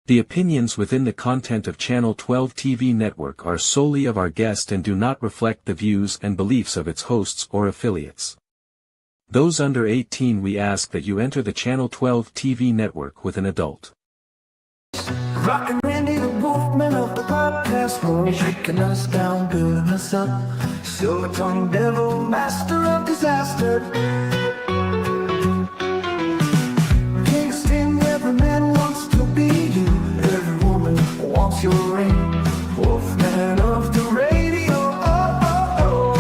The opinions within the content of Channel 12 TV network are solely of our guest and do not reflect the views and beliefs of its hosts or affiliates. Those under 18, we ask that you enter the Channel 12 TV network with an adult. Rockin' Randy, the movement of the podcast world, shaking us down, building us up. Silver-tongued devil, master of disaster. Kingston, every man wants to be you. Every woman wants your ring. Wolfman of the radio. Oh, oh, oh.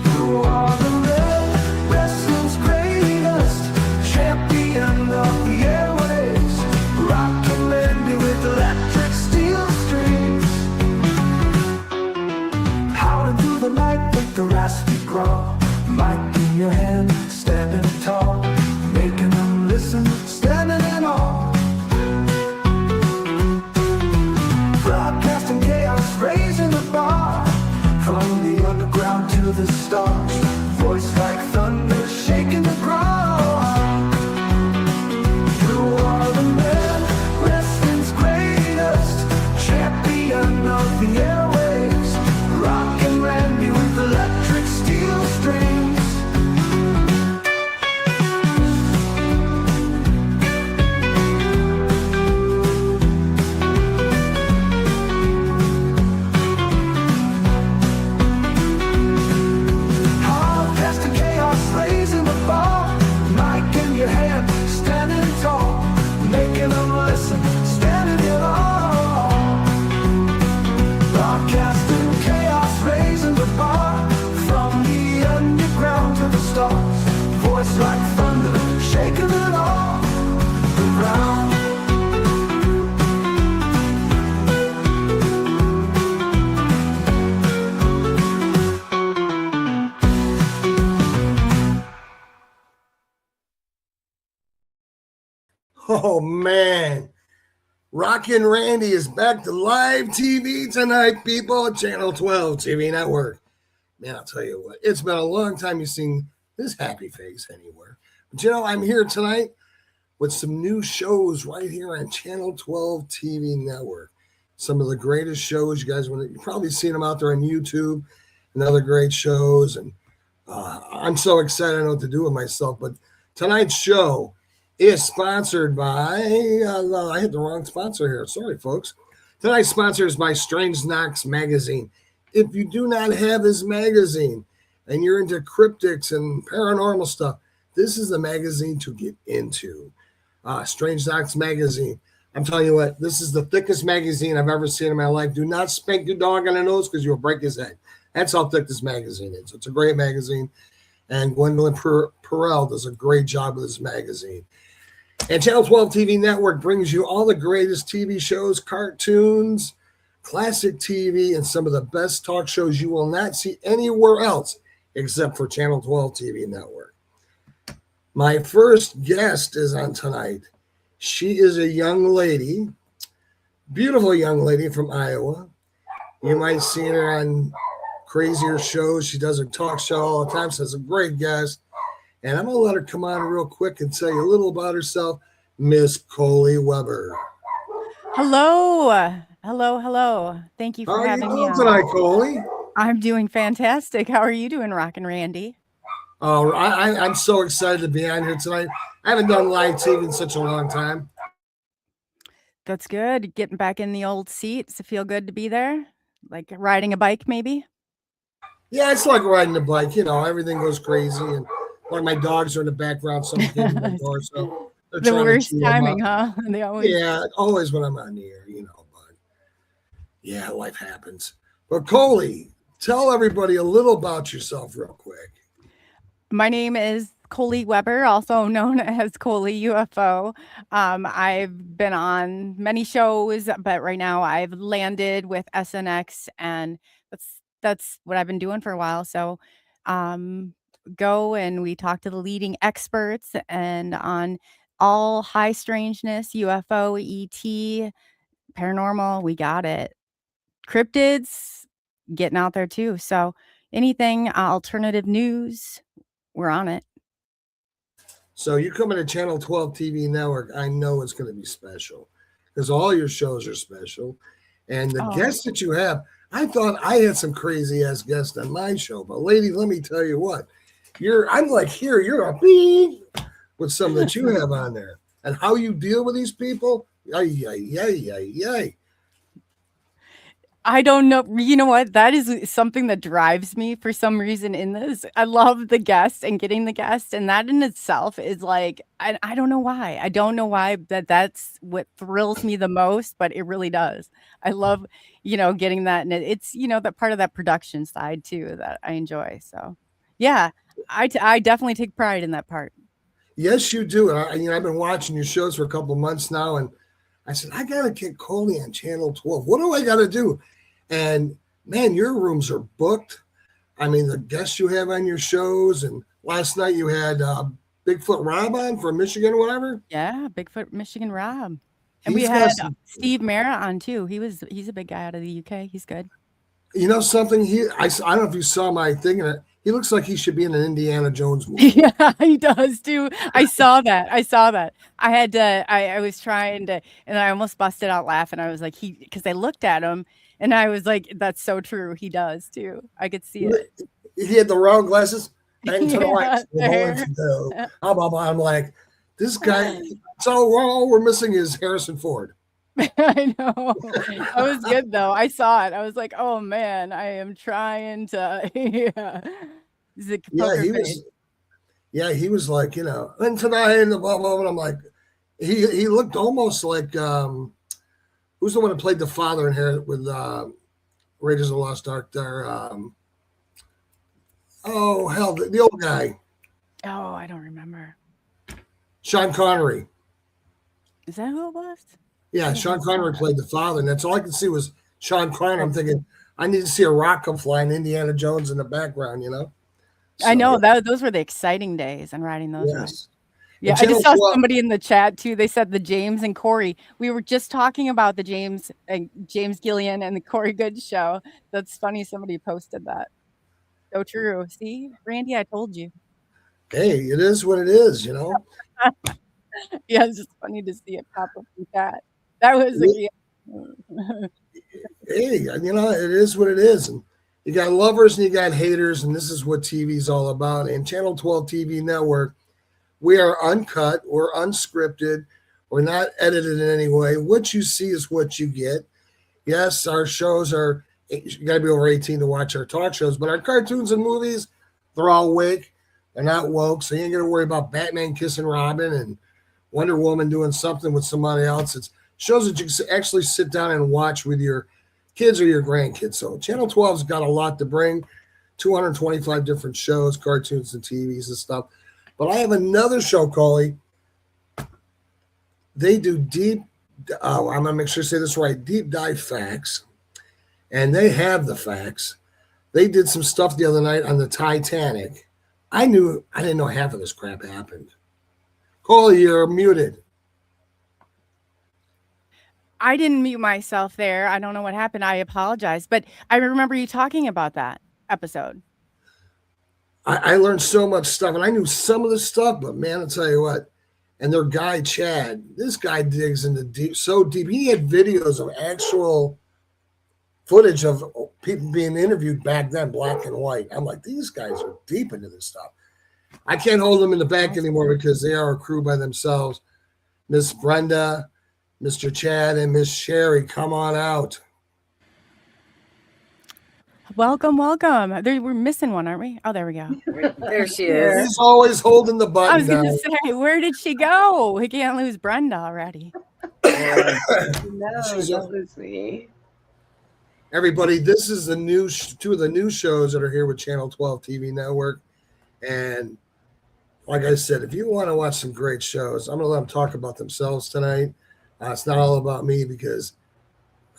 You are the red wrestling's greatest champion of the airways. Rockin' Randy with electric steel strings. How to do the night with the raspy growl. Mic in your hand, standing tall. Making them listen, standing in awe. Broadcasting chaos, raising the bar. From the underground to the stars. Voice like thunder, shaking the ground. You are the man, wrestling's greatest champion of the airways. Rockin' Randy with electric steel strings. Podcasting chaos, raising the bar. Mic in your hand, standing tall. Making them listen, standing in awe. Broadcasting chaos, raising the bar. From the underground to the stars. Voice like thunder, shaking it all around. Oh man, Rockin' Randy is back to live TV tonight, people. Channel 12 TV network. Man, I'll tell you what, it's been a long time you've seen this happy face anywhere. But you know, I'm here tonight with some new shows right here on Channel 12 TV network. Some of the greatest shows you guys want. You've probably seen them out there on YouTube and other great shows. And I'm so excited I know what to do with myself. But tonight's show is sponsored by, I hit the wrong sponsor here. Sorry, folks. Tonight's sponsor is by Strange Knox Magazine. If you do not have this magazine and you're into cryptics and paranormal stuff, this is the magazine to get into. Strange Knox Magazine. I'm telling you what, this is the thickest magazine I've ever seen in my life. Do not spank your dog on the nose because you'll break his head. That's how thick this magazine is. It's a great magazine. And Gwendolyn Perel does a great job with this magazine. And Channel 12 TV Network brings you all the greatest TV shows, cartoons, classic TV, and some of the best talk shows you will not see anywhere else except for Channel 12 TV Network. My first guest is on tonight. She is a young lady, beautiful young lady from Iowa. You might see her on crazier shows. She does a talk show all the time. She's a great guest. And I'm going to let her come on real quick and tell you a little about herself, Miss Coley Weber. Hello. Hello. Thank you for having me on tonight, Coley? I'm doing fantastic. How are you doing, Rockin' Randy? Oh, I'm so excited to be on here tonight. I haven't done live TV in such a long time. That's good. Getting back in the old seat. Does it feel good to be there? Like riding a bike, maybe? Yeah, it's like riding a bike. You know, everything goes crazy. And one of my dogs are in the background. Someone came to my door. So they're The trying worst to chew 'em timing, up. huh? They always. Yeah, always when I'm on the air, you know. But yeah, life happens. But Coley, tell everybody a little about yourself real quick. My name is Coley Weber, also known as Coley UFO. I've been on many shows, but right now I've landed with SNX, and that's what I've been doing for a while. So go and we talk to the leading experts and on all high strangeness, UFO, ET, paranormal, we got it. Cryptids getting out there too. So anything alternative news, we're on it. So you coming to Channel 12 TV Network, I know it's going to be special. because all your shows are special. And the Oh, guests that you have, I thought I had some crazy ass guests on my show, but lady, let me tell you what, I'm like here, you're a beep with some that you have on there, and how you deal with these people. Yay. I don't know. You know what? That is something that drives me for some reason in this. I love the guests and getting the guests, and that in itself is like, I don't know why. I don't know why that's what thrills me the most, but it really does. I love, getting that, and it's, that part of that production side too that I enjoy. So, yeah, I definitely take pride in that part. Yes, you do. And I've been watching your shows for a couple of months now, and I said I gotta get Coley on Channel 12. What do I gotta do? And man, your rooms are booked. I mean, the guests you have on your shows, and last night you had Bigfoot Rob on from Michigan or whatever. Yeah, Bigfoot Michigan Rob. And He's we had got Steve Mara on too. He's a big guy out of the UK. He's good. you know something? I don't know if you saw my thing. He looks like he should be in an Indiana Jones movie. Yeah, he does too. I saw that. I had to, I was trying to, and I almost busted out laughing. I was like, because I looked at him and I was like, that's so true. He does too. I could see it. He had the round glasses. And to the Yeah, right. I'm like, this guy. So all we're missing is Harrison Ford. I know. That was good though. I saw it. I was like, oh man, I am trying to. Yeah. He's a poker face. He was like, and tonight and blah blah. And I'm like, he looked almost like who's the one that played the father in here with Raiders of the Lost Ark there? Oh hell, the old guy. Oh, I don't remember. Sean Connery. Is that who it was? Yeah, Sean Connery played the father, and that's all I could see was Sean Connery. I'm thinking, I need to see a rock come flying, Indiana Jones in the background, So, I know those were the exciting days and riding those. Yes. Rides. Yeah, I just saw somebody in the chat too. They said the James and Corey. We were just talking about the James Gillian and the Corey Good show. That's funny. Somebody posted that. So true. See, Randy, I told you. Hey, it is what it is, Yeah, it's just funny to see it pop up in that. That was hey, it is what it is. And you got lovers and you got haters, and this is what TV is all about. And Channel 12 TV Network, we are uncut, we're unscripted, we're not edited in any way. What you see is what you get. Yes, our shows are, you got to be over 18 to watch our talk shows, but our cartoons and movies, they're all awake. They're not woke, so you ain't got to worry about Batman kissing Robin and Wonder Woman doing something with somebody else. It's shows that you can actually sit down and watch with your kids or your grandkids. So Channel 12's got a lot to bring, 225 different shows, cartoons and TVs and stuff. But I have another show, Coley. They do I'm going to make sure I say this right, deep dive facts. And they have the facts. They did some stuff the other night on the Titanic. I didn't know half of this crap happened. Coley, you're muted. I didn't mute myself there. I don't know what happened. I apologize. But I remember you talking about that episode. I learned so much stuff, and I knew some of the stuff, but man, I'll tell you what. And their guy, Chad, this guy digs into so deep. He had videos of actual footage of people being interviewed back then, black and white. I'm like, these guys are deep into this stuff. I can't hold them in the back anymore because they are a crew by themselves. Miss Brenda, Mr. Chad, and Miss Sherry, come on out. Welcome. We're missing one, aren't we? Oh, there we go. There she is. He's always holding the button. I was going to say, where did she go? We can't lose Brenda already. No, don't lose me. Everybody, this is two of the new shows that are here with Channel 12 TV Network. And like I said, if you want to watch some great shows, I'm going to let them talk about themselves tonight. It's not all about me because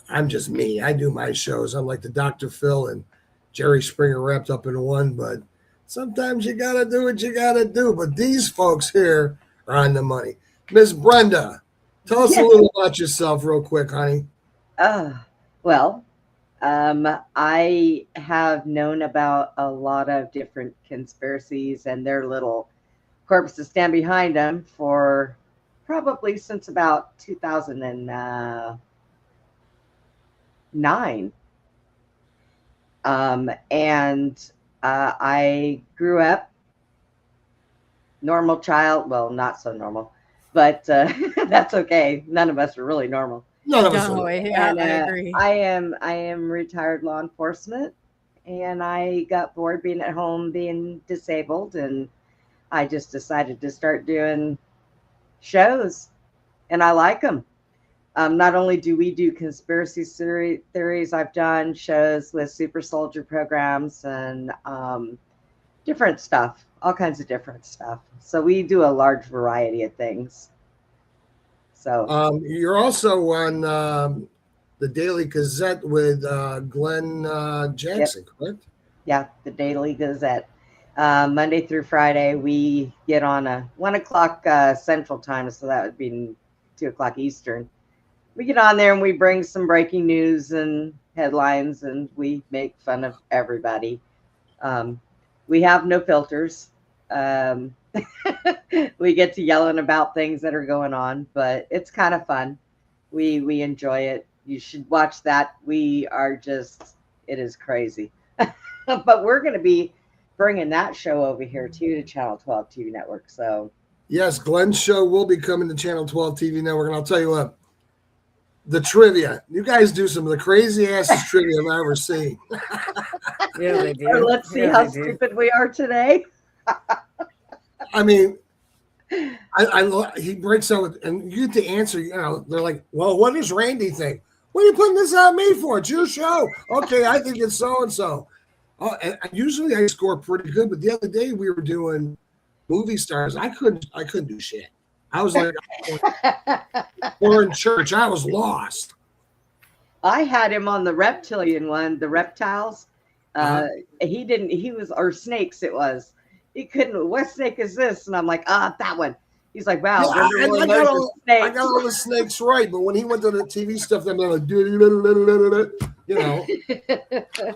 I'm just me. I do my shows. I'm like the Dr. Phil and Jerry Springer wrapped up in one, but sometimes you got to do what you got to do. But these folks here are on the money. Miss Brenda, tell us a little about yourself real quick, honey. Well, I have known about a lot of different conspiracies and their little corpses stand behind them for probably since about 2009. And I grew up normal child. Well, not so normal, but that's okay. None of us are really normal. None of us No, are. yeah, And I agree. I am retired law enforcement, and I got bored being at home, being disabled, and I just decided to start doing shows, and I like them. Not only do we do conspiracy theories, I've done shows with super soldier programs and different stuff, all kinds of different stuff. So we do a large variety of things. So You're also on the Daily Gazette with Glenn Jackson, correct? yeah, the Daily Gazette. Monday through Friday, we get on a 1 o'clock Central Time, so that would be 2 o'clock Eastern. We get on there and we bring some breaking news and headlines, and we make fun of everybody. We have no filters. We get to yelling about things that are going on, but it's kind of fun. We enjoy it. You should watch that. We are just, it is crazy. But we're going to be bringing that show over here too to Channel 12 TV Network. So Yes, Glenn's show will be coming to Channel 12 TV Network, and I'll tell you what, the trivia, you guys do some of the crazy assest trivia I've ever seen. Yeah, they do. so let's see Yeah, how they do. stupid we are today. I mean, he breaks out with, and you get to answer. You know, they're like, "Well, what does Randy think? What are you putting this on me for? It's your show." Okay, I think it's so and so. Oh, and usually I score pretty good, but the other day we were doing movie stars. I couldn't do shit. I was like, we're in church. I was lost. I had him on the reptilian one, the reptiles. He was, or snakes it was. He couldn't, what snake is this? And I'm like, that one. He's like, wow. Yeah, Wonder I Woman got was a I got all the snakes right, but when he went to the TV stuff, they're like, you know.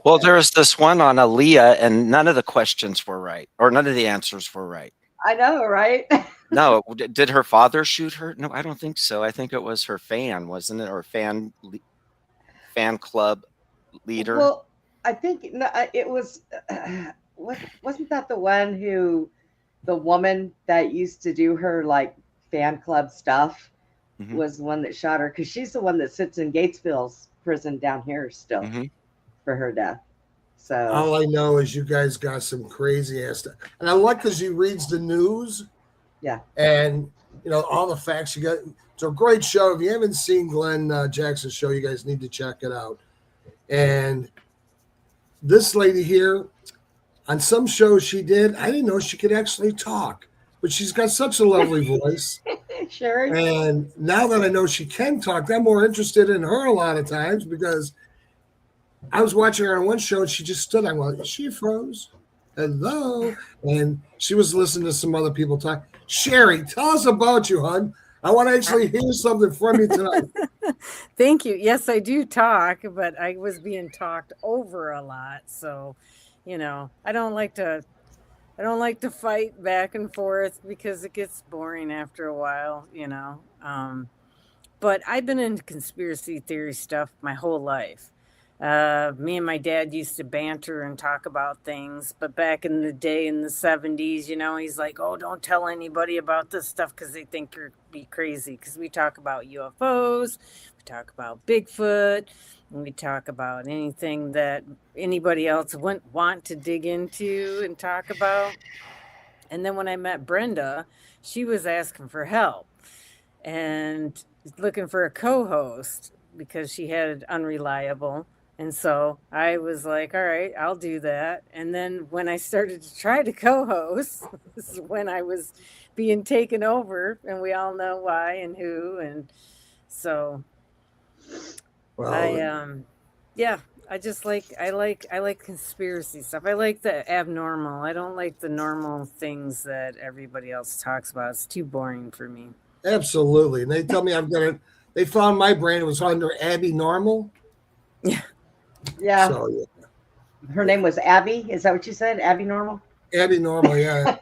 Well, there was this one on Aaliyah, and none of the questions were right, or none of the answers were right. I know, right? No, did her father shoot her? No, I don't think so. I think it was her fan, wasn't it, or fan club leader? Well, I think it was. Wasn't that the one who, the woman that used to do her like fan club stuff, was the one that shot her? Because she's the one that sits in Gatesville's prison down here still for her death. So all I know is you guys got some crazy ass stuff, and I like because he reads the news. Yeah, and you know all the facts you got. It's a great show. If you haven't seen Glenn Jackson's show, you guys need to check it out. And this lady here, on some shows she did, I didn't know she could actually talk, but she's got such a lovely voice. sure. And now that I know she can talk, I'm more interested in her a lot of times because I was watching her on one show and she just stood there. Well, she froze. Hello. And she was listening to some other people talk. Sherry, tell us about you, hon. I want to actually hear something from you tonight. Thank you. Yes, I do talk, but I was being talked over a lot. So, you know, I don't like to fight back and forth because it gets boring after a while, you know. But I've been into conspiracy theory stuff my whole life. Me and my dad used to banter and talk about things, but back in the day in the 70s, you know, he's like, oh, don't tell anybody about this stuff because they think you're crazy. Because we talk about UFOs, we talk about Bigfoot, and we talk about anything that anybody else wouldn't want to dig into and talk about. And then when I met Brenda, she was asking for help and looking for a co-host because she had Unreliable. And so I was like, all right, I'll do that. And then when I started to try to co-host, this is when I was being taken over, and we all know why and who. And so Well, I like conspiracy stuff. I like the abnormal. I don't like the normal things that everybody else talks about. It's too boring for me. absolutely. And they tell me they found my brand was under Abby Normal. Yeah. Yeah. So, yeah. Her name was Abby. Is that what you said? Abby Normal? Abby Normal, yeah.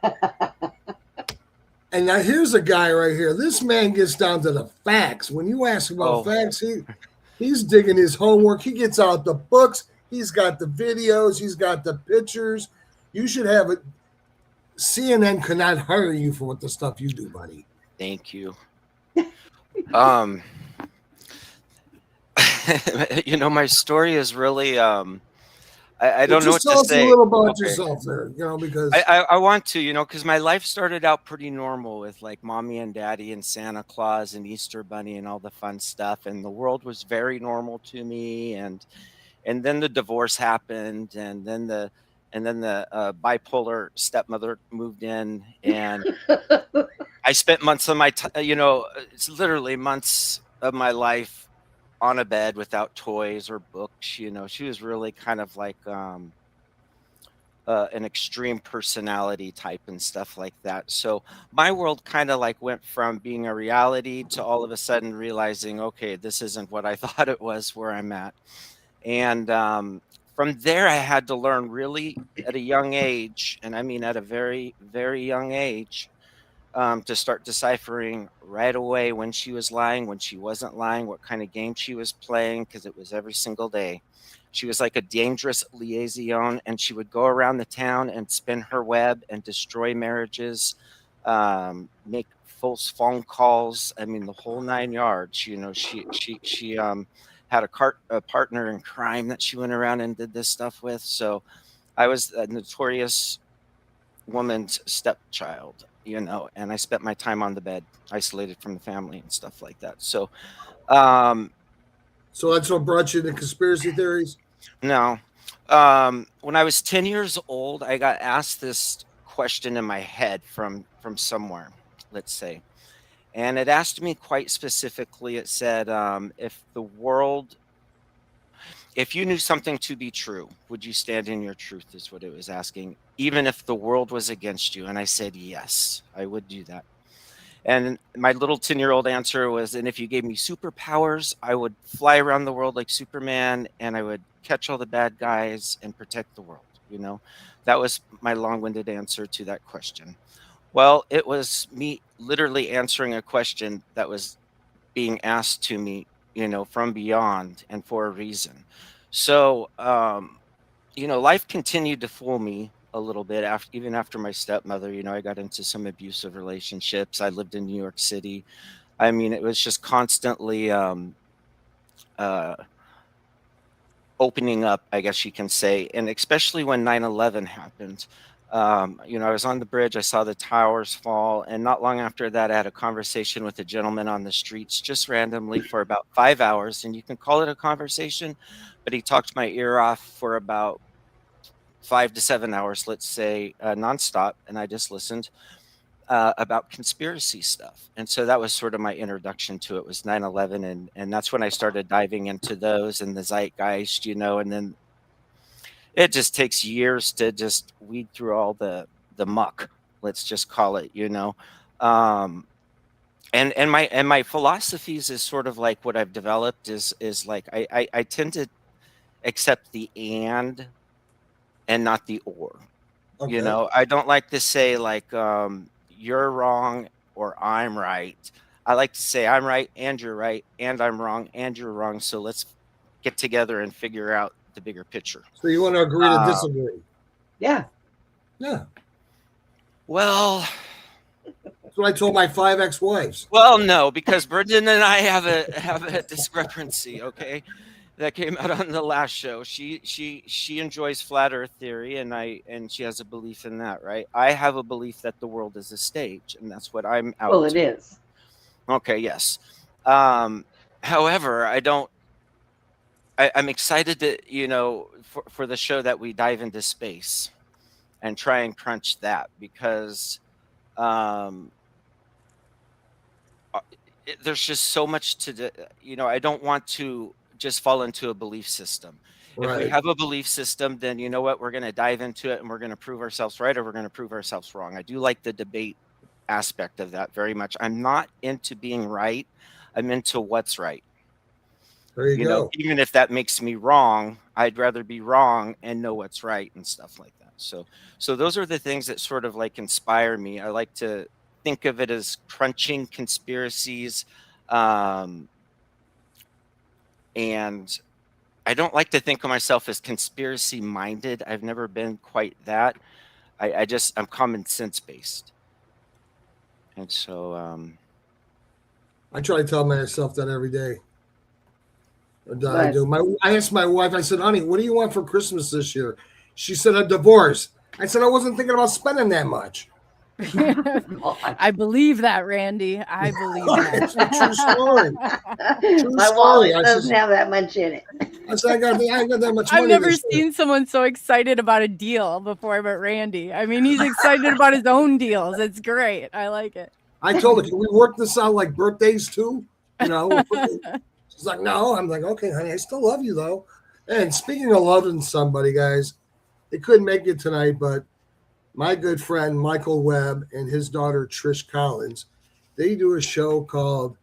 And now here's a guy right here. This man gets down to the facts. When you ask about Oh. facts, he's digging his homework. He gets out the books. He's got the videos. He's got the pictures. You should have it. CNN could not hire you for what the stuff you do, buddy. Thank you. You know, my story is really I don't know what Just to tell us say. a little about Okay. yourself there, because I want to, you know, because my life started out pretty normal with like mommy and daddy and Santa Claus and Easter Bunny and all the fun stuff, and the world was very normal to me. And then the divorce happened, and then the bipolar stepmother moved in, and I spent months of my you know, it's literally months of my life on a bed without toys or books. You know, she was really kind of like an extreme personality type and stuff like that. So my world kind of like went from being a reality to all of a sudden realizing, okay, this isn't what I thought it was where I'm at. And from there, I had to learn really at a young age, and I mean at a very, very young age, to start deciphering right away when she was lying, when she wasn't lying, what kind of game she was playing, because it was every single day. She was like a dangerous liaison, and she would go around the town and spin her web and destroy marriages, make false phone calls. I mean, the whole 9 yards. You know, she had a partner in crime that she went around and did this stuff with. So I was a notorious woman's stepchild, you know, and I spent my time on the bed, isolated from the family and stuff like that. So, so that's what brought you to conspiracy theories. no, when I was 10 years old, I got asked this question in my head from somewhere, let's say, and it asked me quite specifically. It said, if you knew something to be true, would you stand in your truth, is what it was asking, even if the world was against you? And I said, yes, I would do that. And my little 10-year-old answer was, and if you gave me superpowers, I would fly around the world like Superman, and I would catch all the bad guys and protect the world. You know, that was my long-winded answer to that question. Well, it was me literally answering a question that was being asked to me, you know, from beyond and for a reason. So, you know, life continued to fool me a little bit even after my stepmother. You know, I got into some abusive relationships. I lived in New York City. I mean, it was just constantly opening up, I guess you can say. And especially when 9/11 happened, you know, I was on the bridge, I saw the towers fall, and not long after that, I had a conversation with a gentleman on the streets, just randomly, for about 5 hours. And you can call it a conversation, but he talked my ear off for about 5 to 7 hours, let's say, nonstop. And I just listened about conspiracy stuff. And so that was sort of my introduction to it, was 9/11. And that's when I started diving into those and the zeitgeist, you know. And then it just takes years to just weed through all the muck, let's just call it, you know. And my philosophies is sort of like what I've developed is like I tend to accept the and not the or. Okay. You know, I don't like to say like you're wrong or I'm right. I like to say I'm right and you're right, and I'm wrong and you're wrong. So let's get together and figure out the bigger picture. So you want to agree to disagree? Yeah. Yeah. Well, That's what I told my 5 ex-wives. well, no, because Brendan and I have a discrepancy. Okay, that came out on the last show. She enjoys flat Earth theory, and she has a belief in that, right? I have a belief that the world is a stage, and that's what I'm out. Well, it is. Okay, yes. However, I'm excited to, you know, for the show that we dive into space and try and crunch that, because there's just so much to, you know, I don't want to just fall into a belief system. If we have a belief system, then you know what, we're going to dive into it and we're going to prove ourselves right, or we're going to prove ourselves wrong. I do like the debate aspect of that very much. I'm not into being right. I'm into what's right. There you go. Know, even if that makes me wrong, I'd rather be wrong and know what's right and stuff like that. So those are the things that sort of like inspire me. I like to think of it as crunching conspiracies. And I don't like to think of myself as conspiracy minded. I've never been quite that. I'm common sense based. And so, I try to tell myself that every day. I But- do. I asked my wife, I said, honey, what do you want for Christmas this year? She said, a divorce. I said, I wasn't thinking about spending that much. I believe that, Randy. I believe It's that. a true story. My story. wallet I doesn't said- have that much in it. I said, I got that much money. I've never this year. seen someone so excited about a deal before I met Randy. I mean, he's excited about his own deals. It's great. I like it. I told her, can we work this out like birthdays too? You know, she's like, no. I'm like, okay, honey, I still love you though. And speaking of loving somebody, guys, they couldn't make it tonight, but my good friend Michael Webb and his daughter Trish Collins, they do a show called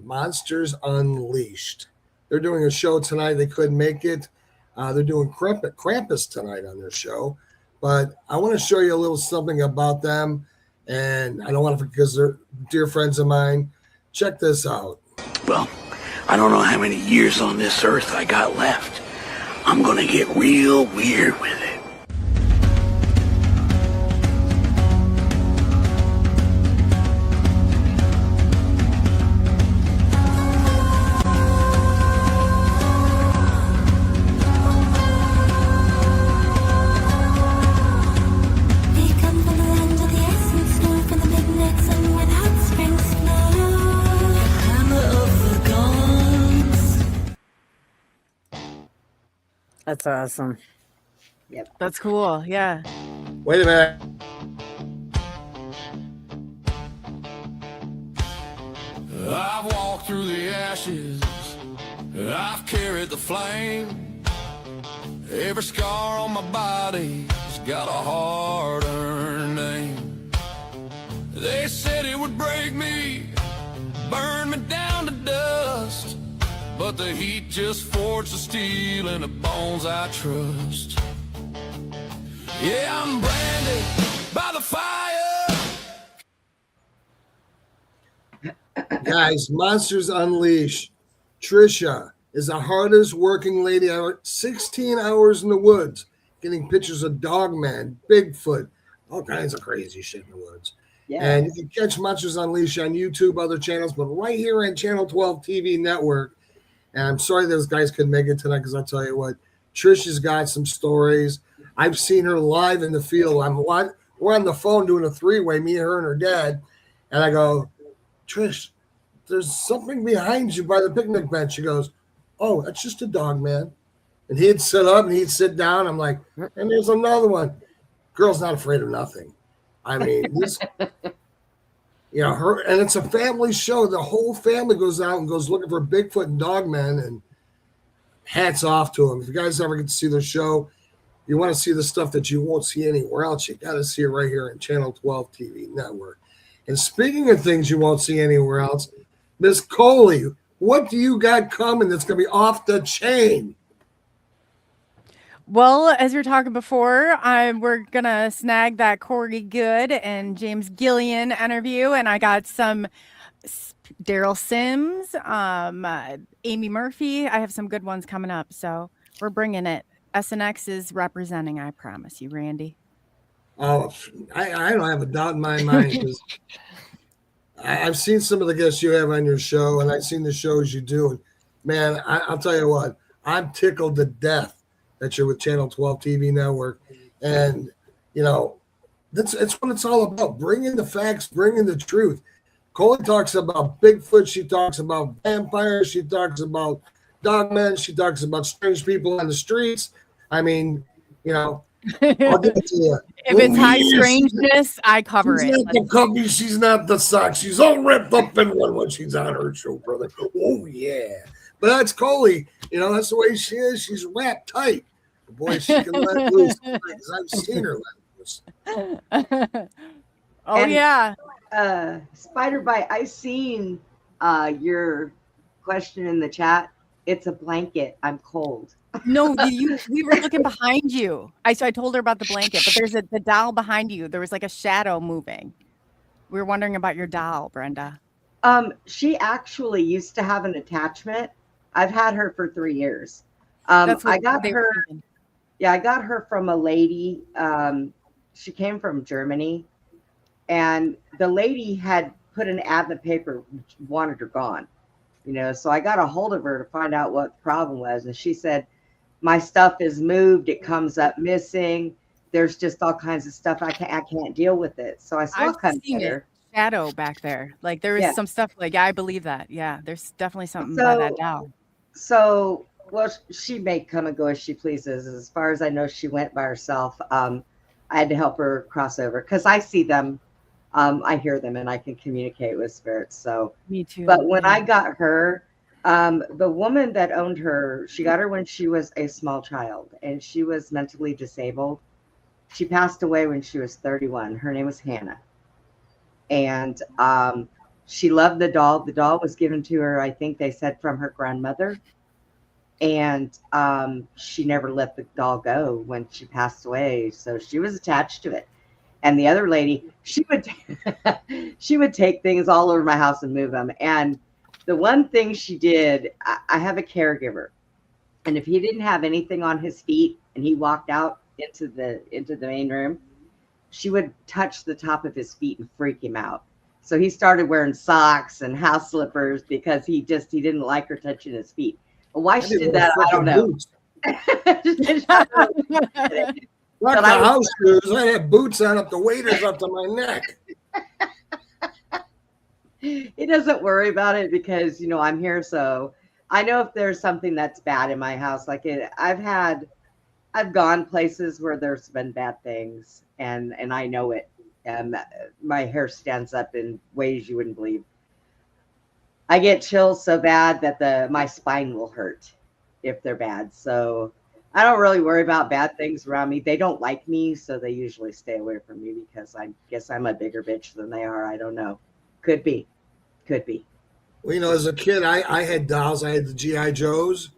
Monsters Unleashed. They're doing a show tonight. They couldn't make it. They're doing Krampus tonight on their show, but I want to show you a little something about them. And I don't want to, because they're dear friends of mine. Check this out. Well, I don't know how many years on this earth I got left. I'm gonna get real weird with it. We come from the land of the ice and snow, from the midnights and where the hot springs flow. Hammer of the gods. That's awesome. That's cool. Yeah. Wait a minute. I've walked through the ashes, I've carried the flame. Every scar on my body's got a hard-earned name. They said it would break me, burn me down to dust, but the heat just forged the steel in the bones I trust. Yeah, I'm branded by the fire. Guys, Monsters Unleashed. Trisha is the hardest working lady ever. 16 hours in the woods, getting pictures of Dogman, Bigfoot, all kinds of crazy shit in the woods. Yeah. And you can catch Monsters Unleashed on YouTube, other channels, but right here on Channel 12 TV Network. And I'm sorry those guys couldn't make it tonight, because I'll tell you what, Trisha's got some stories. I've seen her live in the field. We're on the phone doing a three-way, me, her, and her dad. And I go, Trish, there's something behind you by the picnic bench. She goes, oh, that's just a dog, man. And he'd sit up and he'd sit down. I'm like, and there's another one. Girl's not afraid of nothing. I mean, this, you know, her, and it's a family show. The whole family goes out and goes looking for Bigfoot and Dogman, and hats off to them. If you guys ever get to see their show, you want to see the stuff that you won't see anywhere else, you got to see it right here on Channel 12 TV Network. And speaking of things you won't see anywhere else, Miss Coley, what do you got coming that's going to be off the chain? Well, as we were talking before, we're gonna snag that Corey Good and James Gillian interview, and I got some Daryl Sims, Amy Murphy. I have some good ones coming up, so we're bringing it. SNX is representing. I promise you, Randy. Oh, I don't have a doubt in my mind, because I've seen some of the guests you have on your show, and I've seen the shows you do. And man, I'll tell you what, I'm tickled to death that you're with Channel 12 TV Network. And, you know, it's what it's all about, bringing the facts, bringing the truth. Coley talks about Bigfoot. She talks about vampires. She talks about dogmen. She talks about strange people on the streets. I mean, you know, I'll give it to you. If it's high yes. strangeness, I cover She's it. not the cubby. She's not the sock. She's all wrapped up in one when she's on her show, brother. Oh, yeah. But that's Coley. You know, that's the way she is. She's wrapped tight. Boy, she can let loose. Because I've seen her let loose. Oh, And- yeah. Spider Bite, I seen your question in the chat. It's a blanket. I'm cold. No, we were looking behind you. So I told her about the blanket, but there's the doll behind you. There was like a shadow moving. We were wondering about your doll, Brenda. She actually used to have an attachment. I've had her for 3 years. That's what I got they were her. thinking. Yeah, I got her from a lady. She came from Germany, and the lady had put an ad in the paper, wanted her gone. So I got a hold of her to find out what the problem was, and she said, "My stuff is moved. It comes up missing. There's just all kinds of stuff. I can't deal with it." So I said, "I'll I've come seen get it. her." Shadow back there. Like there was Yeah. some stuff like, yeah, I believe that. Yeah, there's definitely something by that doll. So, well, she may come and go as she pleases. As far as I know, she went by herself. I had to help her cross over because I see them, I hear them, and I can communicate with spirits. So, Me too. but when yeah. I got her, the woman that owned her, she got her when she was a small child, and she was mentally disabled. She passed away when she was 31. Her name was Hannah, and she loved the doll. The doll was given to her, I think they said, from her grandmother. And she never let the doll go when she passed away. So she was attached to it. And the other lady, she would take things all over my house and move them. And the one thing she did, I have a caregiver. And if he didn't have anything on his feet and he walked out into the main room, she would touch the top of his feet and freak him out. So he started wearing socks and house slippers because he didn't like her touching his feet. Why she did that, I don't know. Like the house shoes, I had boots on up the waders up to my neck. He doesn't worry about it because I'm here, so I know if there's something that's bad in my house. Like I've gone places where there's been bad things, and I know it, and my hair stands up in ways you wouldn't believe. I get chills so bad that my spine will hurt if they're bad. So I don't really worry about bad things around me. They don't like me, so they usually stay away from me because I guess I'm a bigger bitch than they are. I don't know. Could be. Well, as a kid, I had dolls. I had the G.I. Joes.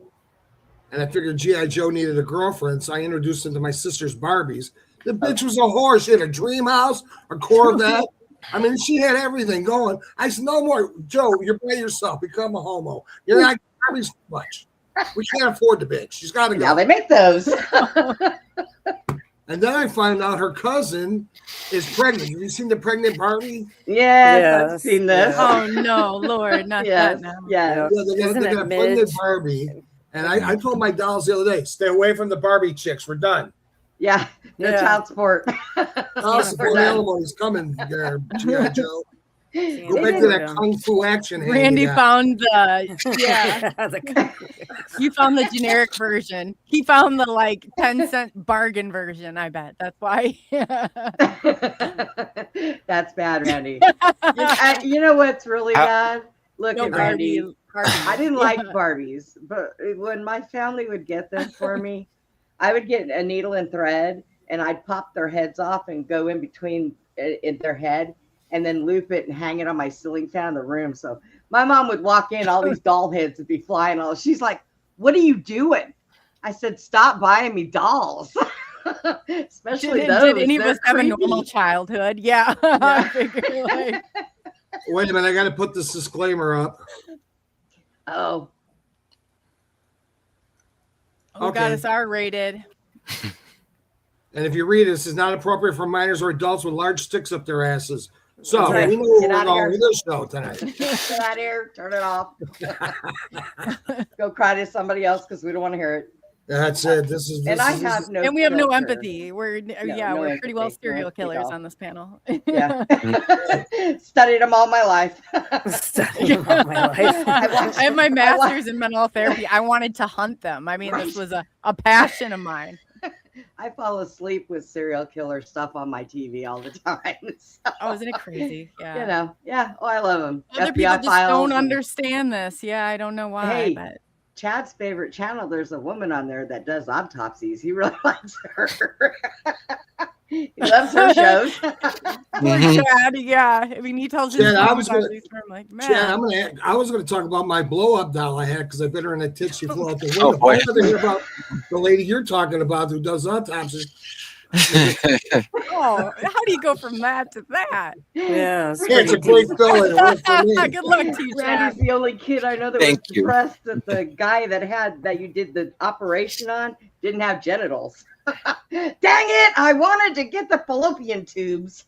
And I figured G.I. Joe needed a girlfriend, so I introduced him to my sister's Barbies. The bitch was a whore. She had a dream house, a Corvette. I mean, she had everything going. I said, "No more, Joe. You're by yourself. Become a homo. You're not Barbies too much. We can't afford the bitch. She's got to go." Now they make those. And then I find out her cousin is pregnant. Have you seen the pregnant Barbie? Yes, I've seen this. Oh no, Lord, not that now. Yeah. Yeah, they Isn't got it a pregnant Midge? Barbie. And I told my dolls the other day, stay away from the Barbie chicks. We're done. Yeah. No Yeah. child support. Child support alimony's coming there, G.I. Joe. Go back to that kung fu action. hand Randy you got. found the you found the generic version. He found the 10-cent bargain version. I bet that's why. That's bad, Randy. You know what's really bad? Look No at Randy. Barbie. I didn't like Barbies, but when my family would get them for me, I would get a needle and thread and I'd pop their heads off and go in between in their head and then loop it and hang it on my ceiling fan in the room. So my mom would walk in, all these doll heads would be flying all. She's like, "What are you doing?" I said, "Stop buying me dolls." Especially those. Did any of They're us have a normal creepy. childhood? Yeah. I figured, Wait a minute. I got to put this disclaimer up. Oh, oh God, it's R-rated. And if you read it, this is not appropriate for minors or adults with large sticks up their asses. So That's right. we know where Get we're out of going here. with this show tonight. get out of here. Turn it off. Go cry to somebody else because we don't want to hear it. That's it. This is. And I have no. And we have no filter. empathy. We're no we're pretty well empathy. serial No, killers no. on this panel. Yeah. Studied them all my life. Studying all my life. I have my master's in mental therapy. I wanted to hunt them. I mean, this was a passion of mine. I fall asleep with serial killer stuff on my TV all the time. So, Oh, isn't it crazy? Yeah. yeah. Oh, I love them. Other people just don't understand this. Yeah, I don't know why. Hey, but Chad's favorite channel, there's a woman on there that does autopsies. He really likes her. He loves her shows. poor Chad, yeah. I mean, he tells his Chad, I stories was on gonna- these from like, man. Chad, I was going to talk about my blow up doll I had because I bit her in the tits. She flew out the window. Oh, boy. I wanted to hear about the lady you're talking about who does autopsies. Oh, how do you go from that to that? Yeah, it's Yeah, it's a pretty great feeling. It worked for me. Good luck to you, Chad. Randy's the only kid I know that Thank was you. depressed that the guy that you did the operation on didn't have genitals. Dang it! I wanted to get the fallopian tubes.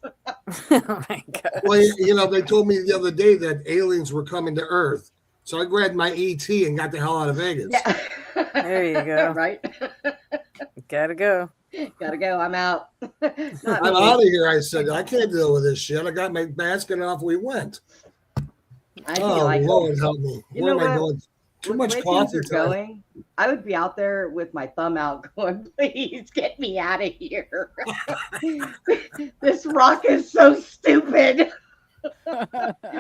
Oh my god. Well, you know, they told me the other day that aliens were coming to Earth. So I grabbed my ET and got the hell out of Vegas. Yeah. There you go. Right? Gotta go. Gotta go. I'm out. Not I'm me. out of here. I said, I can't deal with this shit. I got my basket off. We went. I feel Oh, like Lord help me. You Where know am I what? going? Too with much the way coffee things are time. going, I would be out there with my thumb out going, please get me out of here. This rock is so stupid.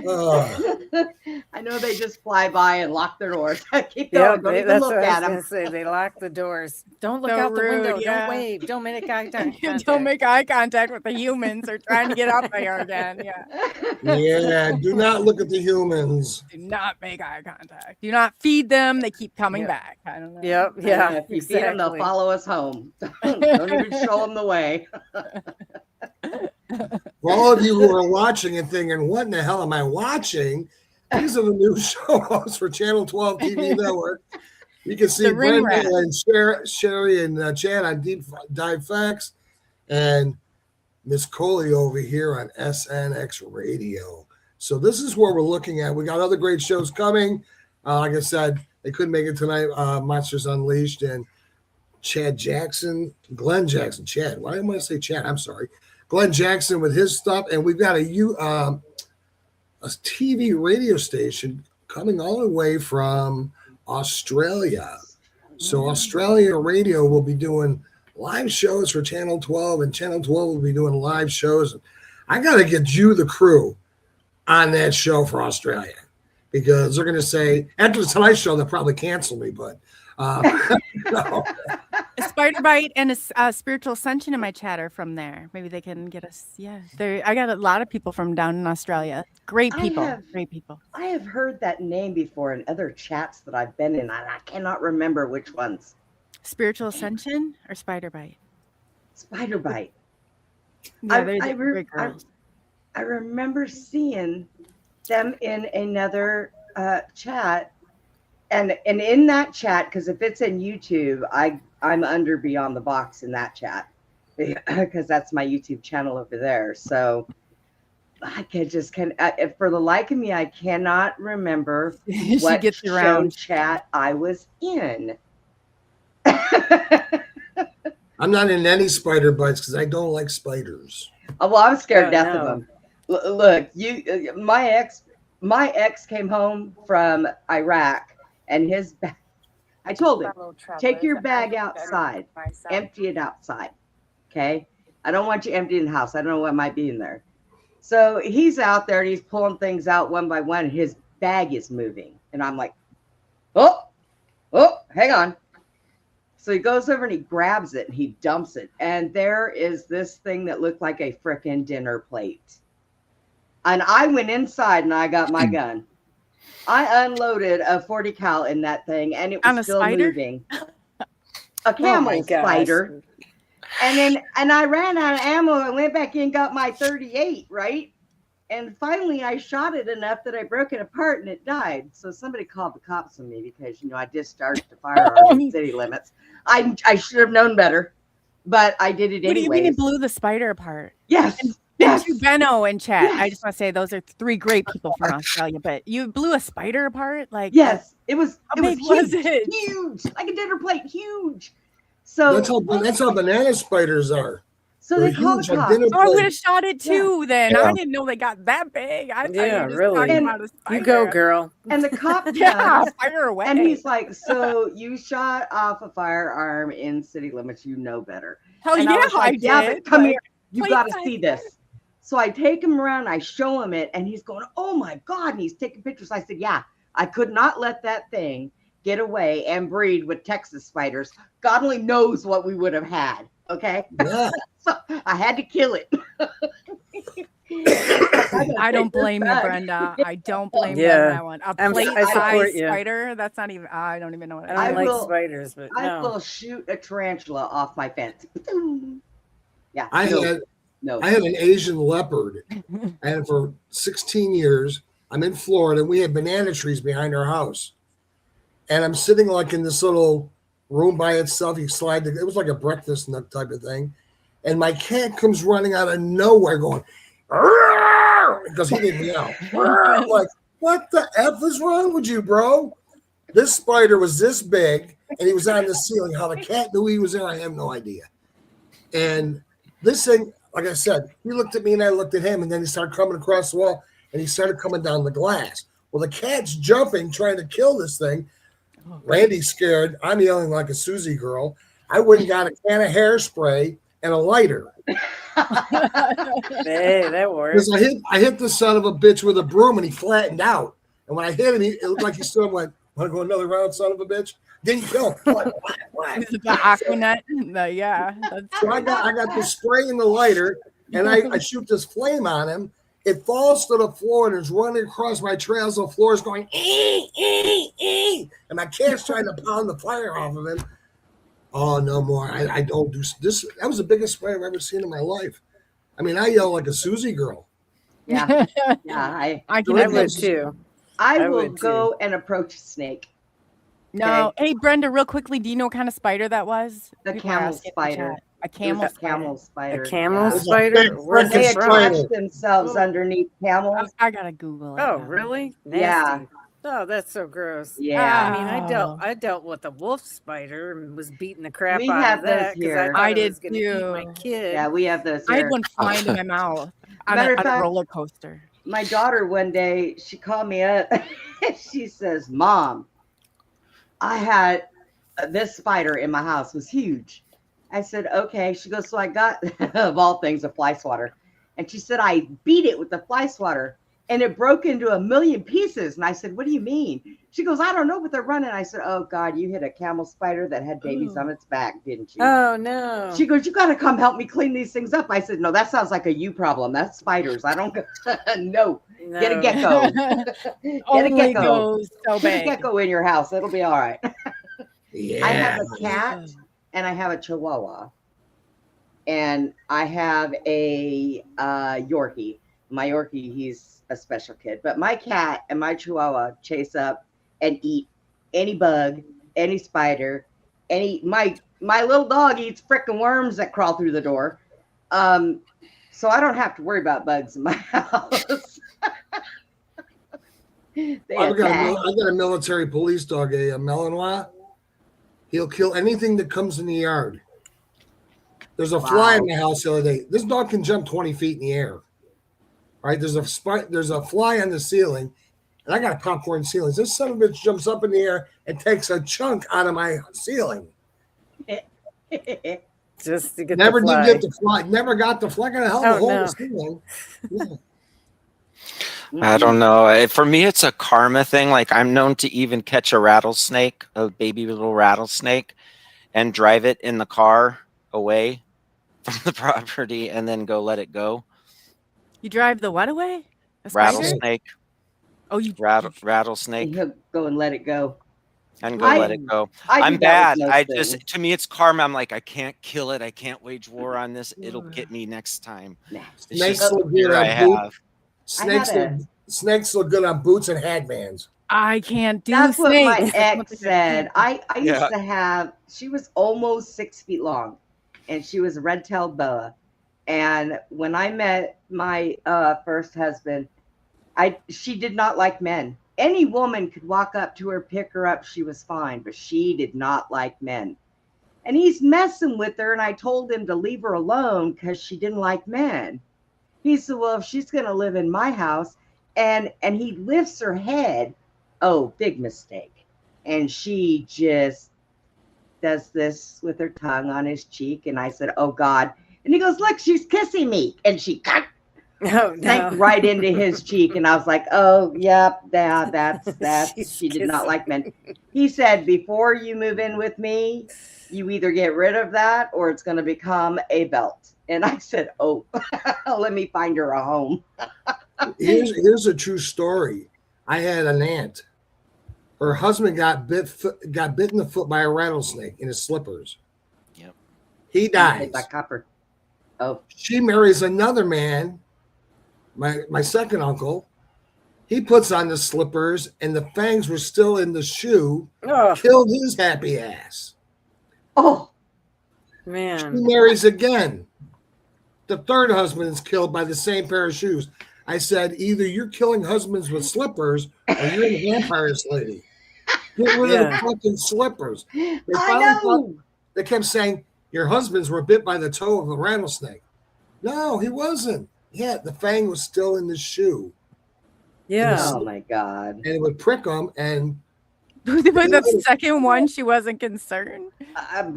Oh, I know they just fly by and lock their doors. Keep Yeah, going. Don't even that's look what I at was them. gonna say. They lock the doors. Don't look So out the window. rude, yeah. Don't wave. Don't make eye contact. Don't make eye contact with the humans. They're trying to get out there again. Yeah. yeah. Do not look at the humans. Do not make eye contact. Do not feed them. They keep coming Yep. back. I don't know. Yep. And Yeah. if you feed them, they'll Exactly. follow us home. Don't even show them the way. For all of you who are watching and thinking, what in the hell am I watching? These are the new show hosts for Channel 12 TV Network. You can see The Ring Brenda Rat. and Sherry and Chad on Deep Dive Facts and Miss Coley over here on SNX Radio. So this is where we're looking at. We got other great shows coming. Like I said, they couldn't make it tonight. Monsters Unleashed and Glenn Jackson. Chad. Why am I say Chad? I'm sorry. Glenn Jackson with his stuff, and we've got a TV radio station coming all the way from Australia. So Australia Radio will be doing live shows for Channel 12, and Channel 12 will be doing live shows. I got to get you, the crew, on that show for Australia, because they're going to say, after the Tonight Show, they'll probably cancel me, but no. A Spider Bite and a Spiritual Ascension in my chatter from there. Maybe they can get us. Yeah. I got a lot of people from down in Australia. Great people. Great people. I have heard that name before in other chats that I've been in, and I cannot remember which ones. Spiritual Ascension or Spider Bite? Spider Bite. Yeah, they're great girls. I remember seeing them in another chat, and in that chat, because if it's in YouTube, I'm under Beyond the Box in that chat, because that's my YouTube channel over there. So I for the like of me, I cannot remember She what gets show around. chat I was in. I'm not in any spider bites because I don't like spiders. Oh, well, I'm scared Oh, death no. of them. Look, my ex came home from Iraq, and his bag. I told him, take your bag outside, empty it outside. Okay, I don't want you empty in the house. I don't know what might be in there. So he's out there and he's pulling things out one by one. And his bag is moving, and I'm like, oh, hang on. So he goes over and he grabs it and he dumps it. And there is this thing that looked like a frickin' dinner plate. And I went inside and I got my gun. I unloaded a 40 cal in that thing, and it On was a still spider? moving. A camel gosh. spider. And I ran out of ammo and went back in and got my 38, right? And finally I shot it enough that I broke it apart and it died. So somebody called the cops on me because, I discharged a firearm in city limits. I should have known better, but I did it What do you mean anyways. you blew the spider apart? Yes. And Yes. to Benno in chat, I Yes. just want to say those are three great people from Australia. But you blew a spider apart, like Yes. It was How big was huge, it? huge, like a dinner plate, huge. So That's how banana spiders are. So They're they called huge the like cops. dinner Oh, I would have plates. shot it too. Then Yeah. I didn't know they got that big. I thought you Yeah, were just really. talking And about a spider. You go, girl. And the cop Yeah, comes, fire away. and he's like, "So you shot off a firearm in city limits? You know better." Hell And yeah, was like, I "Yeah, did. but come Like, here. You play got to time. see this." So I take him around. I show him it, and he's going, "Oh my god!" And he's taking pictures. I said, "Yeah, I could not let that thing get away and breed with Texas spiders. God only knows what we would have had." Okay, Yeah. so I had to kill it. I don't blame you, Brenda. I don't blame you Yeah. on that one. A I plate-sized support you. spider? That's not even. I don't even know what I I don't I like will- spiders, but I no. will shoot a tarantula off my fence. Yeah. I no, had no. I had an Asian leopard, and for 16 years, I'm in Florida, and we had banana trees behind our house. And I'm sitting like in this little room by itself. You slide, it was like a breakfast nook type of thing. And my cat comes running out of nowhere going, because he didn't meow. I'm like, what the F is wrong with you, bro? This spider was this big, and he was on the ceiling. How the cat knew he was there, I have no idea. And this thing, like I said, he looked at me and I looked at him, and then he started coming across the wall, and he started coming down the glass. Well, the cat's jumping, trying to kill this thing. Randy's scared. I'm yelling like a Susie girl. I went and got a can of hairspray and a lighter. Hey, that works. Because I hit the son of a bitch with a broom, and he flattened out. And when I hit him, it looked like he stood and went, want to go another round, son of a bitch? Didn't kill him. What? The Aquanet. Yeah. So I got the spray and the lighter, and I shoot this flame on him. It falls to the floor and is running across my trails. The floor is going, and my cat's trying to pound the fire off of him. Oh, no more. I don't do this. That was the biggest spray I've ever seen in my life. I mean, I yell like a Susie girl. Yeah. Yeah. I can I imagine. would too. I I will would go and approach a snake. No. Hey, Brenda, real quickly, do you know what kind of spider that was? A People are camel asking in the spider. chat. A camel It was a spider. camel spider. A camel yeah. spider? Big Where's freaking They it from? spider. attach themselves underneath camels. I gotta Google it. Oh, now. really? Nasty. Yeah. Oh, that's so gross. Yeah. I mean, Oh. I dealt with a wolf spider and was beating the crap We out have of that those because I here. thought I it did was going to eat my too. kid. Yeah, we have those I had here. one flying in my mouth on Matter of a fact- roller coaster. My daughter one day, she called me up. She says, Mom, I had this spider in my house. It was huge. I said, okay. She goes, so I got, of all things, a fly swatter. And she said, I beat it with the fly swatter and it broke into a million pieces. And I said, what do you mean? She goes, I don't know, but they're running. I said, oh, God, you hit a camel spider that had babies on its back, didn't you? Oh, no. She goes, you got to come help me clean these things up. I said, no, that sounds like a you problem. That's spiders. I don't, no. No. Get a gecko. Get a Only gecko. goes so Put a big. gecko in your house. It'll be all right. Yeah. I have a cat and I have a Chihuahua. And I have a Yorkie. My Yorkie, he's a special kid. But my cat and my Chihuahua chase up and eat any bug, any spider, my little dog eats frickin' worms that crawl through the door. So I don't have to worry about bugs in my house. I've got a military police dog, a Malinois. He'll kill anything that comes in the yard. There's a fly in my house the other day. This dog can jump 20 feet in the air. Right? There's a fly on the ceiling, and I got a popcorn ceiling. This son of a bitch jumps up in the air and takes a chunk out of my ceiling. Just to get Never the did fly. get the fly. Never got the fly. Got a hell of a Oh, hole in no. the ceiling. Yeah. I don't know. For me, it's a karma thing. Like I'm known to even catch a rattlesnake, a baby little rattlesnake, and drive it in the car away from the property and then go let it go. You drive the what away? A spider? Rattlesnake, Oh, you rattlesnake, And he'll go and let it go. and go let it go. I'm do that bad. with I most just, things. to me, it's karma. I'm like, I can't kill it. I can't wage war on this. It'll get me next time. Nah. It's Snakes just look the fear good I on boots. have. Snakes look good on boots and headbands. I can't do That's what my snakes. ex said. I used Yeah. to have, she was almost 6 feet long and she was a red-tailed boa. And when I met my first husband, she did not like men. Any woman could walk up to her, pick her up, she was fine, but she did not like men. And he's messing with her, and I told him to leave her alone because she didn't like men. He said, well, if she's going to live in my house, and he lifts her head, oh, big mistake. And she just does this with her tongue on his cheek, and I said, oh, God. And he goes, look, she's kissing me. And she Oh, sank no. right into his cheek, and I was like, oh, yep, that's She's she did not kissing like men. He said, before you move in with me, you either get rid of that or it's going to become a belt. And I said, oh, let me find her a home. Here's a true story. I had an aunt. Her husband got bit in the foot by a rattlesnake in his slippers. Yep. He dies. By copper. Oh, She marries another man, my second uncle. He puts on the slippers and the fangs were still in the shoe, Oh killed his happy ass. oh, She man. marries again. The third husband is killed by the same pair of shoes. I said, either you're killing husbands with slippers or you're the vampires lady. Get rid of the Yeah. fucking slippers. They I finally thought- know. they kept saying, your husbands were bit by the toe of a rattlesnake. No, he wasn't. Yeah, the fang was still in the shoe. Yeah. Oh my God. And it would prick them. And But the second one, she wasn't concerned.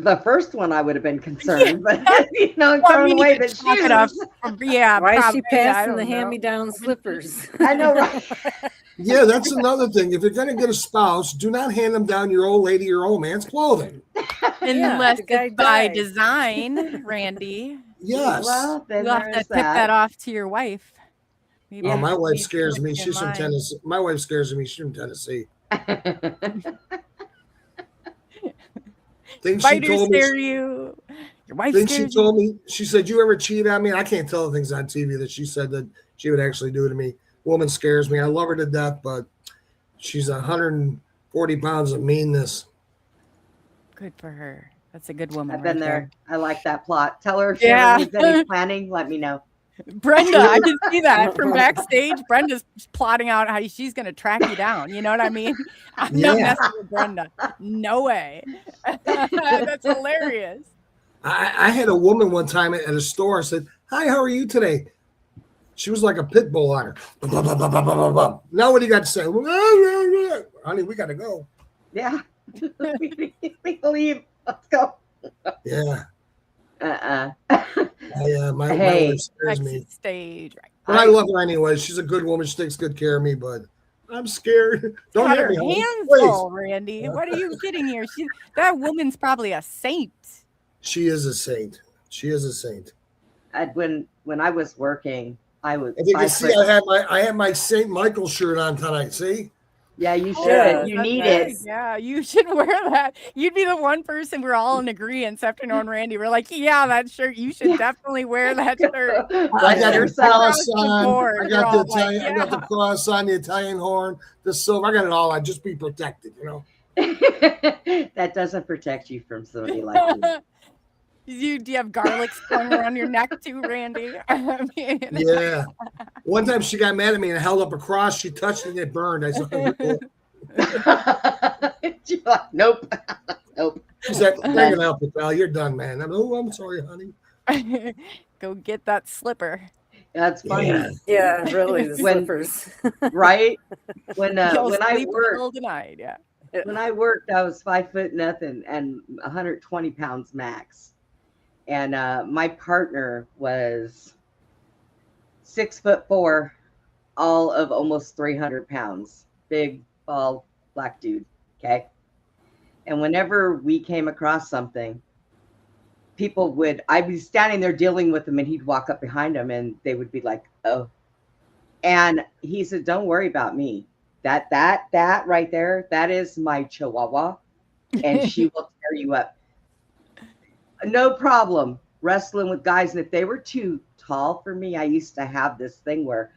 The first one I would have been concerned, but you know, Well, I throwing mean, you away could the chalk it up. shoes. Yeah, Why is probably, she I passing the don't know. hand-me-down slippers? I know, right? yeah, that's another thing. If you're going to get a spouse, do not hand them down your old lady or old man's clothing. Unless the guy it's by died. design, Randy. Yes. Well, then You'll have to there's tip that off to your wife. Maybe Oh, my wife she's scares me. in She's from line. Tennessee. My wife scares me. She's from Tennessee. Things she Spiders told me. scare you. Your wife Things she scares you. told me. She said, "You ever cheat on me?" I can't tell the things on TV that she said that she would actually do to me. Woman scares me. I love her to death, but she's 140 pounds of meanness. Good for her. That's a good woman. I've been right there. I like that plot. Tell her if she Yeah. ever needs any planning, let me know. Brenda, I can see that from backstage. Brenda's plotting out how she's going to track you down. You know what I mean? I'm not Yeah. messing with Brenda. No way. That's hilarious. I had a woman one time at a store. I said, "Hi, how are you today?" She was like a pit bull on her. Blah, blah, blah, blah, blah, blah, blah. Now what do you got to say? Honey, we got to go. Yeah. we leave. Let's go. Yeah. Uh-uh. My Hey. wife scares me. Exit stage. Right. But I love her anyway. She's a good woman. She takes good care of me, but I'm scared. Don't Got hit her me, honey. hands Please. full, Randy. What are you kidding here? That woman's probably a saint. She is a saint. She is a saint. When I was working, I was. If you can 5 see, foot- I have my Saint Michael shirt on tonight. See? Yeah, you should. Yeah, you That's need right. it. Yeah, you should wear that. You'd be the one person we're all in agreement after knowing Randy. We're like, yeah, that shirt. You should definitely wear that shirt. I Like got the yourself. cross the on. board. I You're got all the like, Italian. I got the yeah. cross on, the Italian horn, the silver. I got it all. I just be protected, you know. That doesn't protect you from somebody like me. Do you have garlic slung around your neck too, Randy? I mean, Yeah. One time she got mad at me and held up a cross. She touched it and it burned. I said, "Oh, you're cool." You're like, nope. Nope. She said, "Bring it up, pal. You're done, man." I'm sorry, honey. go get that slipper. That's funny. Yeah. Yeah, really, the When- slippers. Right? When You'll I sleep worked, well tonight. Yeah. when I worked, I was 5 foot nothing and 120 pounds max. And my partner was 6'4", all of almost 300 pounds. Big, bald, black dude. Okay. And whenever we came across something, I'd be standing there dealing with him and he'd walk up behind him and they would be like, "Oh." And he said, "Don't worry about me. That right there, that is my Chihuahua, and she will tear you up. No problem wrestling with guys. And if they were too tall for me, I used to have this thing where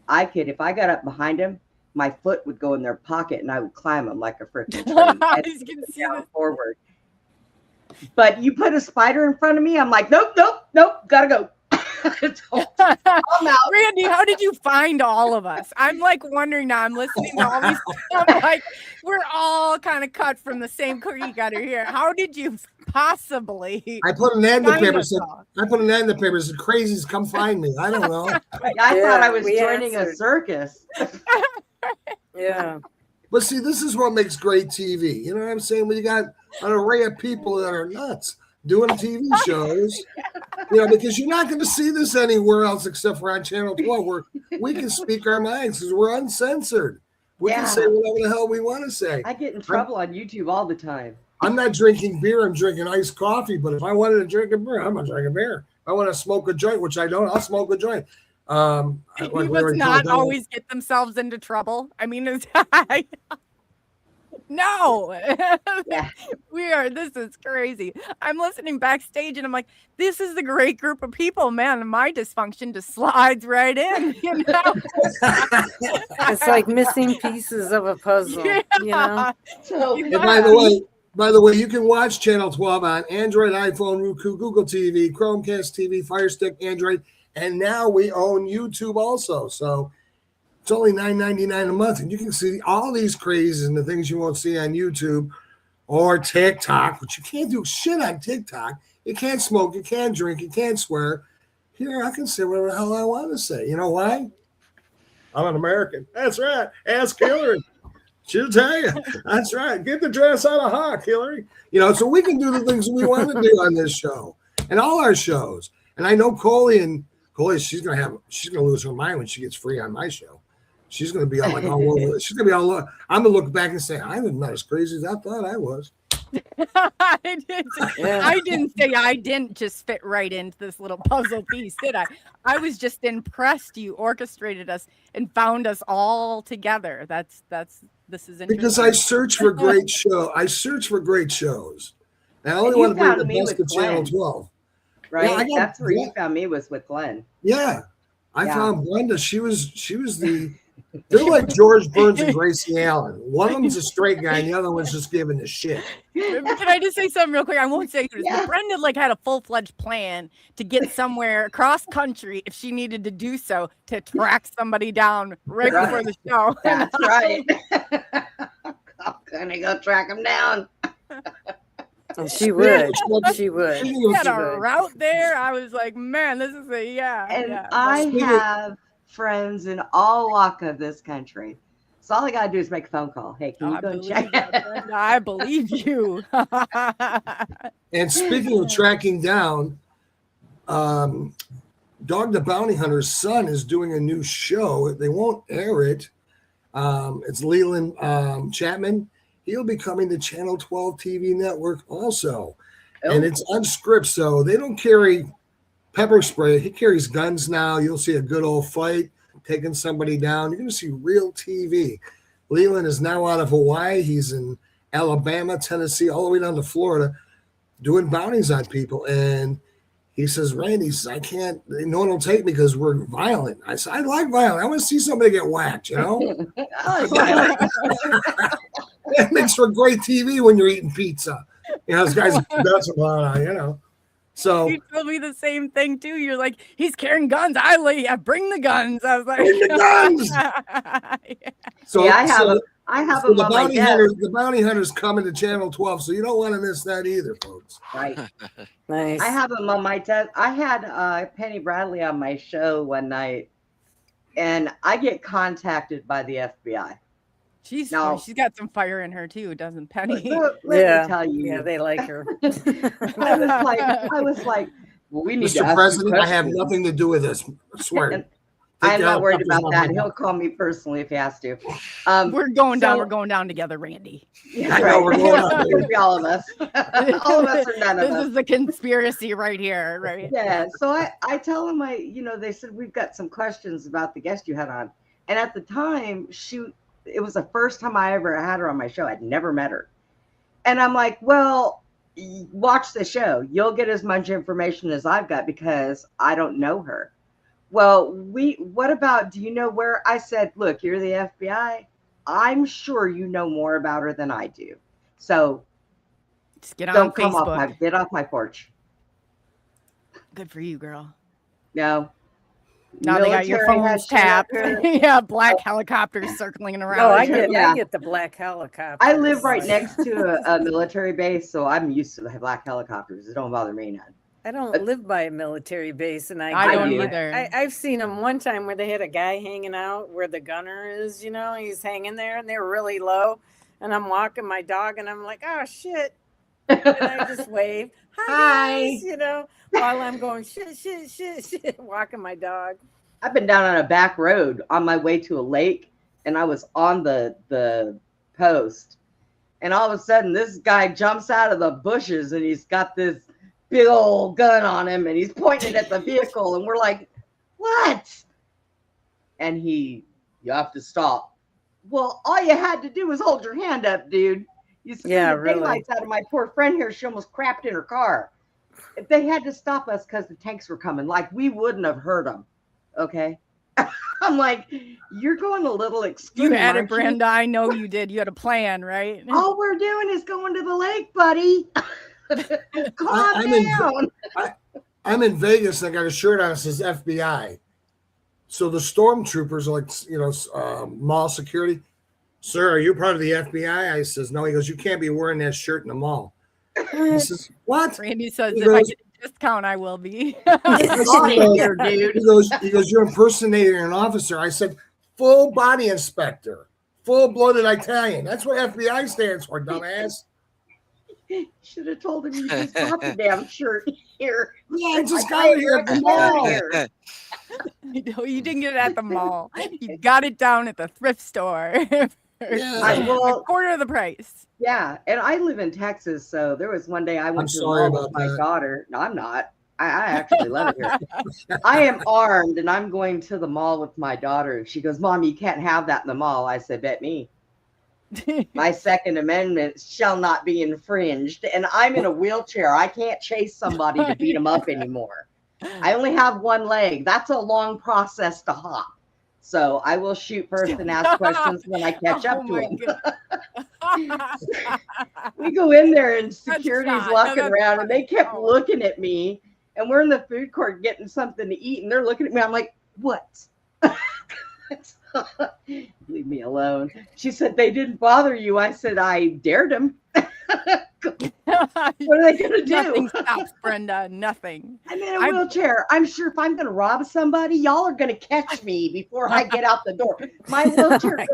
if I got up behind him, my foot would go in their pocket and I would climb them like a freaking train. I And just can see down this. forward. But you put a spider in front of me, I'm like, nope, gotta go. I'm out. Randy, how did you find all of us? I'm like wondering now. I'm listening to all these. I'm like, we're all kind of cut from the same cookie cutter here. How did you possibly? I put an ad in the find paper. us Said, all? I put an ad in the paper. Said, "Crazies, come find me." I don't know. I thought I was we joining a answered. circus. Yeah. But see, this is what makes great TV. You know what I'm saying? When you got an array of people that are nuts doing TV shows, you know, because you're not going to see this anywhere else except for on Channel 12, where we can speak our minds because we're uncensored. We can Yeah. say whatever the hell we want to say. I get in trouble on YouTube all the time. I'm not drinking beer. I'm drinking iced coffee. But if I wanted to drink a beer, I'm going to drink a beer. If I want to smoke a joint, which I don't, I'll smoke a joint. Like He we must already not told them. always get themselves into trouble. I mean, it's, No. Yeah. This is crazy. I'm listening backstage and I'm like, this is the great group of people, man. My dysfunction just slides right in, you know? It's like missing pieces of a puzzle, you know? So And by the way, you can watch Channel 12 on Android, iPhone, Roku, Google TV, Chromecast TV, Fire Stick, Android, and now we own YouTube also. So it's only $9.99 a month, and you can see all these crazes and the things you won't see on YouTube or TikTok, which you can't do shit on TikTok. You can't smoke, you can't drink, you can't swear. Here, I can say whatever the hell I want to say. You know why? I'm an American. That's right. Ask Hillary. She'll tell you. That's right. Get the dress out of Hawk, Hillary. You know, so we can do the things we want to do on this show and all our shows. And I know Coley, she's gonna lose her mind when she gets free on my show. She's gonna be all over. She's gonna be all over. I'm gonna look back and say, I'm not as crazy as I thought I was. I didn't say I didn't just fit right into this little puzzle piece, did I? I was just impressed you orchestrated us and found us all together. This is interesting. Because I search for great show. I search for great shows. And I only want to bring the best to Channel 12. Right? Yeah, That's where you found me, was with Glenn. Yeah. I found Glenda. She was they're like George Burns and Gracie Allen. One of them's a straight guy and the other one's just giving a shit. Can I just say something real quick? I won't say this, but Brenda had a full-fledged plan to get somewhere across country if she needed to do so to track somebody down right before the show. That's right. I'm gonna go track him down. And she would. She would. She had a route there. I was like, man, this is I have friends in all walk of this country. So all I gotta do is make a phone call. Hey, can you go and check? I believe you. And speaking of tracking down, Dog the Bounty Hunter's son is doing a new show. They won't air it. It's Leland Chapman. He'll be coming to Channel 12 TV network also. And it's unscripted, so they don't carry pepper spray. He carries guns now. You'll see a good old fight, taking somebody down. You're going to see real TV. Leland is now out of Hawaii. He's in Alabama, Tennessee, all the way down to Florida, doing bounties on people. And he says, Randy, I can't, no one will take me because we're violent. I said, I like violence. I want to see somebody get whacked, you know? It makes for great TV when you're eating pizza. You know, this guy's nuts about it, you know. So you told me the same thing too. You're like, he's carrying guns. Bring the guns. I was like, bring the guns. So I have them on my desk. The bounty hunter's coming to Channel 12, so you don't want to miss that either, folks. Right. Nice. I have them on my desk. I had Penny Bradley on my show one night, and I get contacted by the FBI. She's got some fire in her too, doesn't Penny? Let me tell you. Yeah, they like her. I was like, well, we need to Mr. ask President, I have nothing to do with this. I swear. I'm not worried about that. He'll call me personally if he has to. We're going down. We're going down together, Randy. Yeah, right. We're going down. It'll be all of us. All of us or none of us. This is the conspiracy right here, right? Yeah. So I tell him, they said, we've got some questions about the guest you had on. And at the time, it was the first time I ever had her on my show. I'd never met her. And I'm like, well, watch the show. You'll get as much information as I've got because I don't know her. Well, what about, do you know where? I said, look, you're the FBI. I'm sure you know more about her than I do. So just get on Facebook. Get off my porch. Good for you, girl. No. Now they got your phones tapped. Yeah, black helicopters circling around. No, I get the black helicopter. I live right next to a military base, so I'm used to the black helicopters. It don't bother me none. I don't live by a military base, and I don't either. I've seen them one time where they had a guy hanging out where the gunner is. He's hanging there, and they're really low. And I'm walking my dog, and I'm like, oh shit! And I just wave, hi, guys, while I'm going shit, walking my dog. I've been down on a back road on my way to a lake, and I was on the post, and all of a sudden this guy jumps out of the bushes, and he's got this big old gun on him, and he's pointing at the vehicle, and we're like, what? And you have to stop. Well, all you had to do was hold your hand up, dude. You scared Yeah, the really. daylights out of my poor friend here. She almost crapped in her car. If they had to stop us because the tanks were coming, like we wouldn't have heard them. Okay. I'm like, you're going a little extreme. You had it, aren't you? Brenda. I know you did. You had a plan, right? All we're doing is going to the lake, buddy. Calm I'm in- down. I'm in Vegas and I got a shirt on that says FBI. So the stormtroopers are like, mall security. Sir, are you part of the FBI? I says, no. He goes, you can't be wearing that shirt in the mall. He says, what? Randy says, He if I goes- get a discount, I will be. Get out of here, dude. He goes, you're impersonating an officer. I said, full body inspector, full-blooded Italian. That's what FBI stands for, dumbass. Should have told him you just bought the damn shirt here. Yeah, I just I got it here got at the it mall. here. No, you didn't get it at the mall. You got it down at the thrift store. Yeah. Well, A quarter of the price. yeah, and I live in Texas, so there was one day I went I'm to the sorry mall with about my that. daughter. No, I'm not. I actually love it here. I am armed, and I'm going to the mall with my daughter. She goes, "Mom, you can't have that in the mall." I said, "Bet me." My Second Amendment shall not be infringed, and I'm in a wheelchair. I can't chase somebody to beat them up anymore. I only have one leg. That's a long process to hop. So I will shoot first and ask questions when I catch up to them. We go in there and security's not- no, walking that's around and they kept Oh. looking at me, and we're in the food court getting something to eat and they're looking at me. I'm like, what? Leave me alone. She said, they didn't bother you. I said, I dared them. What are they going to do? Nothing stops Brenda. Nothing. I'm in a wheelchair. I'm sure if I'm going to rob somebody, y'all are going to catch me before I get out the door. My wheelchair,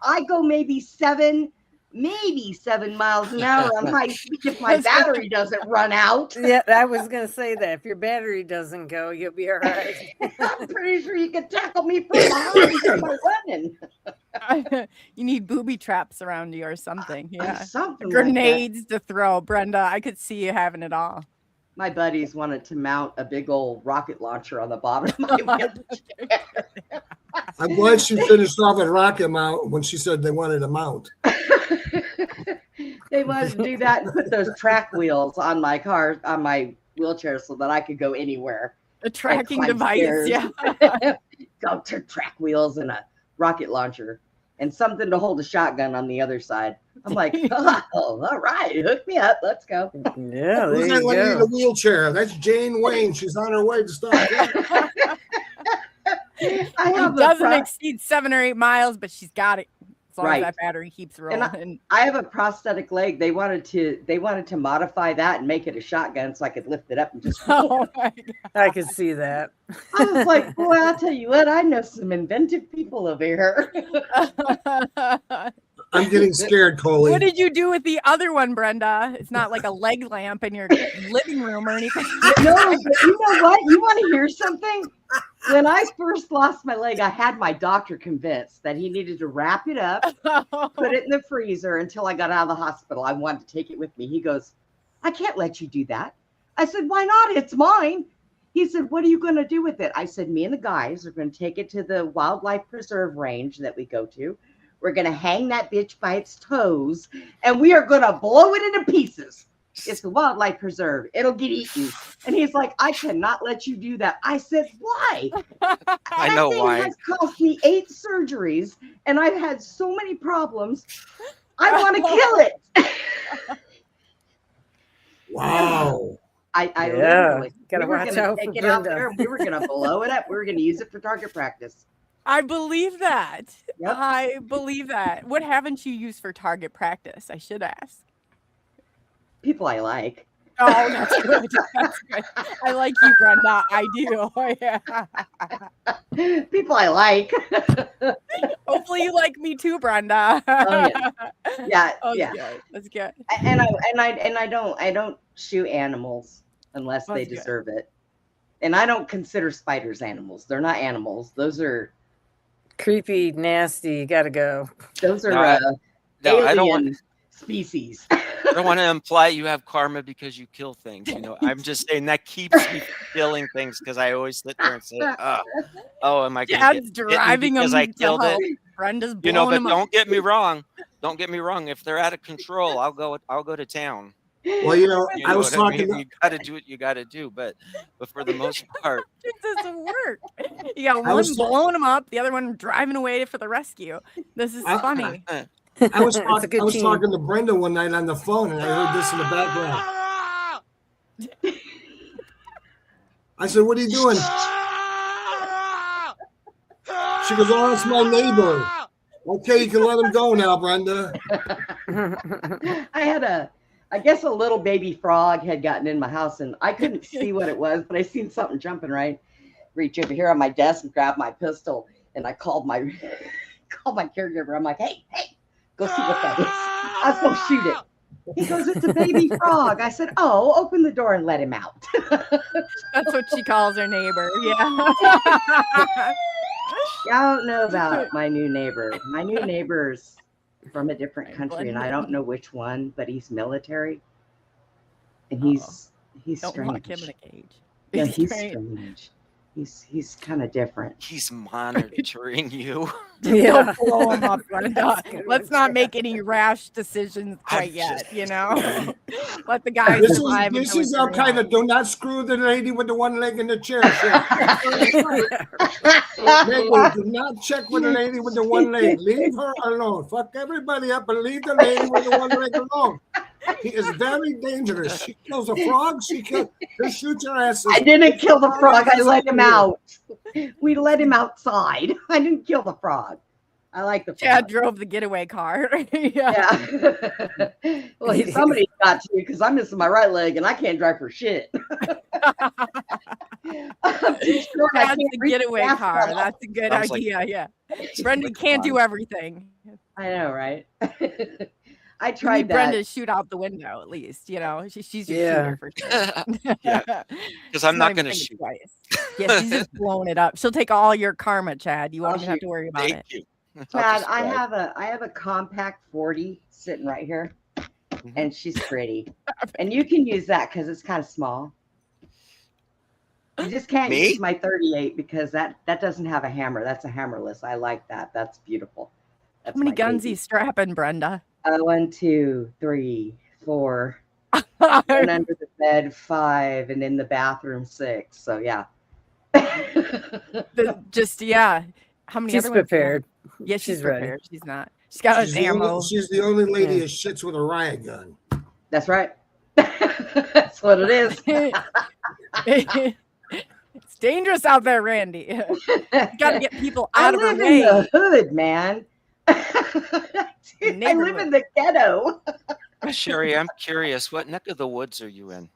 I go maybe 7 miles an hour on high speed if my battery doesn't run out. Yeah, I was gonna say that if your battery doesn't go, you'll be all right. I'm pretty sure you can tackle me from behind by running. You need booby traps around you or something. Yeah. Something like that. Grenades to throw. Brenda, I could see you having it all. My buddies wanted to mount a big old rocket launcher on the bottom of my wheelchair. I'm glad she finished off at rocket mount when she said they wanted a mount. They wanted to do that and put those track wheels on my car, on my wheelchair, so that I could go anywhere. A tracking climb device. stairs. Yeah. Go to track wheels and a rocket launcher and something to hold a shotgun on the other side. I'm like, oh, all right, hook me up. Let's go. Yeah, there Who's you that lady in go. the wheelchair? That's Jane Wayne. She's on her way to stop. I have It doesn't a exceed 7 or 8 miles, but she's got it. As long Right. as that battery keeps rolling. And I have a prosthetic leg. They wanted to modify that and make it a shotgun so I could lift it up and just. Oh my I could see that. I was like, boy, I'll tell you what, I know some inventive people over here. God. I'm getting scared, Coley. What did you do with the other one, Brenda? It's not like a leg lamp in your living room or anything. No, but you know what? You want to hear something? When I first lost my leg, I had my doctor convinced that he needed to wrap it up, put it in the freezer until I got out of the hospital. I wanted to take it with me. He goes, I can't let you do that. I said, why not? It's mine. He said, what are you going to do with it? I said, me and the guys are going to take it to the wildlife preserve range that we go to. We're going to hang that bitch by its toes, and we are going to blow it into pieces. It's the wildlife preserve. It'll get eaten. And he's like, I cannot let you do that. I said, why? I know That thing why. has cost me 8 surgeries, and I've had so many problems. I want to kill it. Wow. I Yeah, literally, gotta we were watch gonna out for take it out Brenda. there. We were going to blow it up. We were going to use it for target practice. I believe that. Yep. I believe that. What haven't you used for target practice? I should ask. People I like. Oh, that's good. That's good. I like you, Brenda. I do. Yeah. People I like. Hopefully you like me too, Brenda. Oh, yeah. Oh, Yeah. good. That's good. And I don't shoot animals unless they That's good. deserve it. And I don't consider spiders animals. They're not animals. Those are Creepy, nasty. You gotta go. No, I alien don't want. species. I don't want to imply you have karma because you kill things. You know, I'm just saying that keeps me from killing things because I always sit there and say, "Oh, am I going to Dad's get bitten driving because them I to killed help it?" Brenda's You know, blowing but them up. don't get me wrong. Don't get me wrong. If they're out of control, I'll go to town. Well, you know, You I know was what I mean? talking. You got to do what you got to do, but for the most part, It doesn't work. You got I one was ta- blowing them up, the other one driving away for the rescue. This is funny. I was, It's a talk- good I was team. talking to Brenda one night on the phone, and I heard this in the background. I said, "What are you doing?" She goes, "Oh, it's my neighbor." Okay, you can let him go now, Brenda. I had I guess a little baby frog had gotten in my house, and I couldn't see what it was, but I seen something jumping right. Reach over here on my desk and grab my pistol, and I called my caregiver. I'm like, hey, go see what that is. I was gonna shoot it. He goes, it's a baby frog. I said, oh, open the door and let him out. That's what she calls her neighbor. Yeah. I don't know about my new neighbor. My new neighbor's from a different country, and I don't know which one, but he's military, and he's Don't strange. lock him in a cage. Yeah, he's strange. strange. He's kind of different. he's monitoring you. Yeah. Don't blow him up, Brenda. That's a good Let's one, not Chad. make any rash decisions quite I'm yet, just- you know? Let the guy This survive. is until we Al figure it Qaeda. out. Do not screw the lady with the one leg in the chair. Mayday, do not check with the lady with the one leg. Leave her alone. Fuck everybody up and leave the lady with the one leg alone. He is very dangerous. She kills a frog. She'll shoot your ass. I didn't kill the frog. I let him out. We let him outside. I didn't kill the frog. I like the Chad frog. drove the getaway car. Yeah. Yeah. Well, somebody's got to, because I'm missing my right leg and I can't drive for shit. I'm too short. I Chad's can't the reach getaway gas car. pedal. That's a good Sounds like- idea. Yeah. Brenda can't do everything. I know, right? I You tried need that. Brenda to shoot out the window at least, you know. She's your Yeah. shooter for sure. Yeah, because I'm She's not even going to thinking shoot. twice. Yeah, she's just blowing it up. She'll take all your karma, Chad. You won't I'll even have shoot. to worry about Thank it. you. I'll Chad, just I drive. have a compact 40 sitting right here, Mhm. and she's pretty. And you can use that because it's kind of small. You just can't Me? use my 38 because that doesn't have a hammer. That's a hammerless. I like that. That's beautiful. That's How many my guns baby. you strapping, Brenda? 1, 2, 3, 4. One under the bed, 5, and in the bathroom, 6. So yeah. Just yeah. How many She's other ones do you have? prepared. Yeah, she's She's ready. prepared. She's not. She's got She's an ammo. the only lady Yeah. that shits with a riot gun. That's right. That's what it is. It's dangerous out there, Randy. You got to get people out of her live way. in the hood, man. Dude, I live in the ghetto. Sherry, I'm curious. What neck of the woods are you in?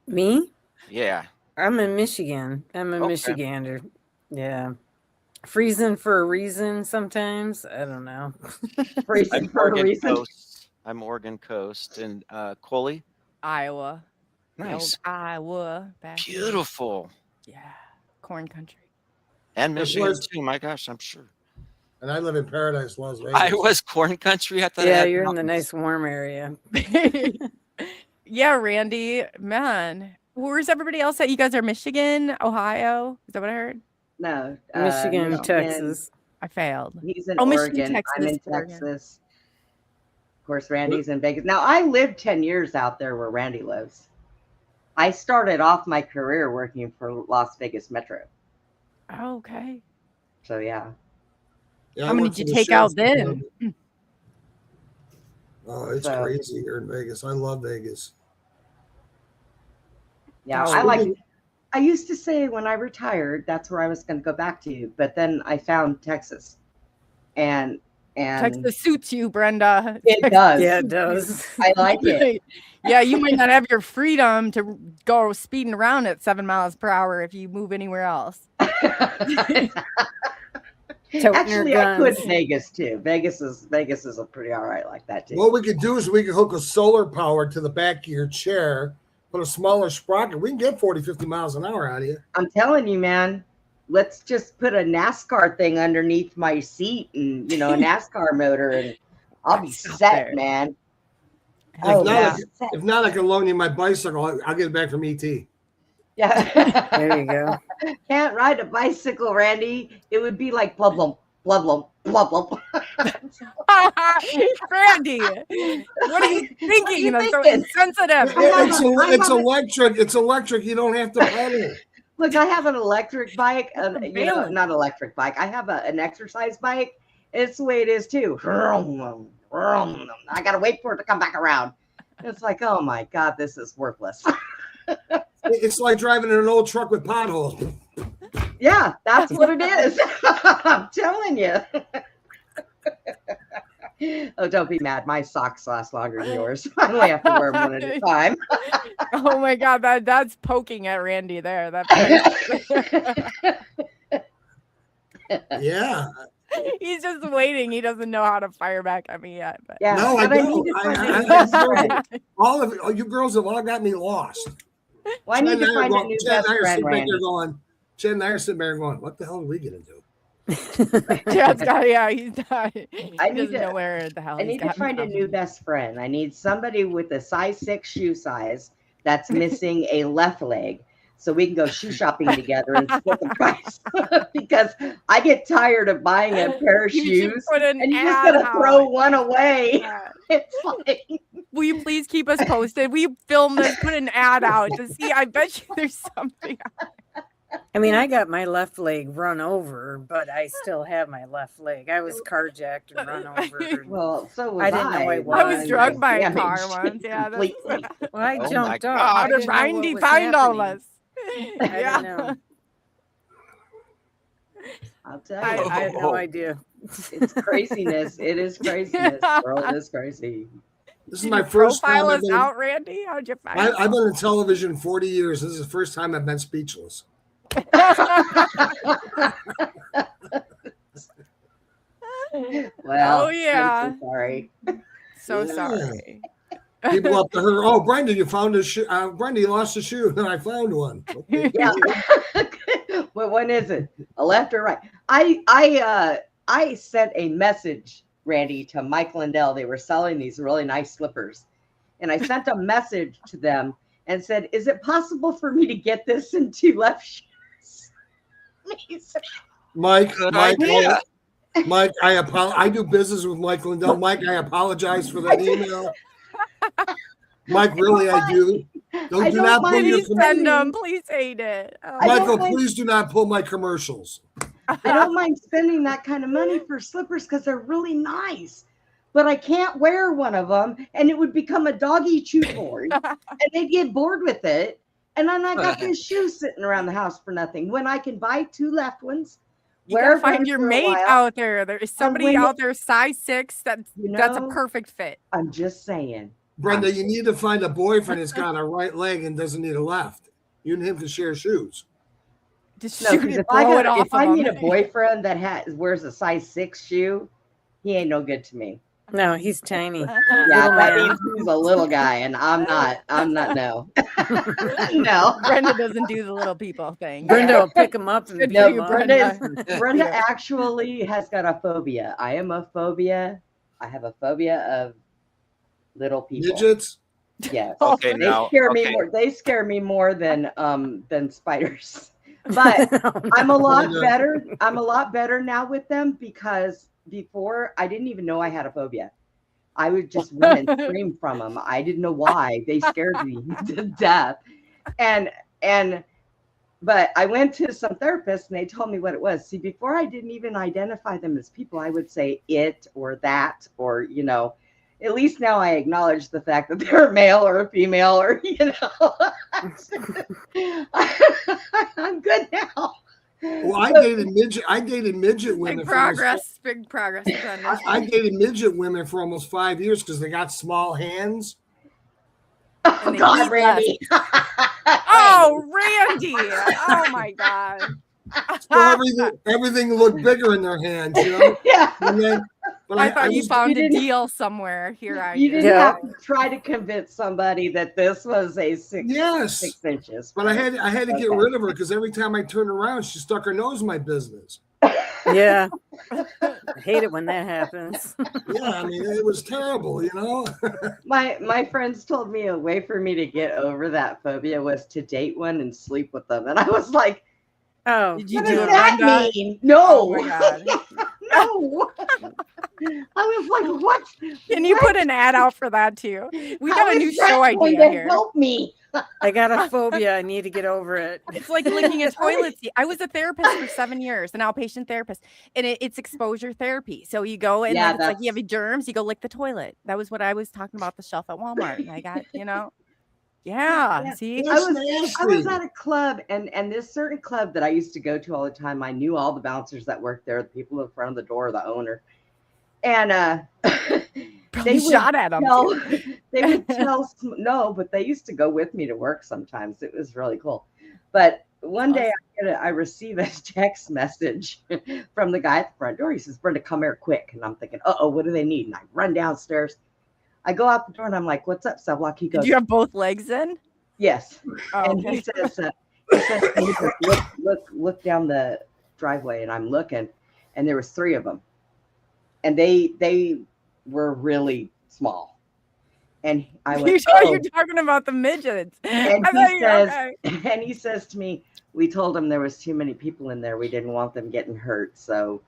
Me? Yeah. I'm in Michigan. I'm a Okay. Michigander. Yeah. Freezing for a reason sometimes. I don't know. Freezing I'm for a Oregon reason. Coast. I'm Oregon Coast. And Coley? Iowa. The old Nice. Iowa. Back there. Beautiful. Yeah. Corn country. And That's Michigan where's- too. My gosh, I'm sure. And I live in Paradise, Las Vegas. I was corn country. I thought I Yeah, had you're in the mountains. nice warm area. Yeah, Randy, man. Where's everybody else at? You guys are Michigan, Ohio? Is that what I heard? No. Michigan, Texas. I failed. He's in Oh, Michigan, Oregon. I'm in Texas, Oregon. Texas. Of course, Randy's in Vegas. Now, I lived 10 years out there where Randy lives. I started off my career working for Las Vegas Metro. Oh, okay. So, yeah. Yeah, How I many work did for you the take out sheriff's then? department. Oh, it's So- crazy here in Vegas. I love Vegas. Yeah, Oh, I like. really? I used to say when I retired, that's where I was going to go back to, but then I found Texas, and Texas suits you, Brenda. it does. Yeah, it does. I like it. Yeah, you might not have your freedom to go speeding around at 7 miles per hour if you move anywhere else. Toting her Actually, I could guns. Vegas too. Vegas is a pretty all right like that too. What we could do is we could hook a solar power to the back of your chair, put a smaller sprocket. We can get 40, 50 miles an hour out of you. I'm telling you, man. Let's just put a NASCAR thing underneath my seat, and a NASCAR motor, and I'll be Stop set, there. man. If, Oh, not, yeah. if not, I can loan you my bicycle. I'll get it back from ET. Yeah. There you go. Can't ride a bicycle, Randy. It would be like blub blum, blub blum. blah, blah, blah. Randy, what are you thinking? you That's so thinking? insensitive. It's electric. It's electric. You don't have to pedal. Look, I have an electric bike, Balance. not electric bike. I have an exercise bike. It's the way it is too. I gotta wait for it to come back around. It's like, oh my God, this is worthless. It's like driving in an old truck with potholes. Yeah, that's what it is. I'm telling you. Oh, don't be mad. My socks last longer than yours. I only have to wear them one at a time. Oh my God, that's poking at Randy there. Yeah. He's just waiting. He doesn't know how to fire back at me yet. But Yeah, No, I but don't. need to find a new I best friend. all of you girls have all got me lost. Well, I need to find a new Chad best and I are friend, sitting back Randy. there going. Chad and I are sitting there going, "What the hell are we gonna do?" Chad's got, yeah, he's not. He I need doesn't to- know where the hell I he's need to got me find a from. new best friend. I need somebody with a size 6 shoe size that's missing a left leg, so we can go shoe shopping together and split the price. Because I get tired of buying a pair of You should shoes put an and you just ad gotta out. throw one away. Yeah. It's like, Will you please keep us posted? We film this, put an ad out to see. I bet you there's something. I mean, I got my left leg run over, but I still have my left leg. I was carjacked and run over. and- well, so was I didn't know I I was was drugged by a damaged car once. Yeah, that's, completely. Well, I Oh my jumped up. God. how I did didn't know what Randy was find all happening. this? I didn't know. I'll tell I you, had no idea. it's craziness. It is craziness. The world is crazy. This is Did my you first time. profile I've us been, out, Randy? How'd you find I've been in television 40 years. This is the first time I've been speechless. Well, Oh, yeah. I'm so sorry. So Yeah. sorry. People up to her. Oh, Brenda, you found a shoe. Brenda, you lost a shoe. No, I found one. Okay. Yeah. Well, when is it? A left or right? I sent a message, Randy, to Mike Lindell. They were selling these really nice slippers. And I sent a message to them and said, is it possible for me to get this in 2 left shoes? He said, Mike, Good Mike, idea. Mike, I do business with Mike Lindell. Mike, I apologize for that email. Mike, really, I do. I Do don't not pull mind your you Please send them. spending- Please hate it. Oh, I don't Michael, mind- please do not pull my commercials. I don't mind spending that kind of money for slippers because they're really nice. But I can't wear one of them and it would become a doggy chew toy and they'd get bored with it. And then I got this shoe sitting around the house for nothing when I can buy 2 left ones. you gotta wear find them your for a mate while. out there. There's somebody when out there size 6 that's a know, perfect fit. I'm just saying. Brenda, you need to find a boyfriend that's got a right leg and doesn't need a left. You and him can share shoes. Just No, shoot 'cause it, if I blow it got, off if I of need a them. boyfriend that wears a size 6 shoe, he ain't no good to me. No, he's tiny. Yeah, Little that man. means he's a little guy, and I'm not. No, no. Brenda doesn't do the little people thing. Brenda will pick him up and Good beat for No, him you, up. Brenda Brenda actually has got a phobia. I have a phobia of little people. Midgets? Yes. Okay, They now, scare me okay. more. They scare me more than spiders. But I'm a lot Brenda. better. I'm a lot better now with them because before I didn't even know I had a phobia. I would just run and scream from them. I didn't know why. They scared me to death. But I went to some therapists and they told me what it was. See, before I didn't even identify them as people, I would say it or that, or, at least now I acknowledge the fact that they're a male or a female or, I'm good now. Well, I dated midget women. Big for almost- progress. Big progress. Brenda. I dated midget women for almost 5 years because they got small hands. Oh, And they God, eat Randy. Oh, Randy. Oh, my God. So everything looked bigger in their hands, Yeah. And then, but I thought you was- found you a didn't- deal somewhere. Here I You did. didn't Yeah. have to try to convince somebody that this was a 6 Yes. inches. But I had to get Okay. rid of her because every time I turned around, she stuck her nose in my business. Yeah. I hate it when that happens. Yeah, I mean it was terrible, My friends told me a way for me to get over that phobia was to date one and sleep with them. And I was like, Oh, Did you what do does it, that Brenda? mean? No. Oh, my God. no. I was like, what? Can you put an ad out for that too? We got a new show idea here. Help me. I got a phobia. I need to get over it. It's like licking a toilet seat. I was a therapist for 7 years, an outpatient therapist, and it's exposure therapy. So you go and Yeah, then it's like you have germs, you go lick the toilet. That was what I was talking about the shelf at Walmart. And I got, yeah. See, I was at a club, and this certain club that I used to go to all the time. I knew all the bouncers that worked there, the people in front of the door, the owner, and probably shot at them. They would tell no, but they used to go with me to work sometimes. It was really cool. But one day I receive a text message from the guy at the front door. He says, "Brenda, come here quick." And I'm thinking, "Uh-oh, what do they need?" And I run downstairs. I go out the door and I'm like, "What's up, cell block?" He goes, "Do you have both legs in?" "Yes." Oh, And okay. he says, look down the driveway. And I'm looking, and there was 3 of them. And they were really small. And I went, You're talking about the midgets. and I thought and he says to me, "We told them there was too many people in there. We didn't want them getting hurt. So,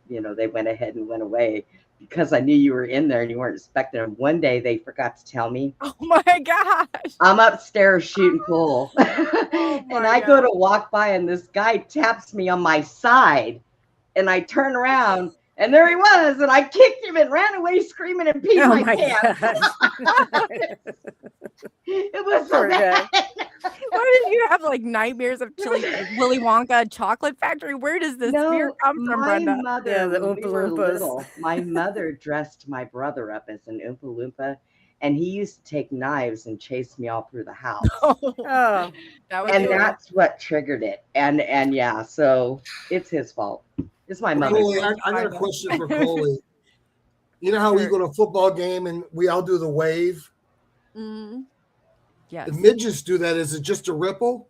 they went ahead and went away because I knew you were in there and you weren't expecting them." One day they forgot to tell me. Oh my gosh. I'm upstairs shooting pool. And I go to walk by and this guy taps me on my side. And I turn around and there he was. And I kicked him and ran away screaming and peed my pants. It was so bad. Why did you have like nightmares of chili, Willy Wonka chocolate factory? Where does this fear come from, Brenda? Mother, Yeah, the when Oompa we were Loompas. little, my mother dressed my brother up as an Oompa Loompa, and he used to take knives and chase me all through the house. Oh, And that's what triggered it. And yeah, so it's his fault. It's my mother's Coley, fault. I got a question for Coley. You know how we go to a football game and we all do the wave? Mm. Yes. The midgets do that. Is it just a ripple?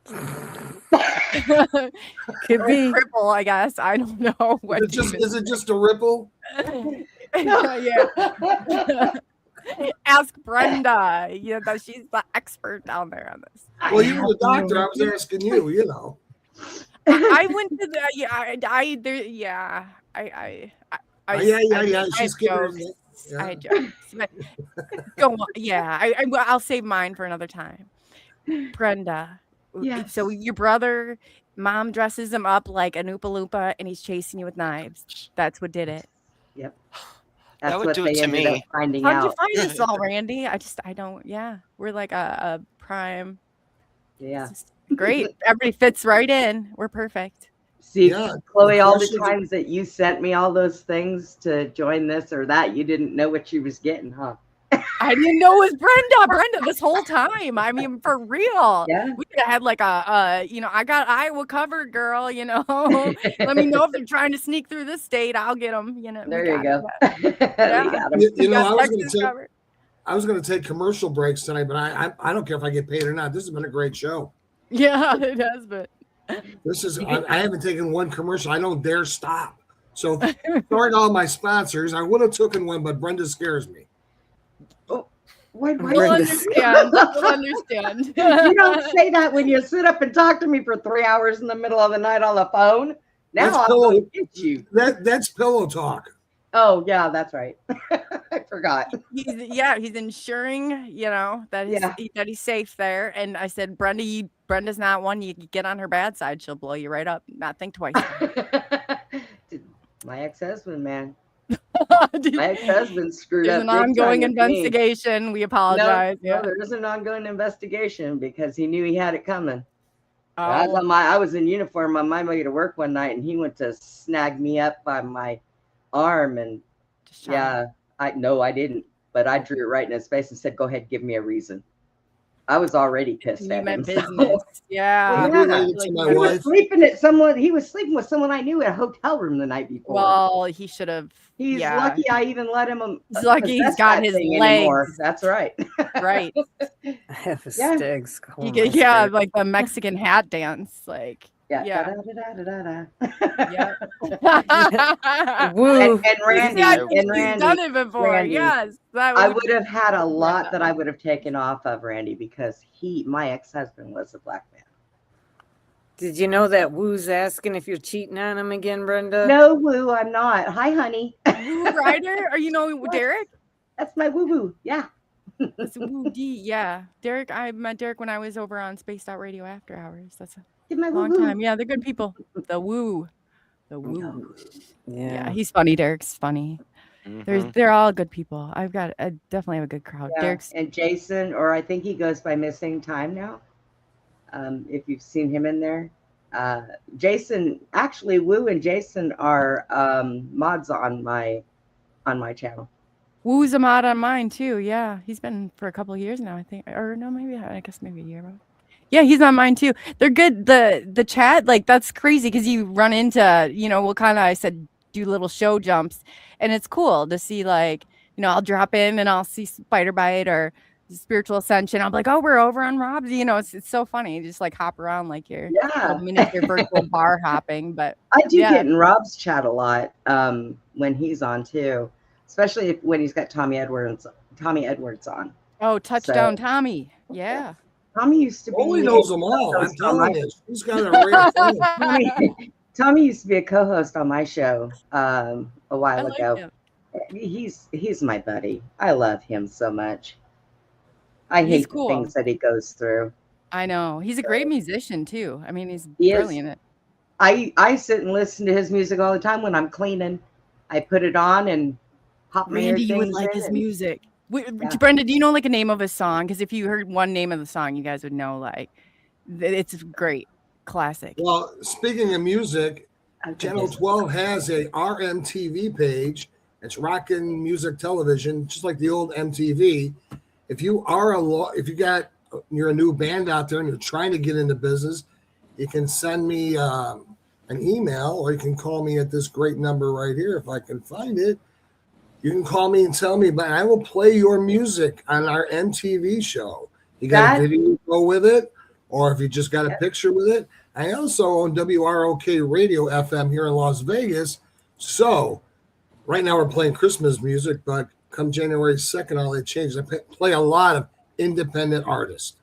could be. Ripple, I guess. I don't know. What Is it just a ripple? Yeah. Ask Brenda. That she's the expert down there on this. Well, you were the doctor. I was asking you, I went to the She's jokes. I had jokes. But go on. Yeah, I'll save mine for another time. Brenda. Yes. So your brother, mom dresses him up like an Oompa Loompa, and he's chasing you with knives. That's what did it. Yep. That That's would what do they it to ended me. up finding How'd you out. find this all, Randy? I don't. Yeah, we're like a prime. Yeah. Great. Everybody fits right in. We're perfect. See, Yeah, Chloe, the all the questions- times that you sent me all those things to join this or that, you didn't know what you was getting, huh? I didn't know it was Brenda this whole time. I mean, for real. Yeah. We could have had like I got Iowa covered, girl, Let me know if they're trying to sneak through this state. I'll get them, There you go. Yeah. We got 'em. I was going to take commercial breaks tonight, but I don't care if I get paid or not. This has been a great show. Yeah, it has been. This is I haven't taken one commercial. I don't dare stop. So sorry to all my sponsors. I would have taken one, but Brenda scares me. Why We'll understand. We'll understand. You don't say that when you sit up and talk to me for 3 hours in the middle of the night on the phone. That's Now I'm pillow- going to get you. That's pillow talk. Oh, yeah, that's right. I forgot. He's ensuring, that he's safe there. And I said, Brenda's not one. You get on her bad side, she'll blow you right up. Not think twice. My ex-husband, man. There's My ex-husband screwed up. an big time ongoing with me. investigation. We apologize. No, there is an ongoing investigation because he knew he had it coming. Oh, I was in uniform on my way to work one night, and he went to snag me up by my arm, and just shot him. I didn't, but I drew it right in his face and said, "Go ahead, give me a reason." I was already pissed You at him. meant so- business. Yeah. You related to my He was wife. sleeping He was sleeping with someone I knew at a hotel room the night before. Well, he should have. He's yeah. lucky I even let him. He's lucky he's possess got that his thing legs. anymore. That's right. Right. I have a Yeah. Stig's. Oh, You my get, yeah, Stig. like the Mexican hat dance. Like, Yeah. Yeah. Da-da-da-da-da-da. yeah. Woo. And Randy, Yeah, and he's Randy, done it before. Randy. Yes. That I would would have had a lot that I would have taken off of Randy because my ex-husband was a black man. Did you know that Woo's asking if you're cheating on him again, Brenda? No, Woo, I'm not. Hi, honey. Woo Rider? Are you know Derek? That's my woo woo. Yeah. It's Woo D. Yeah, Derek. I met Derek when I was over on Spaced Out Radio After Hours. That's a Did my woo long woo. time. Yeah, they're good people. The Woo. Yeah, Yeah. he's funny. Derek's funny. Mhm. They're all good people. I definitely have a good crowd. Yeah. Derek's And Jason, or I think he goes by Missing Time now. If you've seen him in there. Jason, actually, Woo and Jason are mods on my channel. Woo's a mod on mine too. Yeah, he's been for a couple of years now, I think. Or no, maybe I guess maybe a year. But yeah, he's on mine too. They're good. The chat, like that's crazy because you run into, we'll kind of, I said, do little show jumps, and it's cool to see, like, I'll drop in and I'll see Spider Bite or Spiritual Ascension. I'm like, oh, we're over on Rob's. It's so funny. You just like hop around like you're Yeah. miniature virtual bar hopping. But I do yeah. get in Rob's chat a lot when he's on too, especially when he's got Tommy Edwards on. Oh, Touchdown Tommy. Yeah. Tommy used to be. Only knows them all. I'm telling you, she's got a rare phone. Tommy used to be a co-host on my show a while like ago. him. He's my buddy. I love him so much. I He's hate cool. the things that he goes through. I know. He's a great musician too. I mean, he's He is. brilliant. I sit and listen to his music all the time when I'm cleaning. I put it on and pop my Randy, you would earthings like in his and- music. Yeah. Brenda, do you know like a name of a song? Because if you heard one name of the song, you guys would know like it's great, classic. Well, speaking of music, I think Channel it's- 12 has a RMTV page. It's Rockin' Music Television, just like the old MTV. If you are you're a new band out there and you're trying to get into business, you can send me an email, or you can call me at this great number right here if I can find it. You can call me and tell me, but I will play your music on our MTV show. You got a video to go with it, or if you just got a picture with it. I also own WROK Radio FM here in Las Vegas. So right now we're playing Christmas music, but come January 2nd, all they changed. I play a lot of independent artists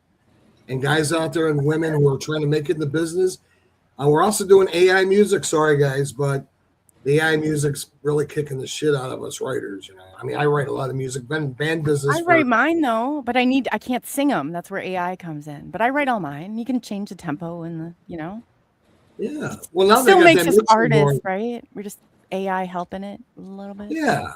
and guys out there and women who are trying to make it in the business. We're also doing AI music. Sorry, guys, but the AI music's really kicking the shit out of us writers. I mean, I write a lot of music, been band business. I write mine though, but I can't sing them. That's where AI comes in. But I write all mine. You can change the tempo and Yeah. Well, now still they got makes that us mixing artists, board. right? We're just AI helping it a little bit. Yeah.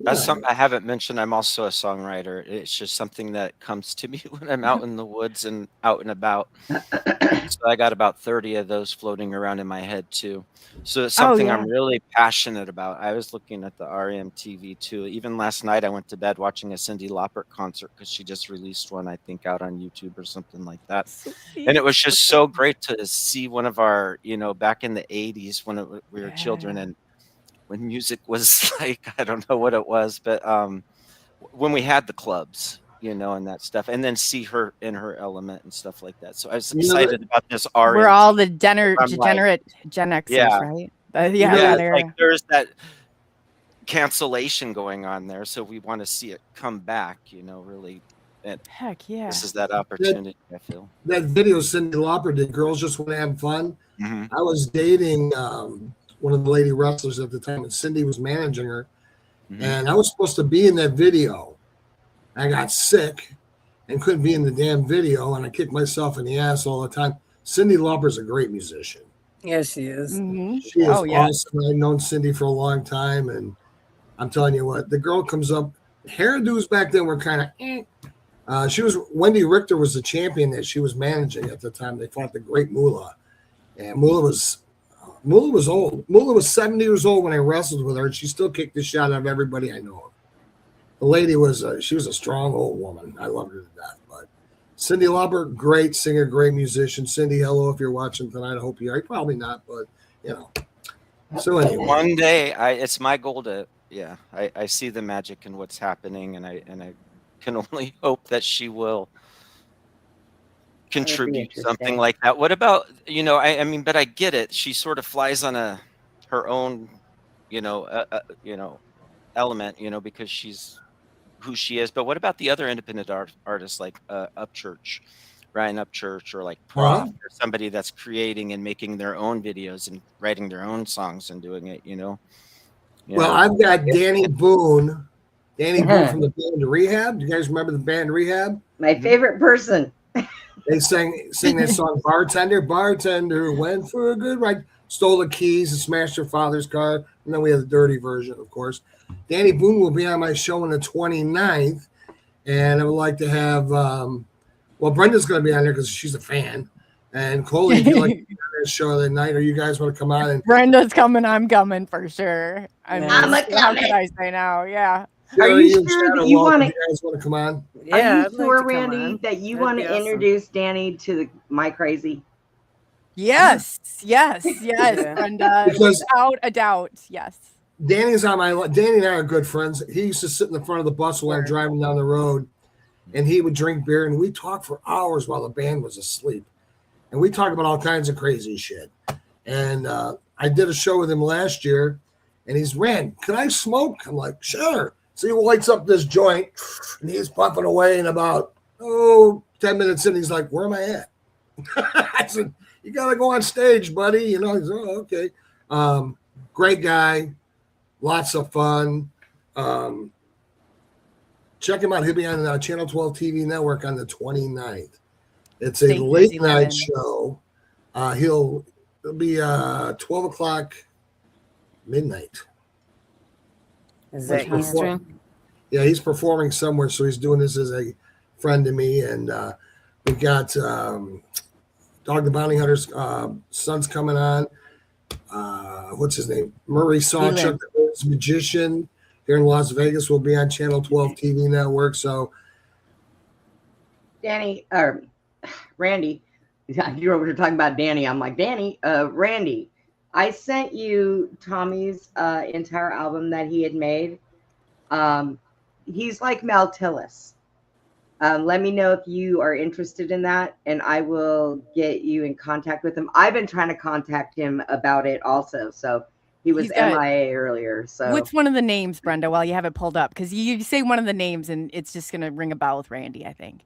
That's something I haven't mentioned. I'm also a songwriter. It's just something that comes to me when I'm out in the woods and out and about. So I got about 30 of those floating around in my head too. So it's something I'm really passionate about. I was looking at the RMTV too. Even last night I went to bed watching a Cyndi Lauper concert because she just released one, I think, out on YouTube or something like that. And it was just so great to see one of our, back in the 80s when we were children, and when music was like, I don't know what it was, but when we had the clubs, and that stuff, and then see her in her element and stuff like that. So I was excited about this RMTV. We're all the degenerate Gen Xers, right? Like there's that cancellation going on there, so we want to see it come back, really. And heck yeah, this is that opportunity. I feel that video Cyndi Lauper did, "Girls Just Want to Have Fun." Mm-hmm. I was dating one of the lady wrestlers at the time, and Cindy was managing her, and I was supposed to be in that video. I got sick and couldn't be in the damn video, and I kicked myself in the ass all the time. Cyndi Lauper's a great musician. Yes, she is. She is awesome. I've known Cindy for a long time, and I'm telling you what, the girl comes up. Hairdos back then were kind of. Wendy Richter was the champion that she was managing at the time. They fought the Great Moolah, and Moolah was old. Moolah was 70 years old when I wrestled with her, and she still kicked the shit out of everybody I know of. The lady was she was a strong old woman. I loved her to death. But Cyndi Lauper, great singer, great musician. Cindy, hello if you're watching tonight. I hope you are. Probably not, but So anyway, one day, it's my goal to I see the magic in what's happening, and I can only hope that she will contribute something like that. What about I mean, but I get it. She sort of flies on her own element, because she's who she is. But what about the other independent artists like Upchurch Brian Upchurch or like Huh? Prof or somebody that's creating and making their own videos and writing their own songs and doing it, you know. Well, Yeah. I've got Danny Boone from the band Rehab. Do you guys remember the band Rehab? My favorite person. They sing that song, Bartender, Bartender, went for a good ride, stole the keys and smashed her father's car. And then we have the dirty version, of course. Danny Boone will be on my show on the 29th. And I would like to have, well, Brenda's going to be on there because she's a fan. And Coley, if you like to be on that show that night, or you guys want to come on. And Brenda's coming. I'm coming for sure. I mean, I'm a how coming. could I say no? Yeah. Are you and sure Shadow that you Walker, wanna- you guys want to come on? Yeah, Are you I'd like sure, to come Randy, on. that you That'd want be to awesome. introduce Danny to My Crazy? Yes. Yes. Yes. Yeah. Brenda. Because- Without a doubt. Yes. Danny and I are good friends. He used to sit in the front of the bus while I'm driving down the road, and he would drink beer, and we talked for hours while the band was asleep. And we talked about all kinds of crazy shit. And I did a show with him last year, and he's, Rand, can I smoke? I'm like, sure. So he lights up this joint, and he's puffing away, and about, 10 minutes in, he's like, where am I at? I said, you got to go on stage, buddy. You know, he's, okay. Great guy. Lots of fun. Check him out. He'll be on Channel 12 TV network on the 29th. It's a Thank you, late New night Zealand. show. It'll be 12 o'clock midnight. Is that What's before- Eastern? Yeah, he's performing somewhere, so he's doing this as a friend to me. And we got Dog the Bounty Hunter's son's coming on. What's his name? Murray Sawchuk, the magician here in Las Vegas, will be on Channel 12 TV network. So Danny, or Randy, you were talking about Danny. I'm like, Danny, Randy, I sent you Tommy's entire album that he had made. He's like Mel Tillis. Let me know if you are interested in that, and I will get you in contact with him. I've been trying to contact him about it also. So he was He's got- MIA earlier. So What's one of the names, Brenda, while you have it pulled up? Because you say one of the names and it's just going to ring a bell with Randy, I think.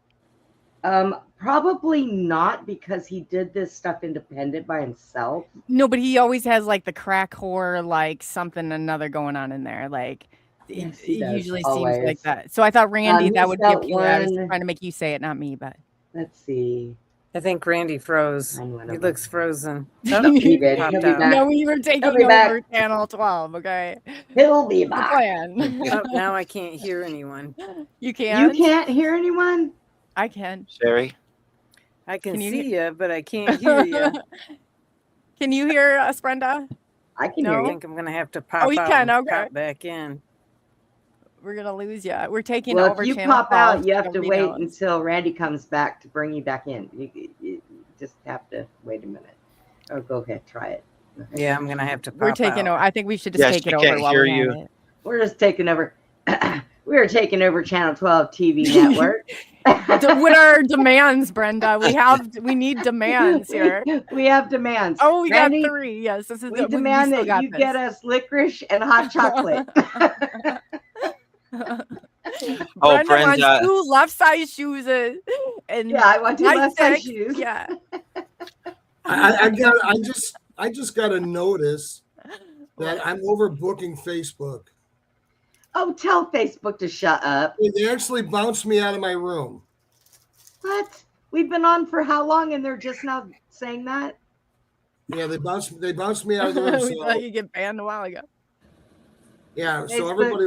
probably not, because he did this stuff independent by himself. No, but he always has like the crack whore, like something another going on in there. Like Yes, it he does, usually seems always. like that. So I thought Randy, that he's would got give you. I was one- trying to make you say it, not me, but Let's see. I think Randy froze. I went He over. looks frozen. He did. Popped He'll be out. back. no, we were taking be back. over Channel 12. Okay, He'll be the back. plan. Oh, now I can't hear anyone. You can. You can't hear anyone? I can. Sherry. I can Can you see you, but I can't hear you. Can you hear us, Brenda? I can No. hear I you. think I'm gonna have to pop you out can, and okay. pop back in. We're gonna lose you. We're taking Well, over. if you Channel pop 12 out, you have to nobody wait knows. until Randy comes back to bring you back in. You just have to wait a minute. Oh, go ahead, try it. Yeah, I'm gonna have to pop We're taking out. over. I think we should just Yes, take she it over can't while hear we have you. it. We're just taking over. We're taking over Channel 12 TV network. What are our demands, Brenda? We need demands here. We have demands. Oh, we Randy, got 3. Yes, this is. We demand still that got you this. get us licorice and hot chocolate. Oh, Brenda wants Brenda. 2 left side shoes and Yeah, I want 2 size left side 6. shoes. Yeah. I just got a notice that I'm overbooking Facebook. Oh, tell Facebook to shut up. They actually bounced me out of my room. What? We've been on for how long and they're just now saying that? Yeah, they bounced me out of the room. We So, thought you get banned a while ago. yeah, so Facebook- everybody,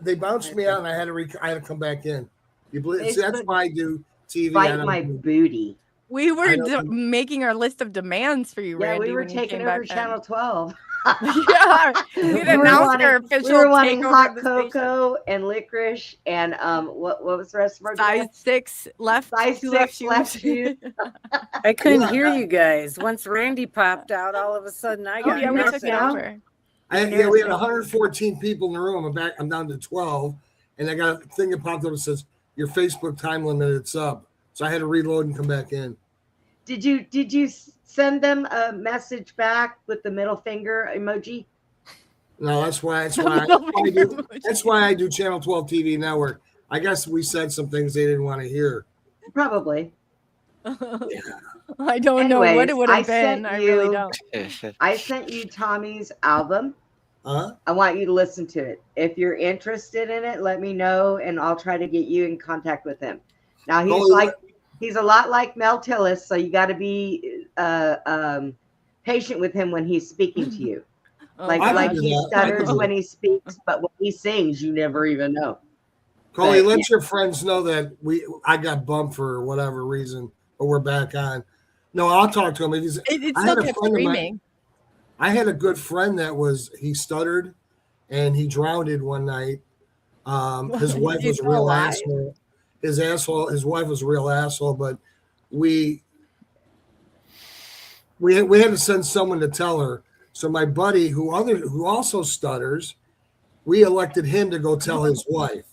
they bounced me out, and I had to come back in. You believe? See, that's Facebook- why I do TV. I Fight don't my do- booty. We were I don't think- making our list of demands for you, Yeah, Randy. we were when you taking came over back then. Channel 12. Yeah, we We announced were our wanting, official we were wanting takeover hot of the station. cocoa and licorice and what was the rest of our Size demands? 6 left. Size 2 6 left shoes. I couldn't hear you guys. Once Randy popped out, all of a sudden I Oh got yeah, we took nothing. it now? over. we had 114 people in the room. I'm down to 12, and I got a thing that popped up that says your Facebook time limit. It's up, so I had to reload and come back in. Did you send them a message back with the middle finger emoji? No, that's why I do Channel 12 TV network. I guess we said some things they didn't want to hear. Probably. I don't know what it Anyways, would I have been. sent I really you- don't. I sent you Tommy's album. Huh? I want you to listen to it. If you're interested in it, let me know, and I'll try to get you in contact with him. Now he's a lot like Mel Tillis, so you got to be patient with him when he's speaking to you. Like I can do he that. I stutters can do when he speaks, but when he sings, you never even know. Coley, But, let your friends know that I got bumped for whatever reason, but we're back on. No, I'll talk to him. It I still had a kept friend of mine- streaming. I had a good friend that he stuttered and he drowned one night. His wife He's was a still real alive? asshole. His wife was a real asshole, but we had to send someone to tell her. So my buddy, who also stutters, we elected him to go tell his wife.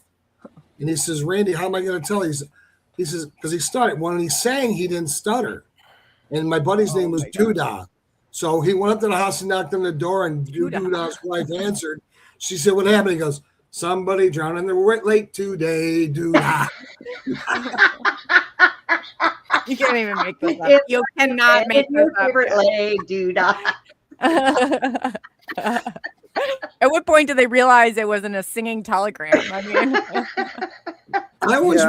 And he says, Randy, how am I going to tell you? He says, because he stuttered. When he sang, he didn't stutter. And my buddy's name was Doodah. So he went up to the house and knocked on the door, and Doodah's wife answered. She said, what happened? He goes, somebody drowned in the lake today, Doodah. You can't even make this up. You cannot make this your up. favorite lay, Doodah. At what point did they realize it wasn't a singing telegram? I mean, I always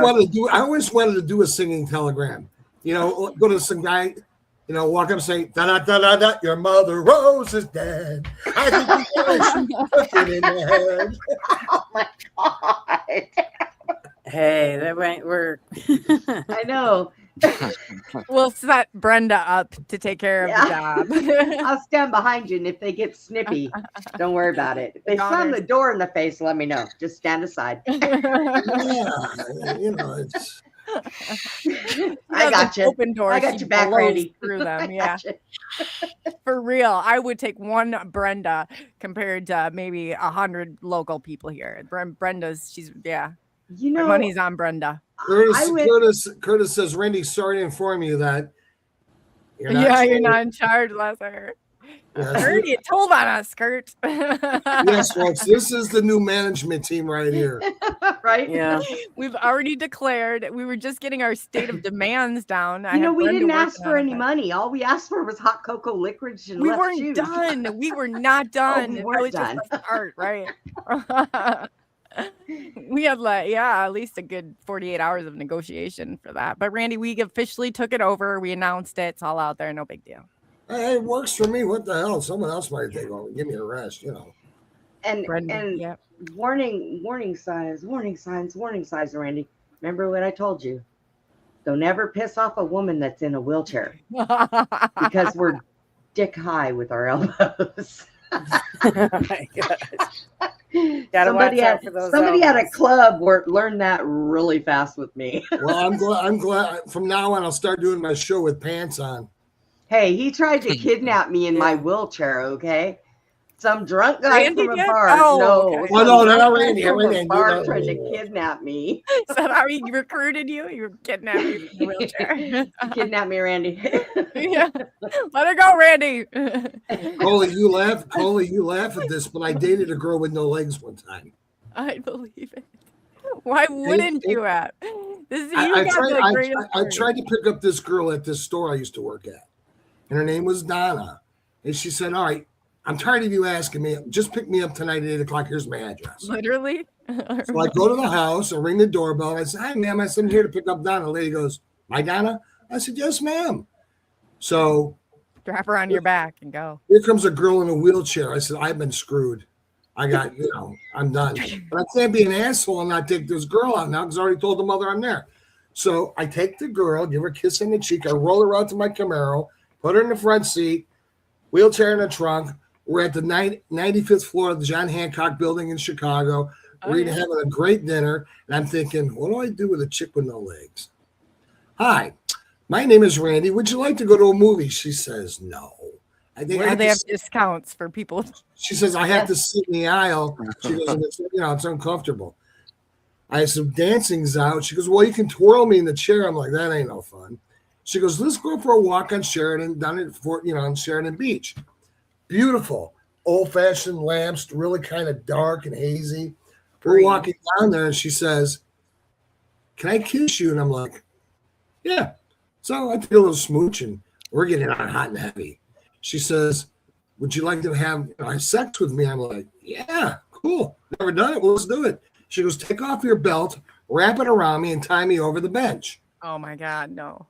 wanted to do a singing telegram. You know, go to some guy, you know, walk up and say, da da da da da, your mother Rose is dead. I think you guys in the head. Oh my God. Hey, that might work. I know. we'll set Brenda up to take care of the job. I'll stand behind you, and if they get snippy, don't worry about it. If they slam the door in the face, let me know. Just stand aside. Yeah, you know, it's. I got you. Open doors. I got she your back, blows Randy. Through them, I yeah. got you. For real, I would take one Brenda compared to maybe 100 local people here. Brenda's, You my know, money's on Brenda. Curtis says, Randy, sorry to inform you that you're Not in charge, Lesser. Yes. Kurt, you told on us, Kurt. Yes, folks, this is the new management team right here. right? Yeah. We've already declared. We were just getting our state of demands down. You know, we didn't ask for any money. All we asked for was hot cocoa licorice and We left weren't shoes. done. We were not done. we That weren't was just done. the start, right? We had at least a good 48 hours of negotiation for that. But Randy, we officially took it over. We announced it. It's all out there. No big deal. Hey, it works for me. What the hell? Someone else might think, oh, give me a rest, you know. And Brenda, yep. warning signs, Randy. Remember what I told you? Don't ever piss off a woman that's in a wheelchair because we're dick high with our elbows. Oh my gosh. Gotta watch out for those somebody at a elbows. club learned that really fast with me. Well, I'm glad from now on I'll start doing my show with pants on. Hey, he tried to kidnap me in my wheelchair, okay? Some drunk guy Randy from a did? bar. Oh, No, okay. Oh, no, not some Randy. guy from Randy a didn't do bar that. tried to kidnap me. Is that how he recruited you? You kidnapped you from the wheelchair. Kidnap me, Randy. Yeah. Let her go, Randy. Coley, you laugh at this, but I dated a girl with no legs one time. I believe it. Why wouldn't you have? This is I tried to pick up this girl at this store I used to work at, and her name was Donna. And she said, all right, I'm tired of you asking me. Just pick me up tonight at 8 o'clock. Here's my address. Literally. So I go to the house and ring the doorbell. And I said, hi, ma'am. I said, I'm here to pick up Donna. The lady goes, my Donna? I said, yes, ma'am. So Strap her on your back and go. here comes a girl in a wheelchair. I said, I've been screwed. I got, I'm done. But I can't be an asshole and not take this girl out now because I already told the mother I'm there. So I take the girl, give her a kiss on the cheek. I roll her out to my Camaro, put her in the front seat, wheelchair in the trunk. We're at the 95th floor of the John Hancock building in Chicago. We're having a great dinner. And I'm thinking, what do I do with a chick with no legs? Hi, my name is Randy. Would you like to go to a movie? She says, no. I think Where do they have discounts for people? She says, I have to sit in the aisle. She goes, it's uncomfortable. I said, dancing's out. She goes, well, you can twirl me in the chair. I'm like, that ain't no fun. She goes, let's go for a walk on Sheridan, down at on Sheridan Beach. Beautiful, old-fashioned lamps, really kind of dark and hazy. We're walking down there, and she says, can I kiss you? And I'm like, yeah. So I take a little smooch, and we're getting on hot and heavy. She says, would you like to have sex with me? I'm like, yeah, cool. Never done it. Well, let's do it. She goes, take off your belt, wrap it around me, and tie me over the bench. Oh my God, no.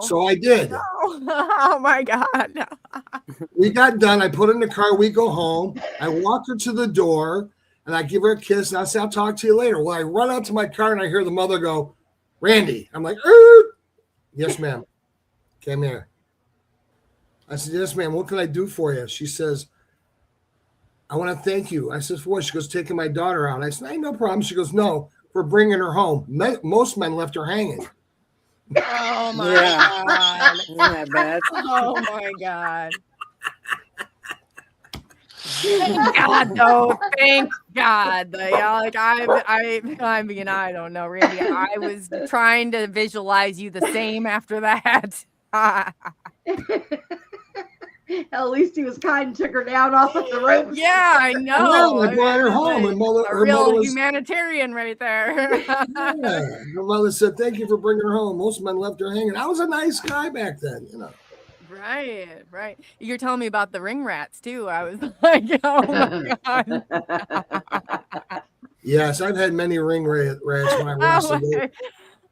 So I did. No. Oh my God. No. We got done. I put her in the car. We go home. I walk her to the door, and I give her a kiss, and I say, I'll talk to you later. Well, I run out to my car, and I hear the mother go, Randy. I'm like, yes, ma'am. Come here. I said, yes, ma'am. What can I do for you? She says, I want to thank you. I said, for what? She goes, taking my daughter out. I said, hey, no problem. She goes, no, for bringing her home. Most men left her hanging. Oh my Yeah. God. Isn't that bad? Oh my God. Thank God, though. Thank God. Like I mean, I don't know, Randy. I was trying to visualize you the same after that. At least he was kind and took her down off of the ropes. Yeah, I know. I brought her home. Like, And mother, a her real mother was, humanitarian right there. yeah. Her mother said, thank you for bringing her home. Most men left her hanging. I was a nice guy back then, you know. Right. You're telling me about the ring rats too. I was like, oh my God. Yes, I've had many ring rats when I Oh wrestled.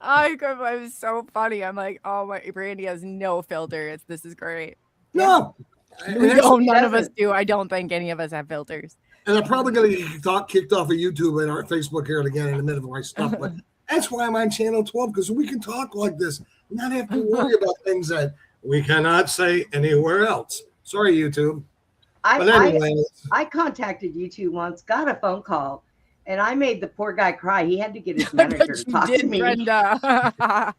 my, it was so funny. I'm like, oh my, Brandy has no filter. This is great. No. And We that's- don't, none of us do. I don't think any of us have filters. And I'm probably going to get kicked off of YouTube and our Facebook here and again in a minute of my stuff. But that's why I'm on Channel 12, because we can talk like this, not have to worry about things that we cannot say anywhere else. Sorry, YouTube. But anyway, I contacted YouTube once, got a phone call, and I made the poor guy cry. He had to get his I bet manager to you talk to did, me. Brenda.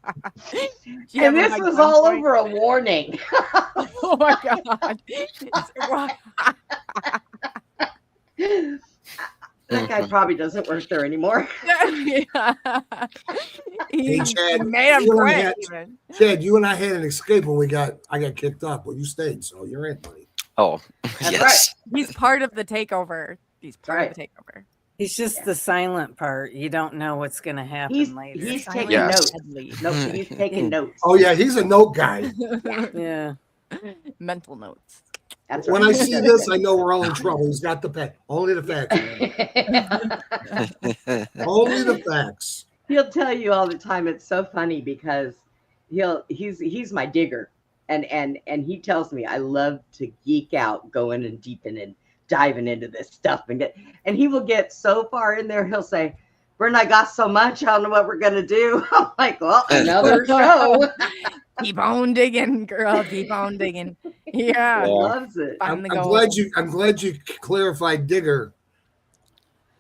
She And had this my was all gunpoint. over a warning. Oh my God. That guy probably doesn't work there anymore. He Hey, Chad, may have you and I quit had- even. Chad, you and I had an escape when I got kicked off. Well, you stayed, so you're in, buddy. Oh, That's yes. He's part of the takeover. He's part of the takeover. He's just the silent part. You don't know what's going to happen later. He's Silent taking Yes. notes. No, he's taking notes. Oh, yeah, he's a note guy. Yeah. Mental notes. That's When right. I see this, I know we're all in trouble. He's got the facts. Only the facts. man. Only the facts. He'll tell you all the time. It's so funny because he's my digger, and he tells me I love to geek out, going and deepen and diving into this stuff, and he will get so far in there. He'll say, "Brenda, I got so much. I don't know what we're gonna do." I'm like, "Well, another show." Keep on digging, girl. Keep on digging. Yeah. He loves it. Find the I'm gold. glad you clarified digger,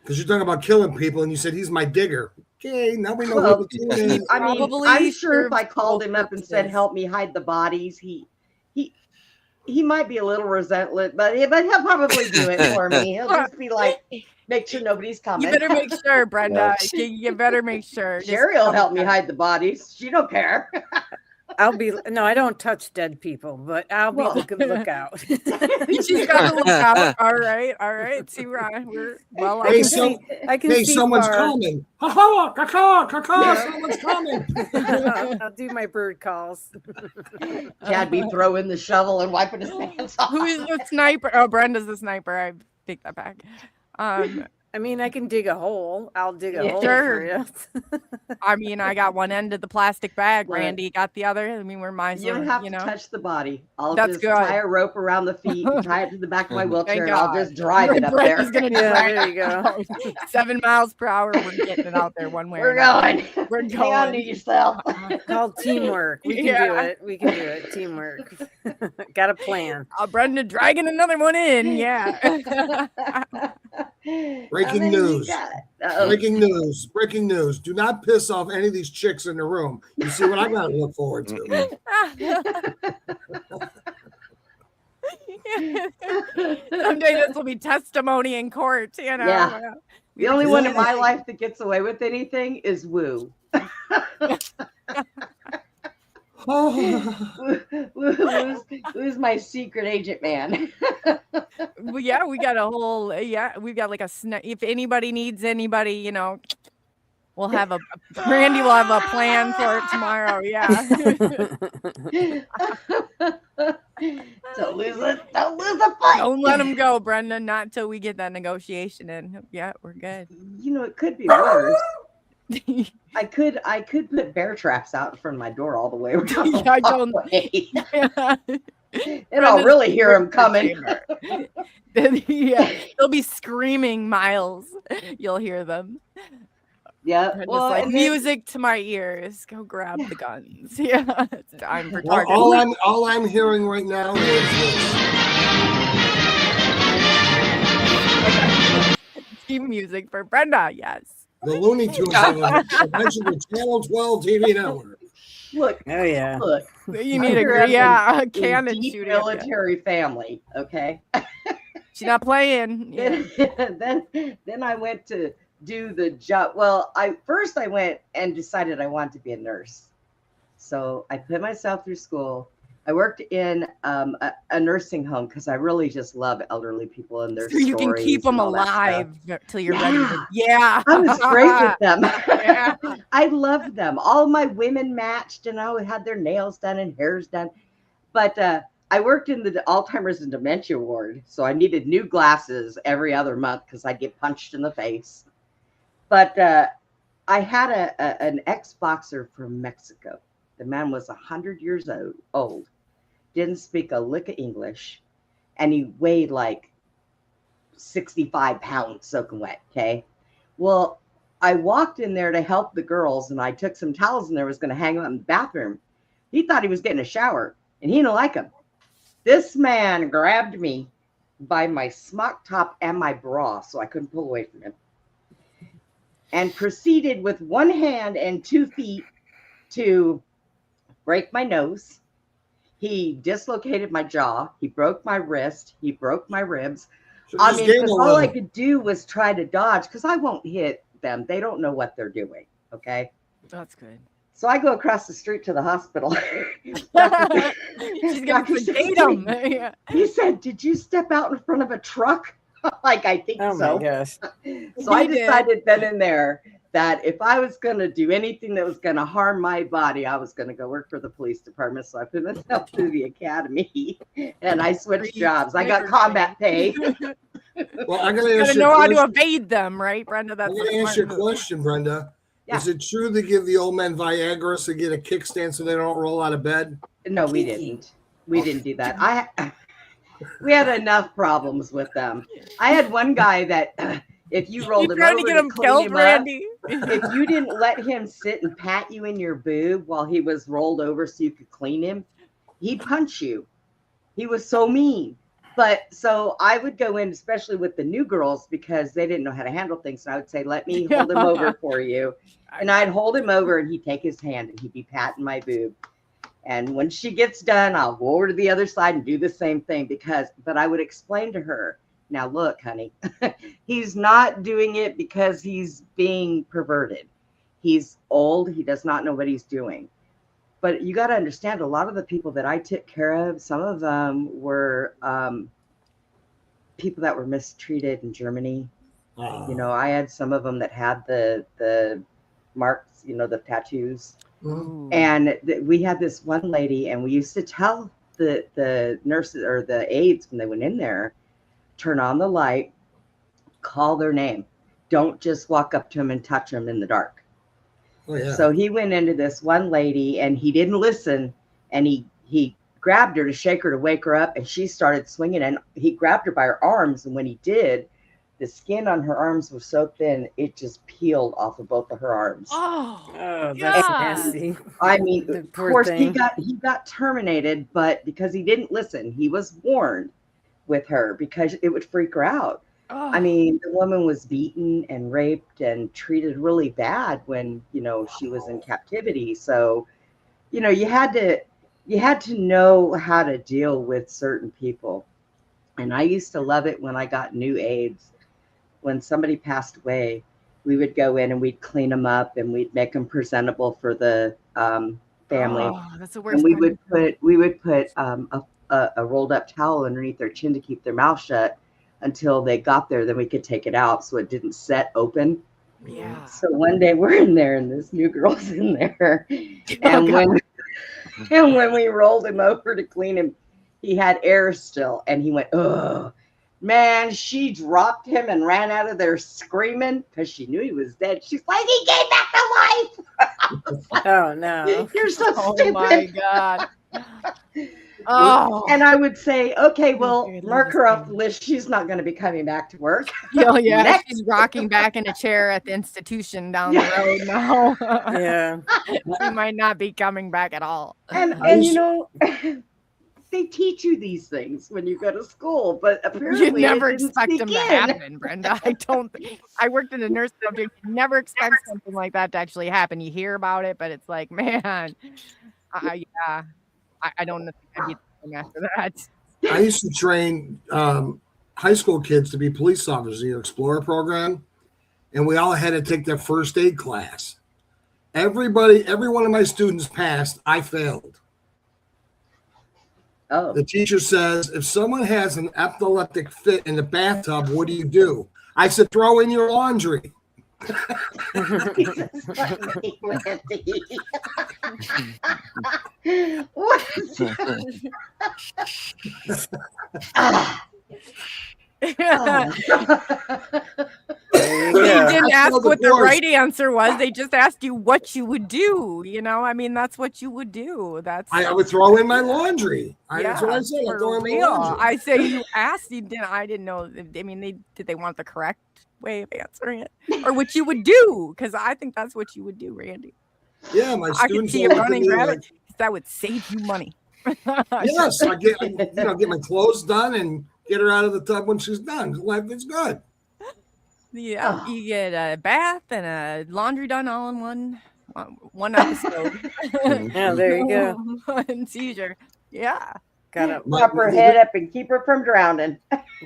because you're talking about killing people, and you said he's my digger. Okay, now we know Well, who the king is. I mean, Probably I'm sure if I serves called both him up and said, purposes. "Help me hide the bodies," he might be a little resentful, but he'll probably do it for me. He'll just be like, make sure nobody's coming. You better make sure, Brenda. Yes. You better make sure. Just Sherry will come help me back. hide the bodies. She don't care. No, I don't touch dead people, but I'll be Well. looking lookout. She's got to look out. All right. See, Ryan, we're well. Hey, I so- I can Hey, see someone's far. coming. Ha ha, caw, caw, Yeah. someone's coming. I'll do my bird calls. Chad be throwing the shovel and wiping his hands off. Who is the sniper? Oh, Brenda's the sniper. I take that back. I mean, I can dig a hole. I'll dig a Yeah. hole Sure. for you. I mean, I got one end of the plastic bag. Right. Randy got the other. I mean, we're mice. You don't have you to know. touch the body. I'll That's just good. tie a rope around the feet and tie it to the back of my wheelchair, Thank and I'll God. just drive it up there. Brenda's gonna Yeah, drive there you go. it out. 7 miles per hour. We're getting it out there one way. We're or another. going. We're Hang on to going. yourself. Called teamwork. We can do Yeah. it. We can do it. Teamwork. Got a plan. Brenda dragging another one in. Yeah. Breaking news. Breaking news. Do not piss off any of these chicks in the room. You see what I got to look forward to. Someday this will be testimony in court. You know. Yeah. The only one in my life that gets away with anything is Woo. Woo's my secret agent man. Well, yeah, we got a whole. Yeah, we've got like a. If anybody needs anybody, you know, We'll have Randy will have a plan for it tomorrow. Yeah. Don't lose it. Don't lose the fight. Don't let him go, Brenda. Not until we get that negotiation in. Yeah, we're good. You know, it could be worse. I could put bear traps out in front of my door all the way around. Yeah, I don't. Yeah. And I'll really hear him coming. Yeah, they'll be screaming miles. You'll hear them. Yeah. Just Well, like and then- music to my ears. Go grab the guns. Yeah, it's time for Well, target. all I'm hearing right now is Theme music for Brenda. Yes. the Looney Tunes mentioned the Channel 12 TV network. Look, Oh yeah. look. You I need grew a up a in cannon deep shooting. at you. military family. Okay. She's not playing. Yeah. then I went to do the job. Well, I went and decided I wanted to be a nurse. So I put myself through school. I worked in a nursing home because I really just love elderly people and their So you can keep stories them and all that alive stuff. till you're ready. Yeah. I was great with them. Yeah. I loved them. All my women matched and I had their nails done and hairs done. But I worked in the Alzheimer's and dementia ward. So I needed new glasses every other month because I'd get punched in the face. But I had an ex-boxer from Mexico. The man was 100 years old, didn't speak a lick of English, and he weighed like 65 pounds soaking wet, okay? Well, I walked in there to help the girls, and I took some towels and there was going to hang them in the bathroom. He thought he was getting a shower, and he didn't like them. This man grabbed me by my smock top and my bra, so I couldn't pull away from him, and proceeded with one hand and 2 feet to break my nose. He dislocated my jaw. He broke my wrist. He broke my ribs. So I just mean, game 'cause all I 11. could do was try to dodge because I won't hit them. They don't know what they're doing. Okay. That's good. So I go across the street to the hospital. She's gonna Dr. sedate Sixteen, him. Yeah. He said, "Did you step out in front of a truck?" Like, I think Oh so. my gosh. So I He did. decided then and there that if I was going to do anything that was going to harm my body, I was going to go work for the police department. So I put myself through the academy and I switched jobs. I got combat pay. Well, I'm going to You ask gotta you know a how to question. evade them, right, Brenda? That's I'm the going to ask smart you a move. question, Brenda. Yeah. Is it true to give the old men Viagra to get a kickstand so they don't roll out of bed? No, we didn't. We didn't do that. We had enough problems with them. I had one guy that if you rolled You him trying over to get to him clean killed, him up, Randy? if you didn't let him sit and pat you in your boob while he was rolled over so you could clean him, he'd punch you. He was so mean. But so I would go in, especially with the new girls, because they didn't know how to handle things. And I would say, let me hold him over for you. And I'd hold him over and he'd take his hand and he'd be patting my boob. And when she gets done, I'll go over to the other side and do the same thing but I would explain to her, now look, honey, he's not doing it because he's being perverted. He's old. He does not know what he's doing. But you got to understand, a lot of the people that I took care of, some of them were people that were mistreated in Germany. You know, I had some of them that had the marks, you know, the tattoos. Ooh. And we had this one lady, and we used to tell the nurses or the aides when they went in there, turn on the light, call their name. Don't just walk up to them and touch them in the dark. Oh, yeah. So he went into this one lady and he didn't listen, and he grabbed her to shake her to wake her up, and she started swinging, and he grabbed her by her arms, and when he did, the skin on her arms was so thin it just peeled off of both of her arms. Oh, Oh, that's God. nasty. I mean, The of poor course thing. he got terminated, but because he didn't listen, he was warned with her because it would freak her out. Oh. I mean, the woman was beaten and raped and treated really bad when, you know, she was in captivity. So, you know, you had to know how to deal with certain people. And I used to love it when I got new aides. When somebody passed away, we would go in and we'd clean them up and we'd make them presentable for the family. Oh, that's the worst. And we part. would put a rolled up towel underneath their chin to keep their mouth shut until they got there. Then we could take it out so it didn't set open. Yeah. So one day we're in there and this new girl's in there. And God. when we rolled him over to clean him, he had air still. And he went, oh, man, she dropped him and ran out of there screaming because she knew he was dead. She's like, he came back to life. Oh no. You're so Oh stupid. my God. Oh. And I would say, okay, well, Dude, mark her off listen. the list. She's not going to be coming back to work. Yeah, yeah. Next. She's rocking back in a chair at the institution down the road now. Yeah. She might not be coming back at all. And you know, they teach you these things when you go to school, but apparently You never it didn't expect them sink to in. happen, Brenda. I don't. I worked in a nurse subject. You never expect something like that to actually happen. You hear about it, but it's like, man, yeah, I don't know if I'd be the same after that. I used to train high school kids to be police officers in the Explorer program, and we all had to take their first aid class. Every one of my students passed. I failed. Oh, The teacher says, if someone has an epileptic fit in the bathtub, what do? I said, throw in your laundry. What? There you They go. didn't I ask failed the what the course. right answer was. They just asked you what you would do. You know, I mean, that's what you would do. That's I would throw in my laundry. That's what I said. I'd throw for in my real. laundry. I say you asked. You didn't. I didn't know. I mean, did they want the correct way of answering it, or what you would do? Because I think that's what you would do, Randy. Yeah, my I could students see you all look at running me grab like, it. That would save you money. yes, I get my clothes done and get her out of the tub when she's done. Life is good. Yeah, you get a bath and a laundry done all in one episode. Yeah, there you go. One seizure. Yeah. Gotta Pop her head up and keep her from drowning.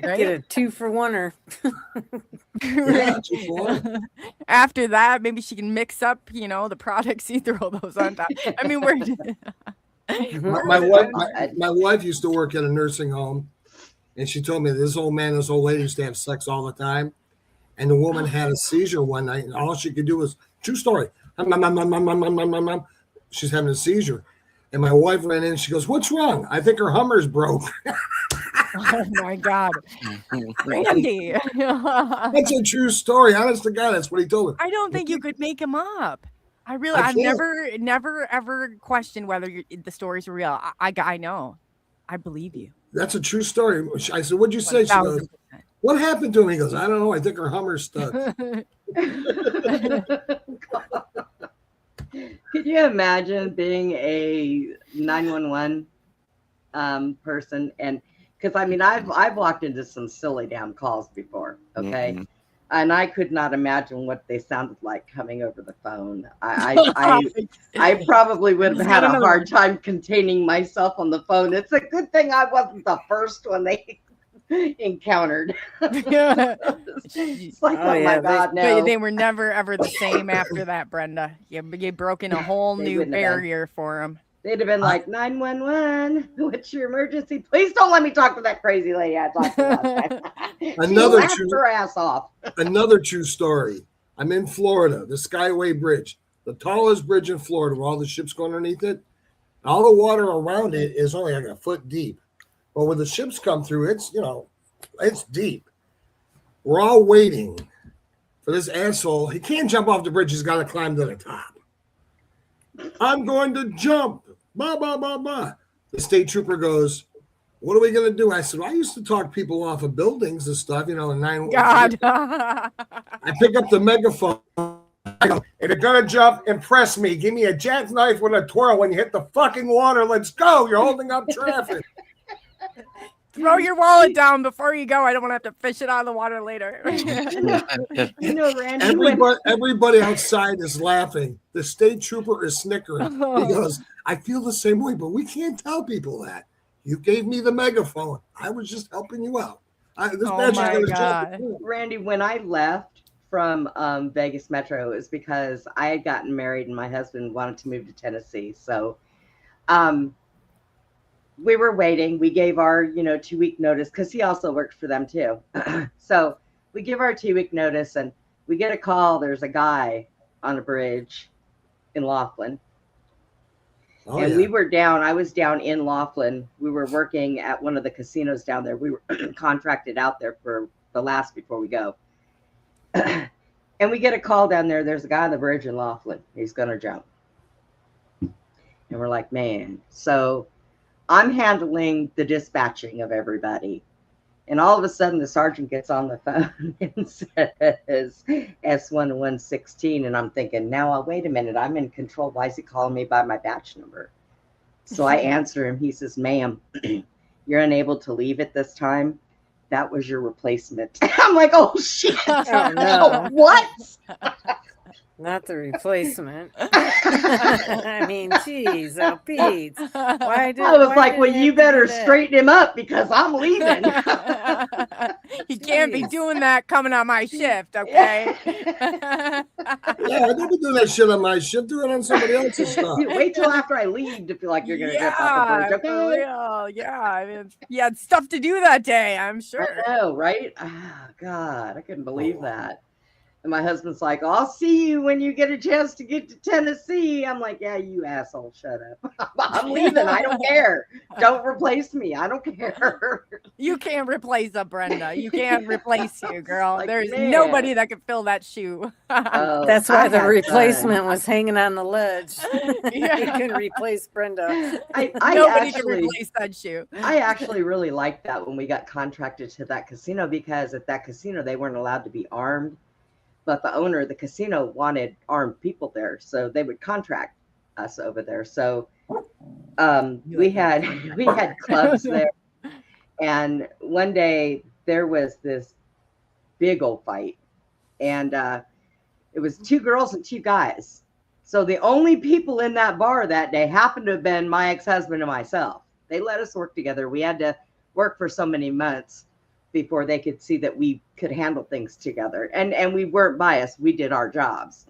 get a 2-for-1er. Yeah, too far. After that, maybe she can mix up, the products. You throw those on top. I mean, we're My wife used to work at a nursing home, and she told me this old lady used to have sex all the time, and the woman had a seizure one night, and all she could do was true story. She's having a seizure, and my wife ran in. And she goes, "What's wrong?" I think her Hummer's broke. oh my God, Randy. That's a true story. Honest to God, that's what he told her. I don't think you could make him up. I've can't. never ever questioned whether the stories are real. I know. I believe you. That's a true story. I said, "What'd you say?" She goes, 1000%. "What happened to him?" He goes, "I don't know. I think her Hummer's stuck." Could you imagine being a 911 person? And because I mean, I've walked into some silly damn calls before, okay, and I could not imagine what they sounded like coming over the phone. I probably would have had a hard time containing myself on the phone. It's a good thing I wasn't the first one they encountered. It's like, Oh, oh, yeah, my God, no. But they were never ever the same after that, Brenda. You broke in a whole They new wouldn't have been. barrier for them. They'd have been like, 911, what's your emergency? Please don't let me talk to that crazy lady I talked to last time. She Another laughed true- her ass off. Another true story. I'm in Florida, the Skyway Bridge, the tallest bridge in Florida, with all the ships go underneath it. All the water around it is only like a foot deep. But when the ships come through, it's deep. We're all waiting for this asshole. He can't jump off the bridge. He's got to climb to the top. I'm going to jump. Bah, bah, bah, bah. The state trooper goes, "What are we going to do?" I said, "I used to talk people off of buildings and stuff, and 911. God. I pick up the megaphone. I go, "If you're gonna jump, impress me. Give me a jackknife with a twirl when you hit the fucking water. Let's go. You're holding up traffic." Throw your wallet down before you go. I don't want to have to fish it out of the water later. Randy, when- Everybody outside is laughing. The state trooper is snickering. He goes, "I feel the same way, but we can't tell people that. You gave me the megaphone. I was just helping you out." This Oh badge is my gonna God. jump. Randy, when I left from Vegas Metro, it was because I had gotten married and my husband wanted to move to Tennessee. So we were waiting. We gave our 2-week notice because he also worked for them too. So we give our 2-week notice, and We get a call. There's a guy on a bridge in Laughlin. Oh, And yeah. we were down, I was down in Laughlin. We were working at one of the casinos down there. We were contracted out there for the last before we go. And we get a call down there. There's a guy on the bridge in Laughlin. He's going to jump. And we're like, man. So I'm handling the dispatching of everybody. And all of a sudden, the sergeant gets on the phone and says S1116. And I'm thinking, now, wait a minute. I'm in control. Why is he calling me by my batch number? So I answer him. He says, ma'am, you're unable to leave at this time. That was your replacement. I'm like, oh, shit. Oh, no. What? Not the replacement. I mean, geez, oh, Pete. I was like, well, you better straighten him up because I'm leaving. He can't be doing that coming on my shift, okay? Yeah, I don't be doing that shit on my shift. Do it on somebody else's stuff. Wait till after I leave to feel like you're going to jump off the bridge. For Okay? real. Yeah, I mean, you had stuff to do that day, I'm sure. I know, right? Oh, God, I couldn't believe that. And my husband's like, I'll see you when you get a chance to get to Tennessee. I'm like, yeah, you asshole, shut up. I'm leaving. I don't care. Don't replace me. I don't care. You can't replace a Brenda. You can't replace you, girl. Like, There's man. nobody that can fill that shoe. Oh, That's I why the had replacement fun. was hanging on the ledge. Yeah. He can replace Brenda. I Nobody can actually, replace that shoe. I actually really liked that when we got contracted to that casino, because at that casino, they weren't allowed to be armed. But the owner of the casino wanted armed people there, so they would contract us over there. So we had clubs there, and one day there was this big old fight, and it was 2 girls and 2 guys. So the only people in that bar that day happened to have been my ex-husband and myself. They let us work together. We had to work for so many months before they could see that we could handle things together. And we weren't biased. We did our jobs.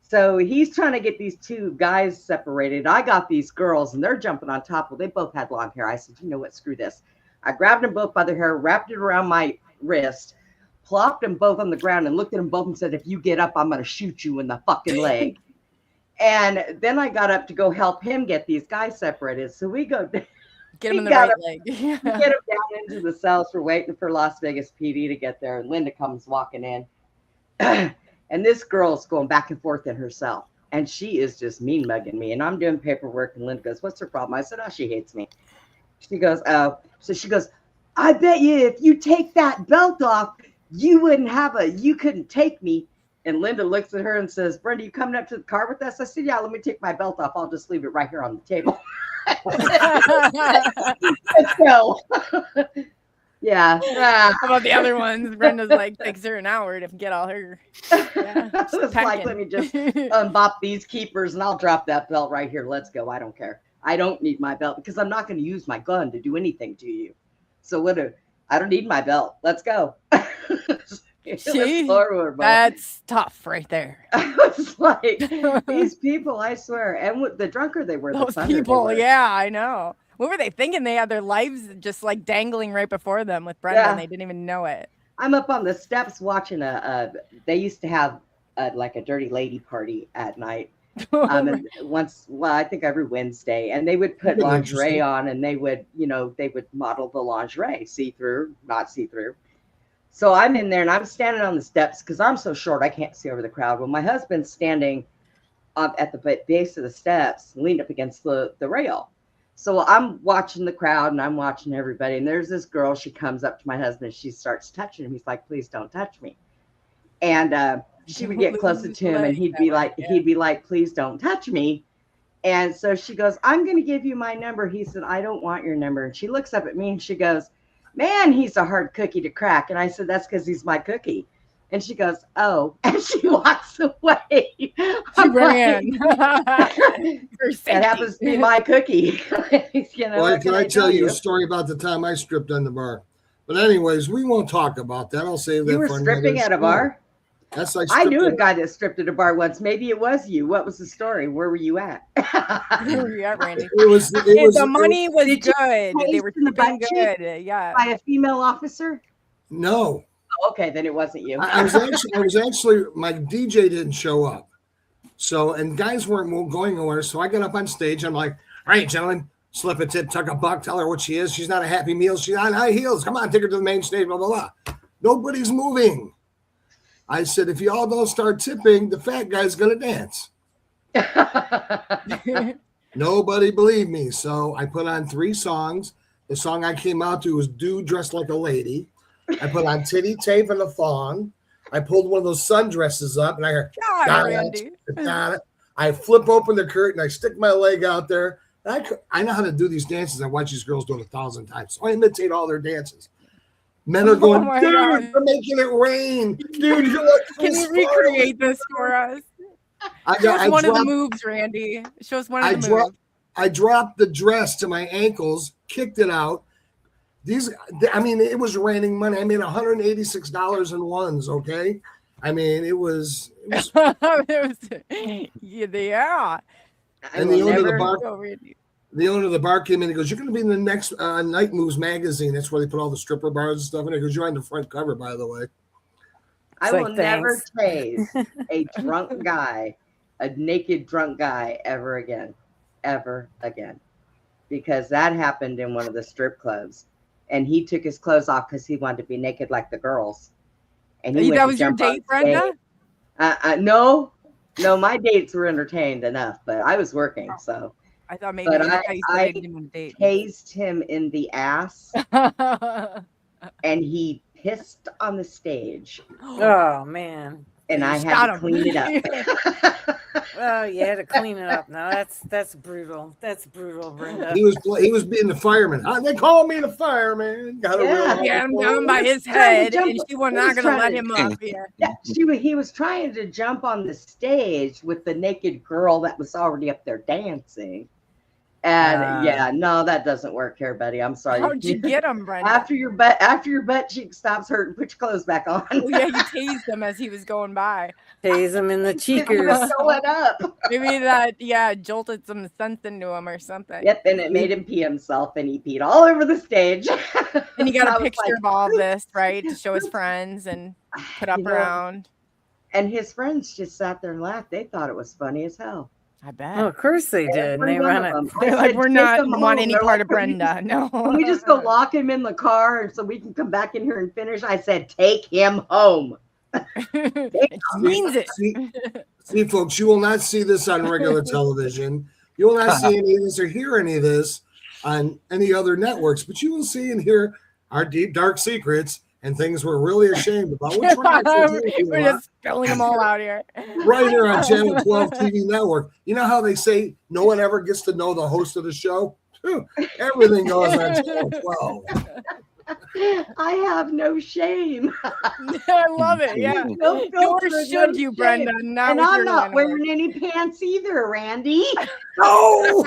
So he's trying to get these 2 guys separated. I got these girls and they're jumping on top. Well, they both had long hair. I said, you know what? Screw this. I grabbed them both by their hair, wrapped it around my wrist, plopped them both on the ground and looked at them both and said, if you get up, I'm going to shoot you in the fucking leg. And then I got up to go help him get these guys separated. So we go Get him in the got right him. leg. We get him down into the cells. We're waiting for Las Vegas PD to get there. And Linda comes walking in. And this girl's going back and forth in her cell. And she is just mean mugging me. And I'm doing paperwork. And Linda goes, what's her problem? I said, oh, she hates me. She goes, oh. So she goes, I bet you if you take that belt off, you couldn't take me. And Linda looks at her and says, Brenda, you coming up to the car with us? I said, yeah, let me take my belt off. I'll just leave it right here on the table. So, yeah. How about the other ones? Brenda's like, takes her an hour to get all her. Yeah, It's like, let me just unbop these keepers and I'll drop that belt right here. Let's go. I don't care. I don't need my belt because I'm not going to use my gun to do anything to you. So I don't need my belt. Let's go. See, that's tough right there. I was like, these people, I swear. And the drunker they were, the Those funner they people, were. yeah, I know. What were they thinking? They had their lives just like dangling right before them with Brenda, and they didn't even know it. I'm up on the steps watching they used to have like a dirty lady party at night. And I think every Wednesday, and they would put lingerie on, and they would model the lingerie, see-through, not see-through. So I'm in there and I'm standing on the steps because I'm so short I can't see over the crowd. Well, my husband's standing at the base of the steps, leaned up against the rail. So I'm watching the crowd and I'm watching everybody. And there's this girl, she comes up to my husband, she starts touching him. He's like, please don't touch me. And she would get closer to him and he'd be like, please don't touch me. And so she goes, I'm going to give you my number. He said, I don't want your number. And she looks up at me and she goes, man, he's a hard cookie to crack. And I said, that's because he's my cookie. And she goes, oh, and she walks away. She ran. That happens to be my cookie. Well, can I tell you a story about the time I stripped on the bar? But anyways, we won't talk about that. I'll save that You were for stripping at a bar? That's like I knew a guy that stripped at a bar once. Maybe it was you. What was the story? Where were you at? Where were you at, Randy? The money was Did you good. They were in the tipping butt cheek good. Yeah. by a female officer? No. Okay, then it wasn't you. I was actually, my DJ didn't show up. So, and guys weren't going nowhere. So I got up on stage. I'm like, all right, gentlemen, slip a tip, tuck a buck, tell her what she is. She's not a Happy Meal. She's on high heels. Come on, take her to the main stage, blah, blah, blah. Nobody's moving. I said, if you all don't start tipping, the fat guy's going to dance. Nobody believed me. So I put on 3 songs. The song I came out to was Dude Dressed Like a Lady. I put on Titty Tape and a Thong. I pulled one of those sundresses up and I heard, God, Randy. I flip open the curtain. I stick my leg out there. I know how to do these dances. I watch these girls do it 1,000 times. So I imitate all their dances. Men are going, my dude, God. we're making it rain. Dude, you look so Can you smart." recreate this for us? Show us one of the moves, Randy. Show us one of the moves. I dropped the dress to my ankles, kicked it out. It was raining money. I made $186 in ones. Okay, it was. Yeah. And the owner of the bar came in. He goes, "You're going to be in the next Night Moves magazine." That's where they put all the stripper bars and stuff in it. He goes, "You're on the front cover, by the way." I will never tase a drunk guy, a naked drunk guy ever again, because that happened in one of the strip clubs, and he took his clothes off because he wanted to be naked like the girls. And that was your date, Brenda? No, my dates were entertained enough, but I was working, so. I thought maybe I tased him in the ass, and he pissed on the stage. Oh man! And I had to clean it up. Well, you had to clean it up. Now that's brutal. That's brutal, Brenda. He was being the fireman. They call me the fireman. Got him down by his head, and she was not going to let him up. He was trying to jump on the stage with the naked girl that was already up there dancing. And no, that doesn't work here, buddy. I'm sorry. How'd you get him, Brenda? After your butt cheek stops hurting, put your clothes back on. Oh, yeah, you tased him as he was going by. Tase him in the cheekers. Sew it up. Maybe that jolted some sense into him or something. Yep, and it made him pee himself, and he peed all over the stage. And he got a picture of all this, right, to show his friends and put up around. And his friends just sat there and laughed. They thought it was funny as hell. I bet. Oh, of course they did. And they run it. They're like, we're not want any part of Brenda. No. Can we just go lock him in the car so we can come back in here and finish? I said, take him home. It means it. See, folks, you will not see this on regular television. You will not see any of this or hear any of this on any other networks, but you will see and hear our deep, dark secrets and things we're really ashamed about. Which we're just spilling them all out here. Right here on Channel 12 TV Network. You know how they say no one ever gets to know the host of the show? Everything goes on Channel 12. I have no shame. I love it. Yeah. Nor should you, Brenda. And I'm not wearing any pants either, Randy. No.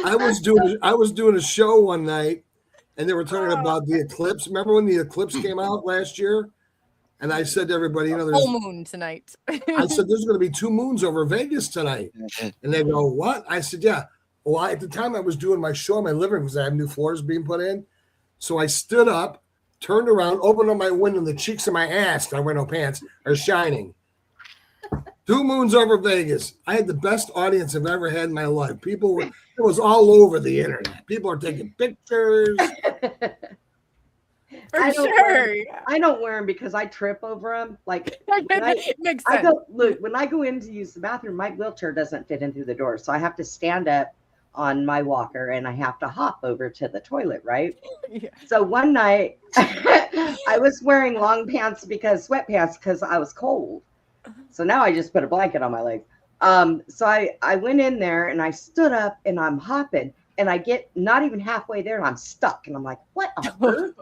I was doing a show one night, and they were talking about the eclipse. Remember when the eclipse came out last year? And I said to everybody, there's full moon tonight. I said, there's going to be 2 moons over Vegas tonight. And they go, what? I said, yeah. Well, at the time I was doing my show in my living room because I have new floors being put in. So I stood up, turned around, opened up my window, and the cheeks of my ass, I wear no pants, are shining. 2 moons over Vegas. I had the best audience I've ever had in my life. It was all over the internet. People are taking pictures. I don't wear them because I trip over them. Like it makes sense. When I go in to use the bathroom, my wheelchair doesn't fit in through the door, so I have to stand up on my walker and I have to hop over to the toilet, right? Yeah. So one night I was wearing long pants sweatpants because I was cold. So now I just put a blanket on my legs. So I went in there and I stood up and I'm hopping and I get not even halfway there and I'm stuck and I'm like, what on earth?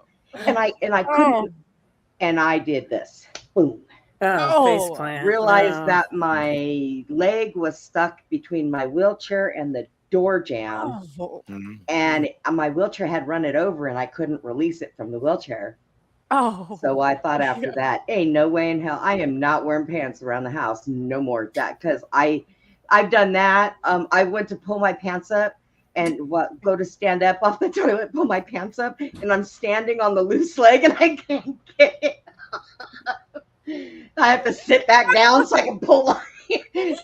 And I couldn't, and I did this. Boom. Face plant. Realized that my leg was stuck between my wheelchair and the door jamb, and my wheelchair had run it over, and I couldn't release it from the wheelchair. So I thought after that, ain't no way in hell I am not wearing pants around the house no more. That because I've done that. I went to pull my pants up, and go to stand up off the toilet, pull my pants up, and I'm standing on the loose leg and I can't get it. I have to sit back down so I can pull on.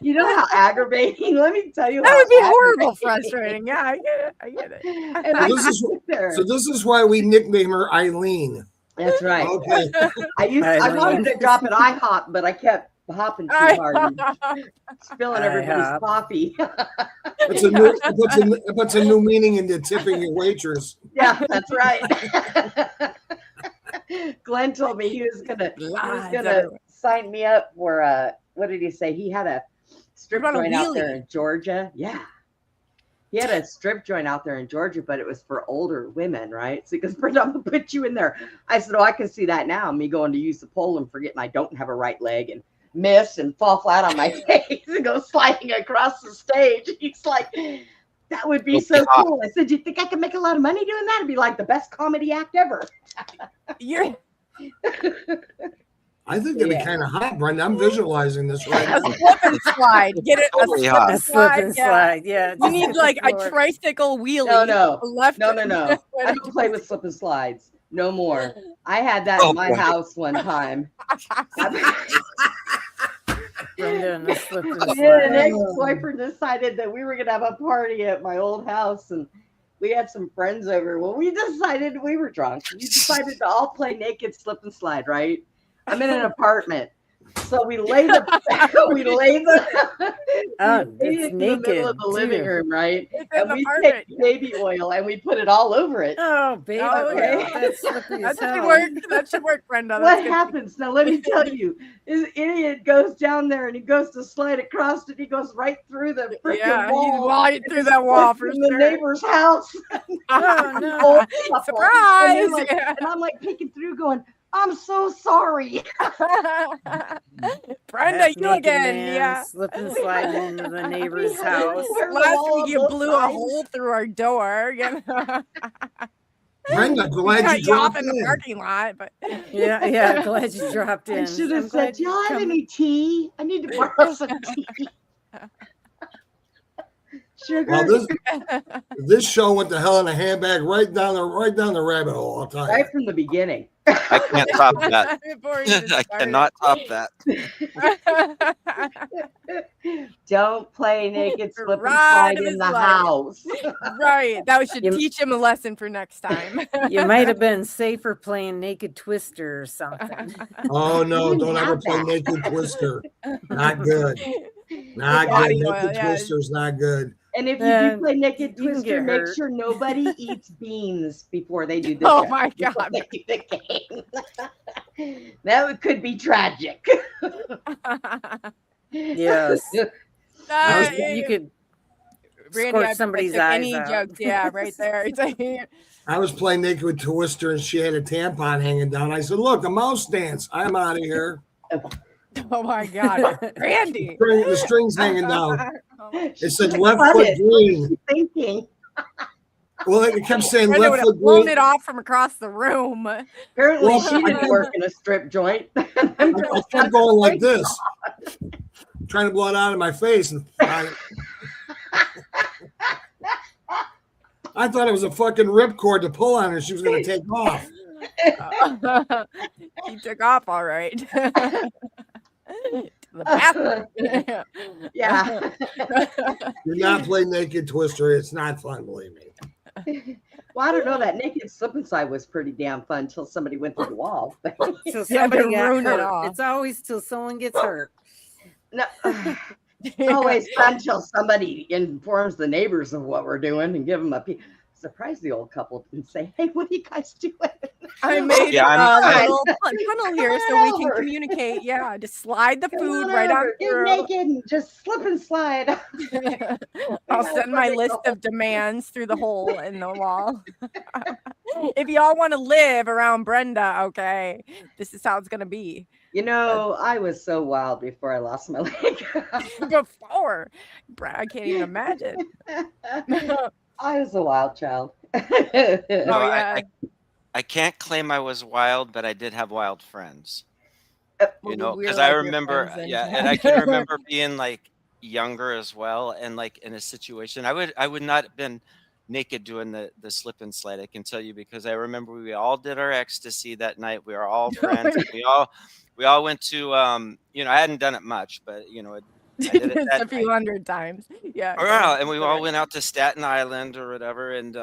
You know how aggravating? Let me tell you. That how would be horrible, aggravating. frustrating. Yeah, I get it. And I This is sit there. so. This is why we nickname her Eileen. That's right. Okay. I wanted to drop an IHOP, but I kept hopping too hard, and spilling everybody's IHOP. coffee. It puts a new meaning into tipping your waitress. Yeah, that's right. Glenn told me he was gonna sign me up for what did he say? He had a strip What about a joint out there wheelie? in Georgia. Yeah. He had a strip joint out there in Georgia, but it was for older women, right? So he goes, Brenda, I'm gonna put you in there. I said, oh, I can see that now. Me going to use the pole and forgetting I don't have a right leg and miss and fall flat on my face and go sliding across the stage. He's like, that would be so cool. I said, do you think I could make a lot of money doing that? It'd be like the best comedy act ever. You're I think that'd be kind of hot, Brenda. I'm visualizing this right a now. slip and slide. Get it? A Totally slip hot. and A slip and slide. Yeah. slide. Yeah. You need like a Lord. tricycle wheelie. No. a left. No. I don't play with slip and slides. No more. I had that Oh, in my boy. house one time. Brenda and the slip and An slide. ex-boyfriend decided that we were going to have a party at my old house, and we had some friends over. Well, we decided we were drunk. We decided to all play naked slip and slide, right? I'm in an apartment. So we laid the Oh, we laid it's it in the middle naked, of the living too. room, right? It's And an we apartment. take baby oil and we put it all over it. Oh, baby. Oh, okay. oil. That's slippery That as should hell. work. That should work, Brenda. What That's good. happens? Now, let me tell you, this idiot goes down there and he goes to slide across it. He goes right through the freaking Yeah, wall. right through that wall for in the sure. neighbor's house. Oh, no. Old couple. Surprise! And, like- and I'm like peeking through going, I'm so sorry. Brenda, Half you naked again. man Yeah. Slip and slide into the neighbor's We had house. everywhere, Last all week on you both blew a sides. hole through our door. You know? Brenda, glad Cut you you off dropped in the in. parking lot, but Yeah. Glad you dropped in. I should have I'm said, glad do you y'all have come- any tea? I need to borrow some tea. Sugar. Well, this show went to hell in a handbag right down the rabbit hole. I'll tell you. right from the beginning. I can't top that. before you even I started. cannot top that. Don't play naked slip and Ride slide him in his the life. house. Right. That should You- teach him a lesson for next time. You might have been safer playing Naked Twister or something. Oh no! didn't Don't ever have play that. Naked Twister. Not good. Not good. Body oil, Naked yeah. Twister's not good. And if you Yeah, do play naked you can twister, get make hurt. sure nobody eats beans before they do this. Oh my God. That could be tragic. Yes. Uh, You could Randy, scorch I somebody's took eyes any out. jokes. Yeah, right there. It's like, I was playing naked with Twister and she had a tampon hanging down. I said, "Look, a mouse dance. I'm out of here. oh my God. Randy. The string's hanging down. It said left Cut foot it. green. Thinking. Well, it kept saying Brenda left would have foot blown green. it off from across the room. Apparently, Well, she didn't work in a strip joint. I kept going like this, trying to blow it out of my face. And I thought it was a fucking ripcord to pull on her. She was going to take off. He took off all right. To the bathroom. Yeah. Do not play naked Twister. It's not fun, believe me. Well, I don't know. That naked slip and slide was pretty damn fun until somebody went through the wall. Till Somebody somebody got ruined it hurt. all. It's always till someone gets hurt. No, it's always fun until somebody informs the neighbors of what we're doing and give them a piece. Surprise the old couple and say, "Hey, what are you guys doing?" I made Yeah, a I'm- little tunnel here so we can over. communicate. Yeah, just slide the Come food on right on over, get through. naked and just slip and slide. I'll Yeah, send my perfect. list of demands through the hole in the wall. If y'all want to live around Brenda, okay, this is how it's gonna be. You know, I was so wild before I lost my leg. Before, I can't even imagine. I was a wild child. No, Oh, yeah. I can't claim I was wild, but I did have wild friends. You know, We're because like I your remember, friends then, yeah, Chad. and I can remember being like younger as well, and like in a situation, I would not have been naked doing the slip and slide. I can tell you, because I remember we all did our ecstasy that night. We were all friends. And we all went to I hadn't done it much, but I did it It's that a few night. hundred times. Yeah. Oh, go yeah, ahead. and we all went out to Staten Island or whatever, and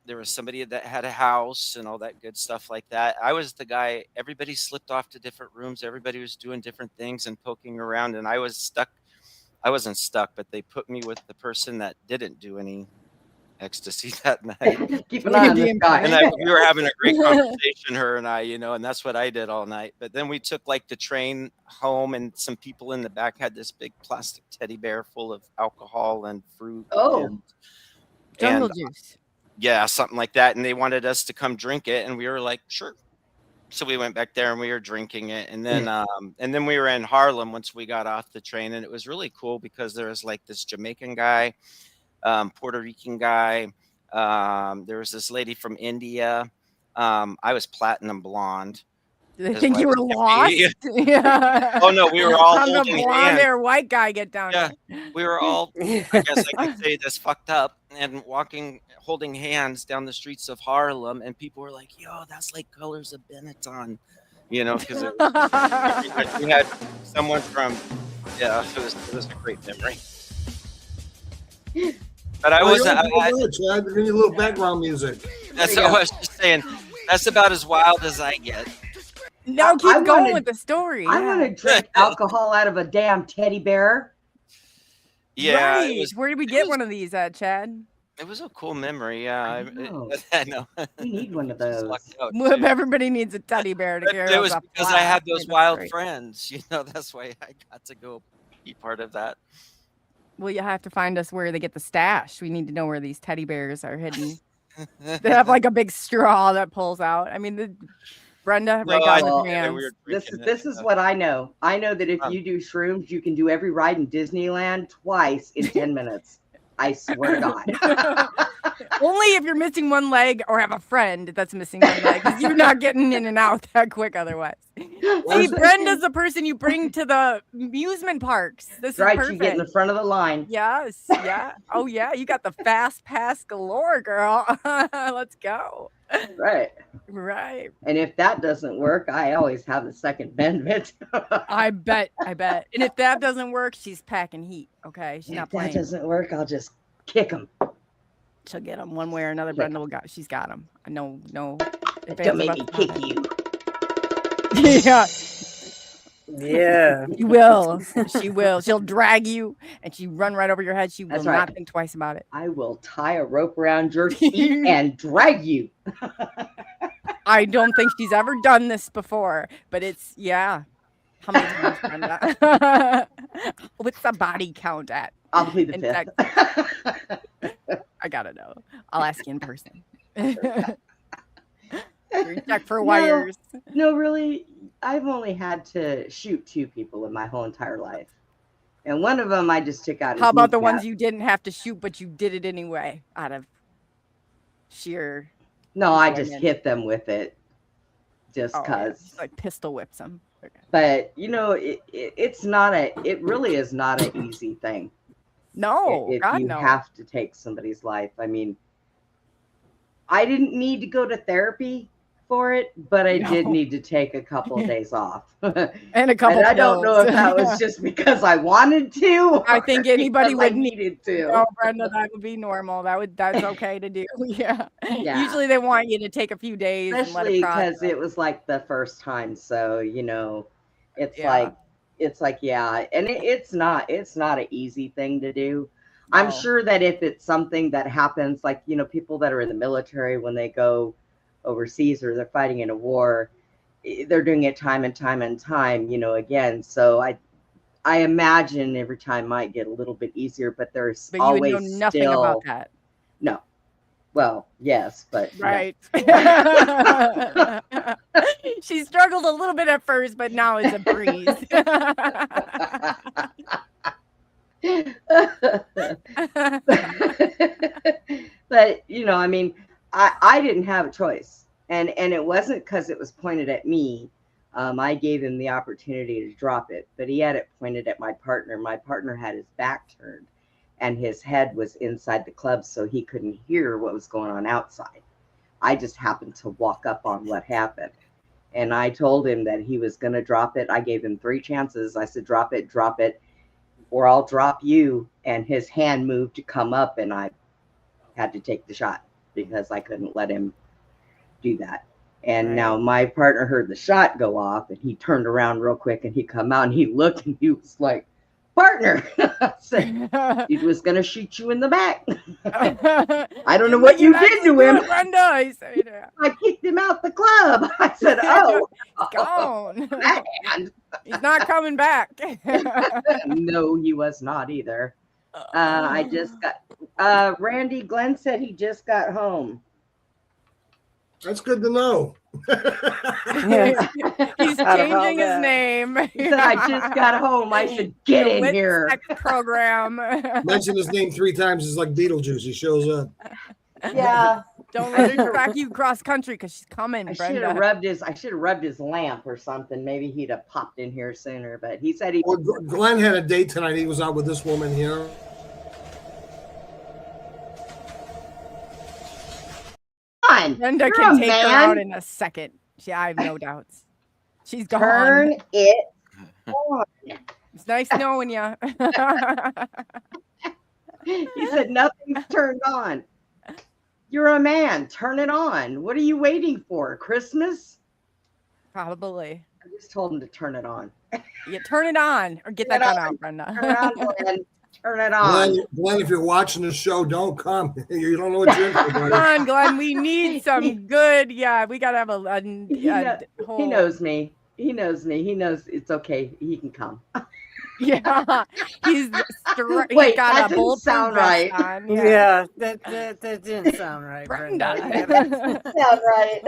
there was somebody that had a house and all that good stuff like that. I was the guy. Everybody slipped off to different rooms. Everybody was doing different things and poking around, and I was stuck. I wasn't stuck, but they put me with the person that didn't do any ecstasy that night. Keep an eye on this And guy. we were having a great conversation, her and I, and that's what I did all night. But then we took like the train home, and some people in the back had this big plastic teddy bear full of alcohol and fruit. Oh. and, Jungle and juice. yeah, something like that. And they wanted us to come drink it, and we were like, sure. So we went back there and we were drinking it, and then we were in Harlem once we got off the train, and it was really cool because there was like this Jamaican guy, Puerto Rican guy. There was this lady from India. I was platinum blonde. They His think you wife were was lost. hippie. Yeah. Oh no, we were all I'm the holding blonde hands. hair white guy. Get down Yeah, here. we were all, I guess I could say this, fucked up and walking, holding hands down the streets of Harlem, and people were like, "Yo, that's like Colors of Benetton," because we had someone from, yeah, it was a great memory. But I Oh, was, you're I, okay, I, go ahead, Chad. We need a little background music. that's what I was just saying. That's about as wild as I get. No, keep I going wanna- with the story. I yeah. want to drink alcohol out of a damn teddy bear. Yeah, Right. Where did we get was- one of these at, Chad? it was a cool memory. Yeah, know. I know. We need one of Just those. lucked out, Well, too. Everybody needs a teddy bear to But carry. it was up a because I flat. had those That's wild great. friends. That's why I got to go be part of that. Well, you have to find us where they get the stash. We need to know where these teddy bears are hidden. They have like a big straw that pulls out. I mean, Brenda, No, right I down know. with Yeah, hands. we were This is drinking this it, is what I know. I know that if Um, you do shrooms, you can do every ride in Disneyland twice in 10 minutes. I swear to God. Only if you're missing one leg or have a friend that's missing one leg, 'cause you're not getting in and out that quick otherwise. See, Brenda's the person you bring to the amusement parks. This Right, is you get in perfect. the front of the line. Yes, yeah. Oh, yeah. You got the fast pass galore, girl. Let's go. Right. Right. And if that doesn't work, I always have the second Benvit. I bet. And if that doesn't work, she's packing heat. Okay. She's If not that playing. doesn't work, I'll just kick him. She'll get them one way or another. Kick Brenda will got. She's got them. I know. No. ifs, Don't ands, make or me buts kick about you. it. Yeah. Yeah. She will. She will. She'll drag you and she run right over your head. She will That's not right. think twice about it. I will tie a rope around your feet and drag you. I don't think she's ever done this before, but it's yeah. How many times, Brenda? What's the body count at? I'll plead the In fifth. I gotta know. I'll ask you in person. Check for wires. No, really, I've only had to shoot 2 people in my whole entire life. And one of them I just took out. How his about the kneecap. ones you didn't have to shoot, but you did it anyway out of sheer No, I just enjoyment? hit them with it. Just Oh, yeah. cause. Like pistol whips them. Okay. But it's not it really is not an easy thing. No, If God you no. have to take somebody's life. I mean, I didn't need to go to therapy for it, but I did No. need to take a couple of days off. And a couple. And I don't know if that was pills. just because I wanted to. I think or anybody because I would need needed to. No, Brenda, that would be normal. That's okay to do. Yeah. Yeah. Usually they want you to take a few days and let Especially it because process. it was like the first time, so it's Yeah. like yeah, and it's not an easy thing to do. I'm No. sure that if it's something that happens, like people that are in the military when they go overseas or they're fighting in a war, they're doing it time and time and time, again. So I imagine every time might get a little bit easier, but there's But you would always know nothing still about that. no. Well, yes, but no. Right. She struggled a little bit at first, but now it's a breeze. But I mean, I didn't have a choice, and it wasn't because it was pointed at me. I gave him the opportunity to drop it, but he had it pointed at my partner. My partner had his back turned and his head was inside the club, so he couldn't hear what was going on outside. I just happened to walk up on what happened. And I told him that he was going to drop it. I gave him 3 chances. I said, drop it, or I'll drop you. And his hand moved to come up, and I had to take the shot because I couldn't let him do that. And now my partner heard the shot go off, and he turned around real quick, and he come out, and he looked, and he was like, partner, I said, he was going to shoot you in the back. I don't know what you did to him. Brenda, he said, yeah. I kicked him out the club. I said, oh, gone. That hand. He's not coming back. No, he was not either. I just got, Randy Glenn said he just got home. That's good to know. He's changing his name. He said, I just got home. I said, get in here. Program. Mention his name 3 times. It's like Beetlejuice. He shows up. Yeah. Don't let her track you cross country because she's coming, I Brenda. should have rubbed his lamp or something. Maybe he'd have popped in here sooner, but he said he Well, Glenn had a date tonight. He was out with this woman here. Brenda You're can a take her man. out in a second. I have no doubts. She's gone. Turn it on. It's nice knowing you. He said nothing's turned on. You're a man. Turn it on. What are you waiting for? Christmas? Probably. I just told him to turn it on. You turn it on or get that gun out, Brenda. Turn it on, Glenn. Turn it on. Glenn, if you're watching the show, don't come. You don't know what you're in for, buddy. Come on, Glenn. We need some good. Yeah, we gotta have He knows me. He knows me. He knows it's okay. He can come. Yeah, he's Wait, got that a didn't sound right. On. Yeah, that didn't sound right, Brenda. Sound right.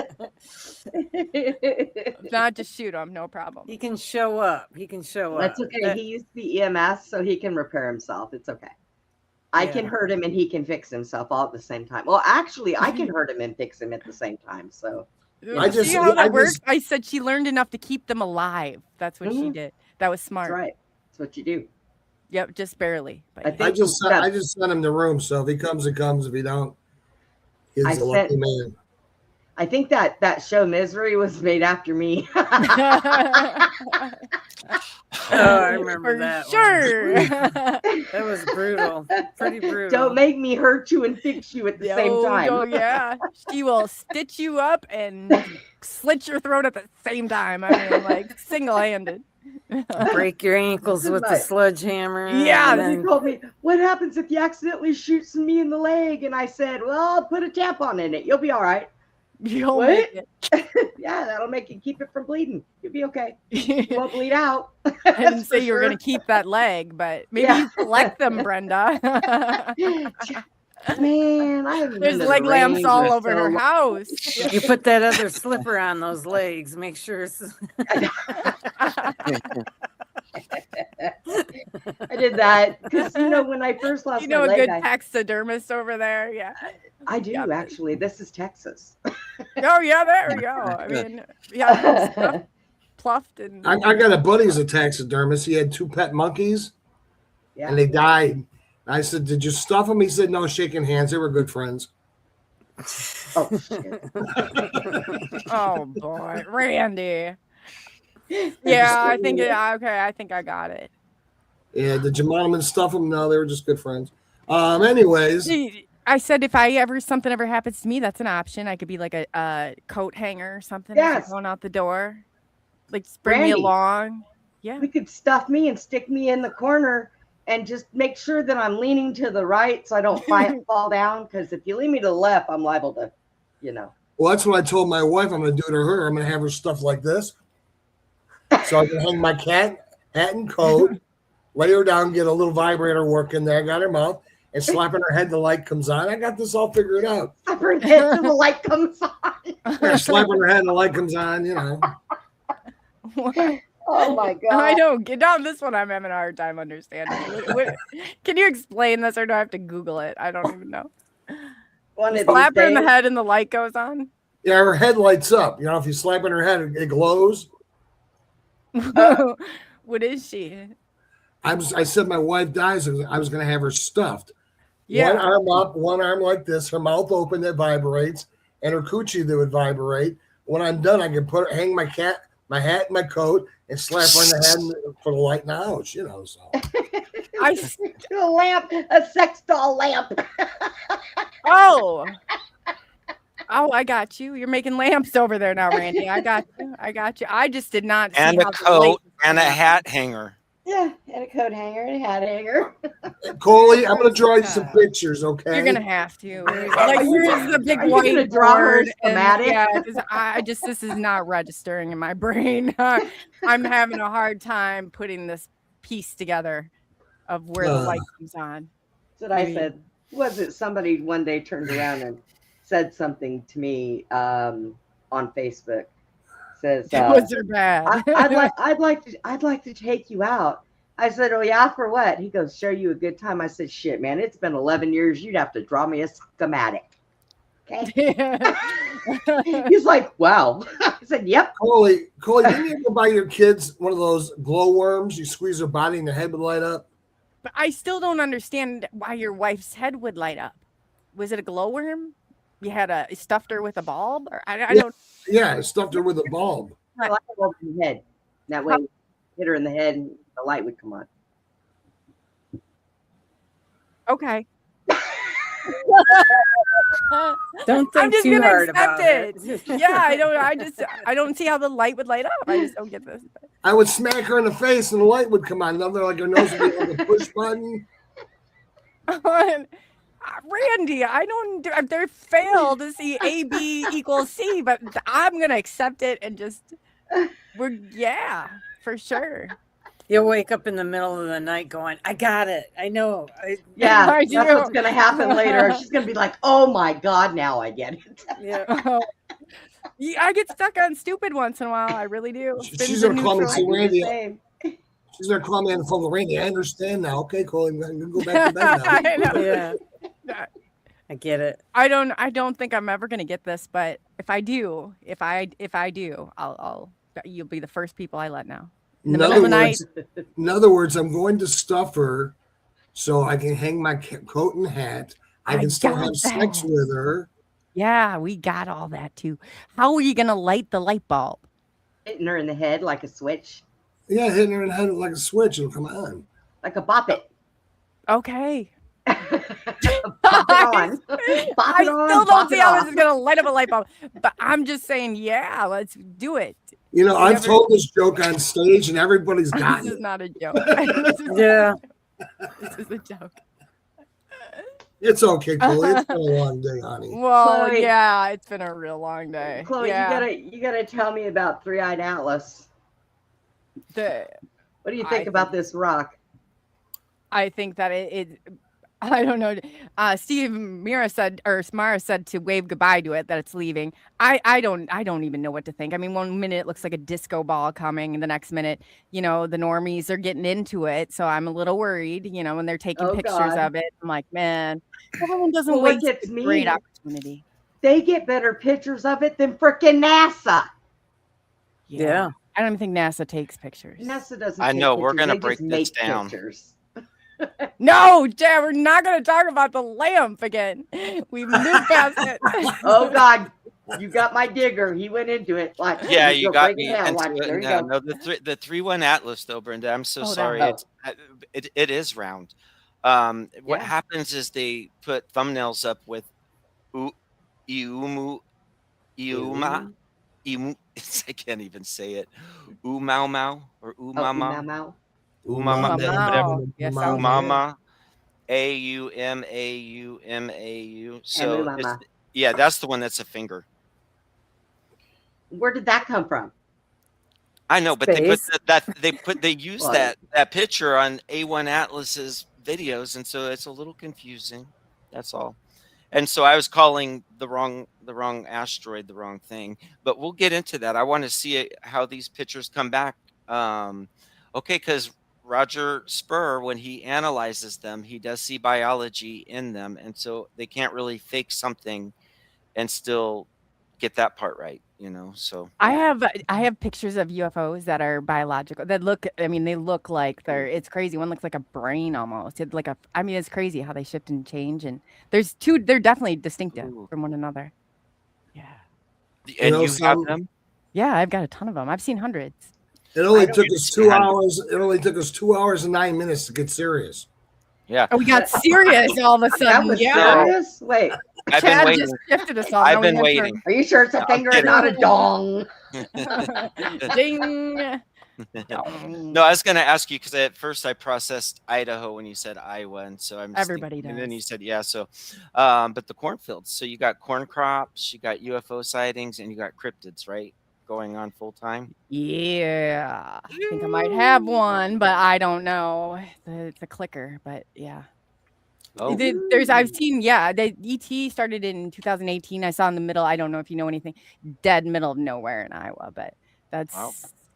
Not to shoot him, no problem. He can show up. That's okay. He used to be EMS, so he can repair himself. It's okay. I can hurt him and he can fix himself all at the same time. Well, actually, I can hurt him and fix him at the same time. So See how that works? I said she learned enough to keep them alive. That's what she did. That was smart. That's right. That's what you do. Yep, just barely. But I just sent him the room, so if he comes, he comes. If he don't, he's a lucky man. I think that show Misery was made after me. Oh, I remember that. Sure. That was brutal. Pretty brutal. Don't make me hurt you and fix you at the same time. Oh, yeah. She will stitch you up and slit your throat at the same time. I mean, like single-handed. Break your ankles with the sledgehammer. Yeah. And then, he told me, what happens if you accidentally shoots me in the leg? And I said, well, put a tampon in it. You'll be all right. You'll make it. Yeah, that'll make you keep it from bleeding. You'll be okay. You won't bleed out. I didn't say you were going to keep that leg, but maybe you collect them, Brenda. Man, I haven't There's leg lamps all over her house. You put that other slipper on those legs. Make sure it's... I did that because when I first lost my leg, a good taxidermist over there. Yeah, I do actually. This is Texas. Oh yeah, there we go. I mean, yeah, stuff pluffed and. I got a buddy who's a taxidermist. He had 2 pet monkeys, and they died. I said, "Did you stuff them?" He said, "No, shaking hands. They were good friends." Oh shit! Oh boy, Randy. Yeah, I think okay. I think I got it. Yeah, did your mom and stuff them? No, they were just good friends. Anyways, I said if something ever happens to me, that's an option. I could be like a coat hanger or something. Yes. Going out the door, like bring me along. Yeah, we could stuff me and stick me in the corner and just make sure that I'm leaning to the right so I don't fall down. Because if you lean me to the left, I'm liable to, Well, that's what I told my wife. I'm going to do to her. I'm going to have her stuff like this, so I can hang my hat and coat. Lay her down, get a little vibrator working there, got her mouth, and slapping her head, the light comes on. I got this all figured out. Slap her head till the light comes on. Yeah, slapping her head, and the light comes on, Oh my God. I don't get down this one. I'm having a hard time understanding. Can you explain this or do I have to Google it? I don't even know. Slap her in the head and the light goes on. Yeah, her head lights up. If you slap on her head, it glows. What is she? I said my wife dies. I was going to have her stuffed. Yeah. One arm up, one arm like this, her mouth open that vibrates, and her coochie that would vibrate. When I'm done, I can hang my hat, and my coat, and slap her in the head for the light in the house. You know, so. A lamp, a sex doll lamp. Oh, I got you. You're making lamps over there now, Randy. I got you. I just did not see And a how the light coat was and a gonna- hat hanger. Yeah, and a coat hanger and a hat hanger. Coley, I'm going to draw you some pictures, okay? You're gonna have to. Are Like, you here's gonna- the big are you gonna white draw her board, and schematic? yeah, because this is not registering in my brain. I'm having a hard time putting this piece together of where the light comes on. That's what I said. Was it somebody one day turned around and said something to me on Facebook? Says, Was it bad? I'd like to take you out. I said, oh yeah, for what? He goes, show you a good time. I said, shit, man, it's been 11 years. You'd have to draw me a schematic. Okay. He's like, wow. I said, yep. Coley, didn't you ever buy your kids one of those glow worms? You squeeze their body and their head would light up. But I still don't understand why your wife's head would light up. Was it a glowworm? You had stuffed her with a bulb, or I don't. Yeah, I stuffed her with a bulb. I like it over the head. That way, hit her in the head and the light would come on. Okay. Don't I'm think just too gonna hard accept about it. it. Yeah, I don't see how the light would light up. I just don't get this. I would smack her in the face and the light would come on. Another like her nose would be like a push button. Randy, I don't. They fail to see AB equals C, but I'm gonna accept it and just. Yeah, for sure. You'll wake up in the middle of the night going, I got it. I know. Yeah, I that's do. what's going to happen later. She's going to be like, oh my God, now I get it. Yeah. Yeah, I get stuck on stupid once in a while. I really do. She's gonna call me and say, Randy. Same. She's gonna call me on the phone. Randy, I understand now. Okay, Coley, I'm gonna go back to bed now. I know. Yeah. I get it. I don't think I'm ever gonna get this, but if I do, I'll you'll be the first people I let know. In the middle of the night. In other words, I'm going to stuff her so I can hang my coat and hat. I can still got have sex that. with her. Yeah, we got all that too. How are you gonna light the light bulb? Hitting her in the head like a switch, Yeah, hitting her in the head like a switch. It'll come on. like a bop it. Okay. Bop it on. Bop I it on, still bop don't see it how off. this is gonna light up a light bulb, but I'm just saying, yeah, let's do it. You know, I've told this joke on stage and everybody's This gotten is it. not a joke. Yeah. This is a joke. It's okay, Coley. It's been a long day, honey. Well, Chloe. yeah, it's been a real long day. Chloe, yeah. you gotta tell me about Three-Eyed Atlas. What do you think about this rock? I think that it I don't know. Steve Mara said to wave goodbye to it, that it's leaving. I don't even know what to think. I mean, one minute it looks like a disco ball coming, and the next minute, the normies are getting into it. So I'm a little worried, when they're taking Oh, pictures God. of it. I'm like, man, everyone doesn't Well, what waste gets a me- great opportunity. They get better pictures of it than frickin' NASA. Yeah. I don't even think NASA takes pictures. NASA doesn't. I take know, we're pictures, gonna they break just this make down. pictures. No, Jay, we're not going to talk about the lamp again. We've moved past it. Oh God, you got my digger. He went into it. Like, Yeah, you you go got break me it down. into Watch, it. there you No, go. no, the 3-1 Atlas though, Brenda. I'm so Oh, sorry. no. It is round. What Yeah. happens is they put thumbnails up with Iuma. I can't even say it. Umau or Oh, Umama. Mau. Umama. Wow. Yeah, sounds Umama. AUMAUMAU. So Umama. it's- yeah, that's the one that's a finger. Where did that come from? I know, but they put Space. they use What? that picture on A1 Atlas's videos, and so it's a little confusing. That's all. And so I was calling the wrong asteroid the wrong thing, but we'll get into that. I want to see how these pictures come back. Okay, because Roger Spur, when he analyzes them, he does see biology in them, and so they can't really fake something and still get that part right. So I have pictures of UFOs that are biological that look, I mean, they look like it's crazy. One looks like a brain almost. It's like I mean, it's crazy how they shift and change. And they're definitely distinctive Ooh. from one another. Yeah. And know, you have some- them? Yeah, I've got a ton of them. I've seen hundreds. It only I don't took even us see 2 how- hours. It only took us 2 hours and 9 minutes to get serious. Yeah. Oh, we got serious all of a That sudden. was Yeah. serious. Wait, I've been Chad waiting. just shifted us all. I've Now we been went waiting. are you sure it's a I'm finger and kidding. not a dong? from- Ding. No, I was going to ask you because at first I processed Idaho when you said Iowa, and so I'm just Everybody thinking, and then does. you said yeah. So, but the cornfields. So you got corn crops, you got UFO sightings, and you got cryptids, right? Going on full time. Yeah. I think I might have one, but I don't know. It's a clicker, but yeah. Oh, I've seen, yeah, the ET started in 2018. I saw in the middle, I don't know if you know anything, dead middle of nowhere in Iowa, but Wow.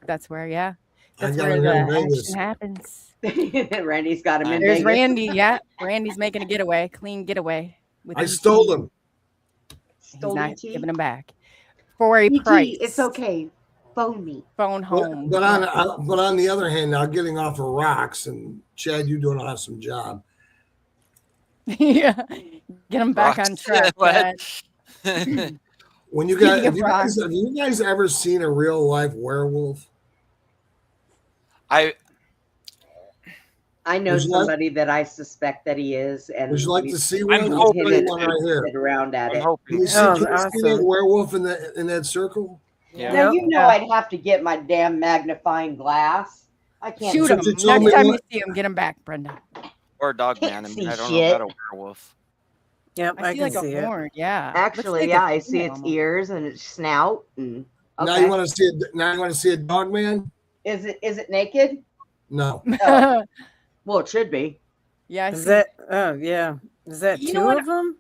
that's where, yeah, I that's got where it the in Vegas. action happens. Randy's got him in There's Vegas. Randy, yeah. Randy's making a getaway, clean getaway. With I ET. stole them. He's Stole not ET? giving them back for a ET, price. it's okay. Phone me. Phone home. But on the other hand, now getting off of rocks, and Chad, you're doing an awesome job. Yeah, get them back on Rocks. track. What? Chad. When you Speaking got, of rocks. have you guys ever seen a real life werewolf? I I know Would you like- somebody that I suspect that he is, and Would you like to see one? I'm I'll hoping tell you to. one right here. sit around at I'm it. Can hoping. you see, Oh, can you see that awesome. werewolf in that circle? Yeah. Now Yep. you know Yeah. I'd have to get my damn magnifying glass. I can't Shoot So them. you Next told me time you what- see them, get them back, Brenda. Or dog Can't man. I mean, see I don't shit. know about a werewolf. Yep, I I see can like see a it. horn. Yeah. Looks Actually, like a yeah, I see female its almost. ears and its snout. And Now okay. you want to see it? Now you want to see a dog man? Is it naked? No. Oh. Well, it should be. Yeah, I Is see. that? Oh yeah. Is that You know two what? of them?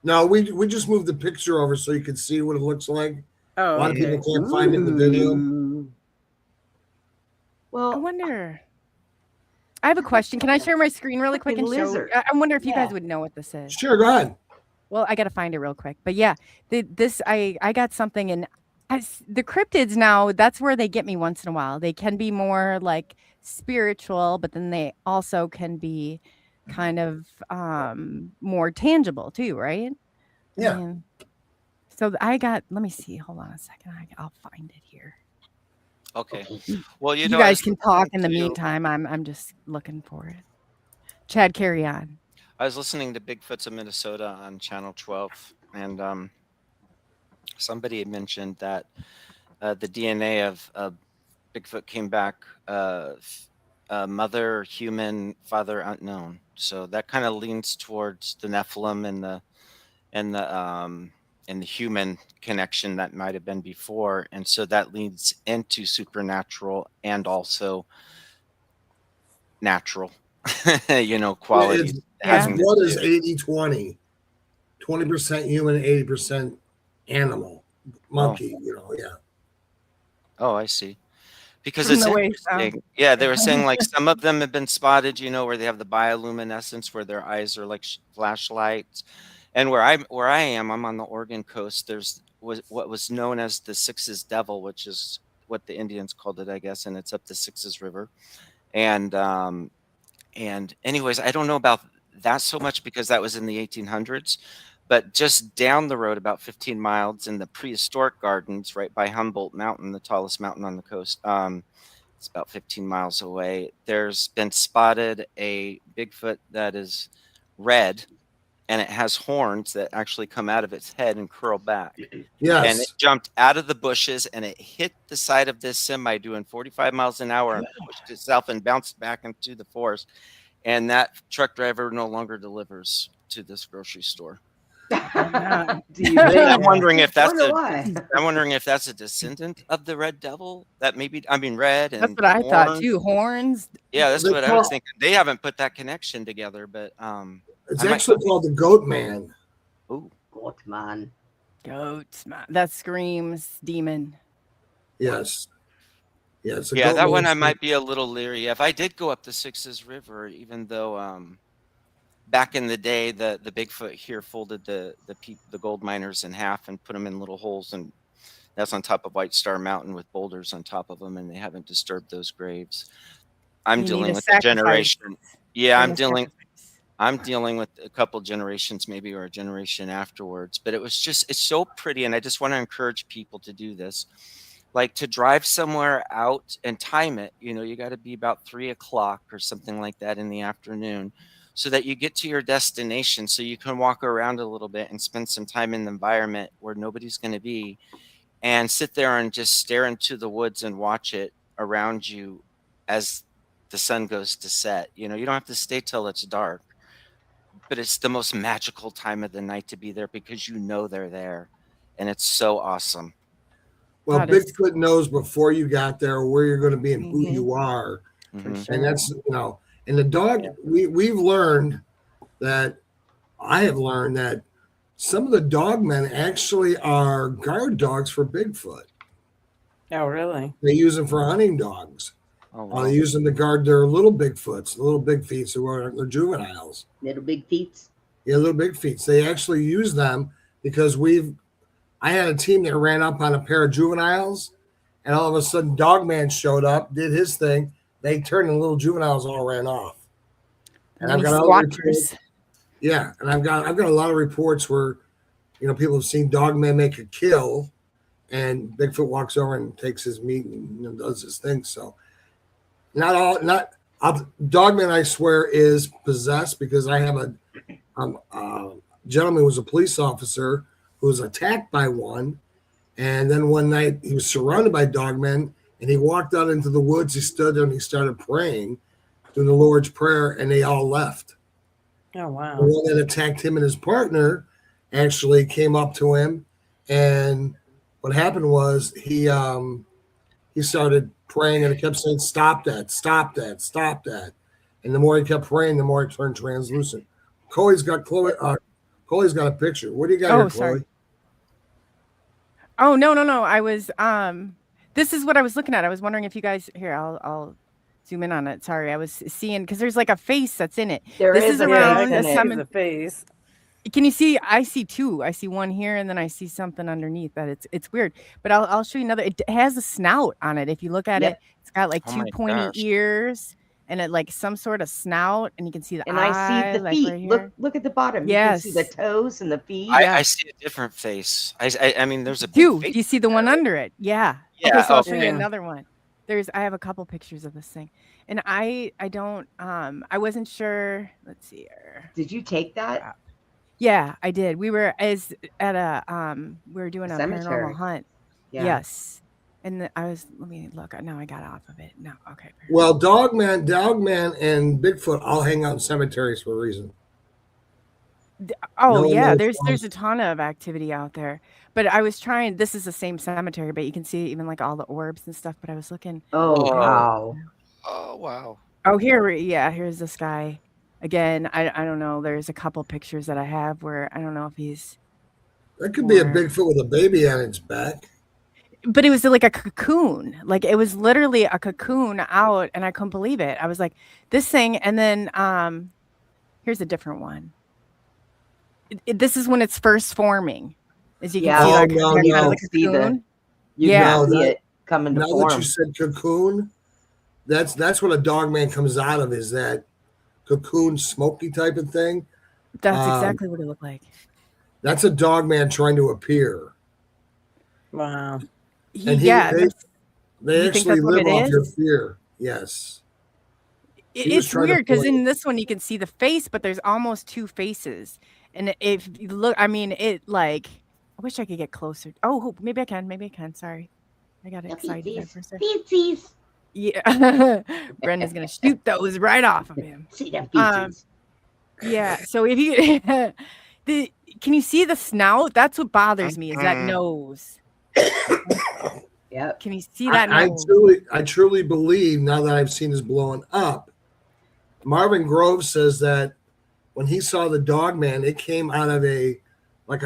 No, we just moved the picture over so you can see what it looks like. Oh, A lot of okay. people can't find it in the video. Ooh. I Well, wonder. I have a question. Can I share my screen really quick and Fucking show? lizard. I wonder if you guys Yeah. would know what this is. Sure, go ahead. Well, I got to find it real quick. But yeah, I got something, and the cryptids now, that's where they get me once in a while. They can be more like spiritual, but then they also can be kind of more tangible too, right? Yeah. So let me see. Hold on a second. I'll find it here. Okay. Well, You I guys was can talk listening in the to- meantime. I'm just looking for it. Chad, carry on. I was listening to Bigfoots of Minnesota on Channel 12, and somebody had mentioned that the DNA of Bigfoot came back mother human, father unknown. So that kind of leans towards the Nephilim and the human connection that might have been before, and so that leads into supernatural and also natural, qualities. It's- having to What is do. 80-20? 20% human, 80% animal, monkey, yeah. Oh, I see. Because From it's the way it interesting. Yeah, they were saying like some of them have been spotted, where they have the bioluminescence, where their eyes are like flashlights. And where I am, I'm on the Oregon coast. There's what was known as the Sixes Devil, which is what the Indians called it, I guess, and it's up the Sixes River. And anyways, I don't know about that so much because that was in the 1800s. But just down the road, about 15 miles in the prehistoric gardens, right by Humboldt Mountain, the tallest mountain on the coast, it's about 15 miles away. There's been spotted a Bigfoot that is red, and it has horns that actually come out of its head and curl back. Yes. And it jumped out of the bushes, and it hit the side of this semi doing 45 miles an hour and pushed itself and bounced back into the forest. And that truck driver no longer delivers to this grocery store. Do you I'm think? wondering if that's Wonder why. I'm wondering if that's a descendant of the red devil. That maybe red and That's what I thought horns. too. Horns. Yeah, that's They what I was call- thinking. They haven't put that connection together, but It's I might- actually called the goat man. ooh, God, man. Goats. That screams demon. Yes. Yeah, it's a yeah, goat that one man. I might be a little leery of. I did go up the Sixes River, even though back in the day the Bigfoot here folded the gold miners in half and put them in little holes, and That's on top of White Star Mountain with boulders on top of them, and they haven't disturbed those graves. I'm You need dealing a with the sacrifice. generation. Yeah, Bring a sacrifice. I'm dealing with a couple generations maybe, or a generation afterwards, but it's so pretty. And I just want to encourage people to do this, like to drive somewhere out and time it. You got to be about 3 o'clock or something like that in the afternoon, so that you get to your destination, so you can walk around a little bit and spend some time in the environment where nobody's going to be, and sit there and just stare into the woods and watch it around you as the sun goes to set. You don't have to stay till it's dark, but it's the most magical time of the night to be there because they're there, and it's so awesome. Well, That is- Bigfoot knows before you got there where you're going to be and who Mhm. you are. Mhm. And that's, and the dog, we've learned that, I have learned that some of the dog men actually are guard dogs for Bigfoot. Oh, really? They use them for hunting dogs. Oh, wow. They use them to guard their little Bigfoots, the little big feet, who are their juveniles. Little big feet. Yeah, little big feet. They actually use them because I had a team that ran up on a pair of juveniles, and all of a sudden Dogman showed up, did his thing. They turned, and the little juveniles all ran off. And I've got other reports. Yeah, and I've got a lot of reports where, people have seen Dogman make a kill, and Bigfoot walks over and takes his meat and does his thing. So, Dogman, I swear, is possessed, because I have a gentleman who was a police officer who was attacked by one, and then one night he was surrounded by dogmen, and he walked out into the woods. He stood there and he started praying, doing the Lord's Prayer, and they all left. Oh, wow. The one that attacked him and his partner actually came up to him, and what happened was he started praying, and he kept saying, "Stop that! Stop that! Stop that!" And the more he kept praying, the more he turned translucent. Chloe's got a picture. What do you got here, Chloe? Sorry. Oh, no. I was this is what I was looking at. I was wondering if you guys here, I'll zoom in on it. Sorry. I was seeing, because there's like a face that's in it. This is around the face. Can you see? I see two. I see one here, and then I see something underneath that. It's weird, but I'll show you another. It has a snout on it. If you look at it, it's got like Oh two my pointy gosh. ears, and it like some sort of snout, and you can see the And eye, I see the like, feet. right here. Look at the bottom. Yes. You can see the toes and the feet. I see a different face. I mean, there's a big Two. face Do you see the one under it? Yeah. Yeah, Okay, so I'll show okay. you another one. I have a couple pictures of this thing, and I don't I wasn't sure. Let's see here. Did you take that? Yeah, I did. We were we were doing a Cemetery. paranormal hunt. Yeah. Yes. And let me look. No, I got off of it. No, okay. Well, Dogman, and Bigfoot all hang out in cemeteries for a reason. Oh No yeah, one there's knows. a ton of activity out there. But I was trying. This is the same cemetery, but you can see even like all the orbs and stuff. But I was looking. Oh, Oh. wow. Oh, wow. Oh, here's this guy. Again, I don't know. There's a couple pictures that I have where I don't know if he's. That could be a Or- Bigfoot with a baby on its back. But it was like a cocoon. Like it was literally a cocoon out, and I couldn't believe it. I was like, this thing, and then here's a different one. This is when it's first forming. As you can Yeah. see, Oh, like no, kind no. of like a See the- cocoon. You Yeah. can see No, it coming to Now that form. you said cocoon, that's what a Dogman comes out of, is that cocoon smoky type of thing. That's Um, exactly what it looked like. That's a Dogman trying to appear. Wow. And Yeah, they you think actually that's what live it off your is? fear. Yes. he was It's trying to weird because play- in this one you can see the face, but there's almost two faces. And if you look, I mean, it like I wish I could get closer. Oh, maybe I can. Sorry, I got excited there for a second. Feetsies. Yeah, Brenda's gonna shoot those right off of him. See them Um, feetsies. Yeah. So if you can you see the snout? That's what bothers me is that nose. Yep. Can you see that I nose? truly believe, now that I've seen this blowing up, Marvin Grove says that when he saw the Dogman, it came out of a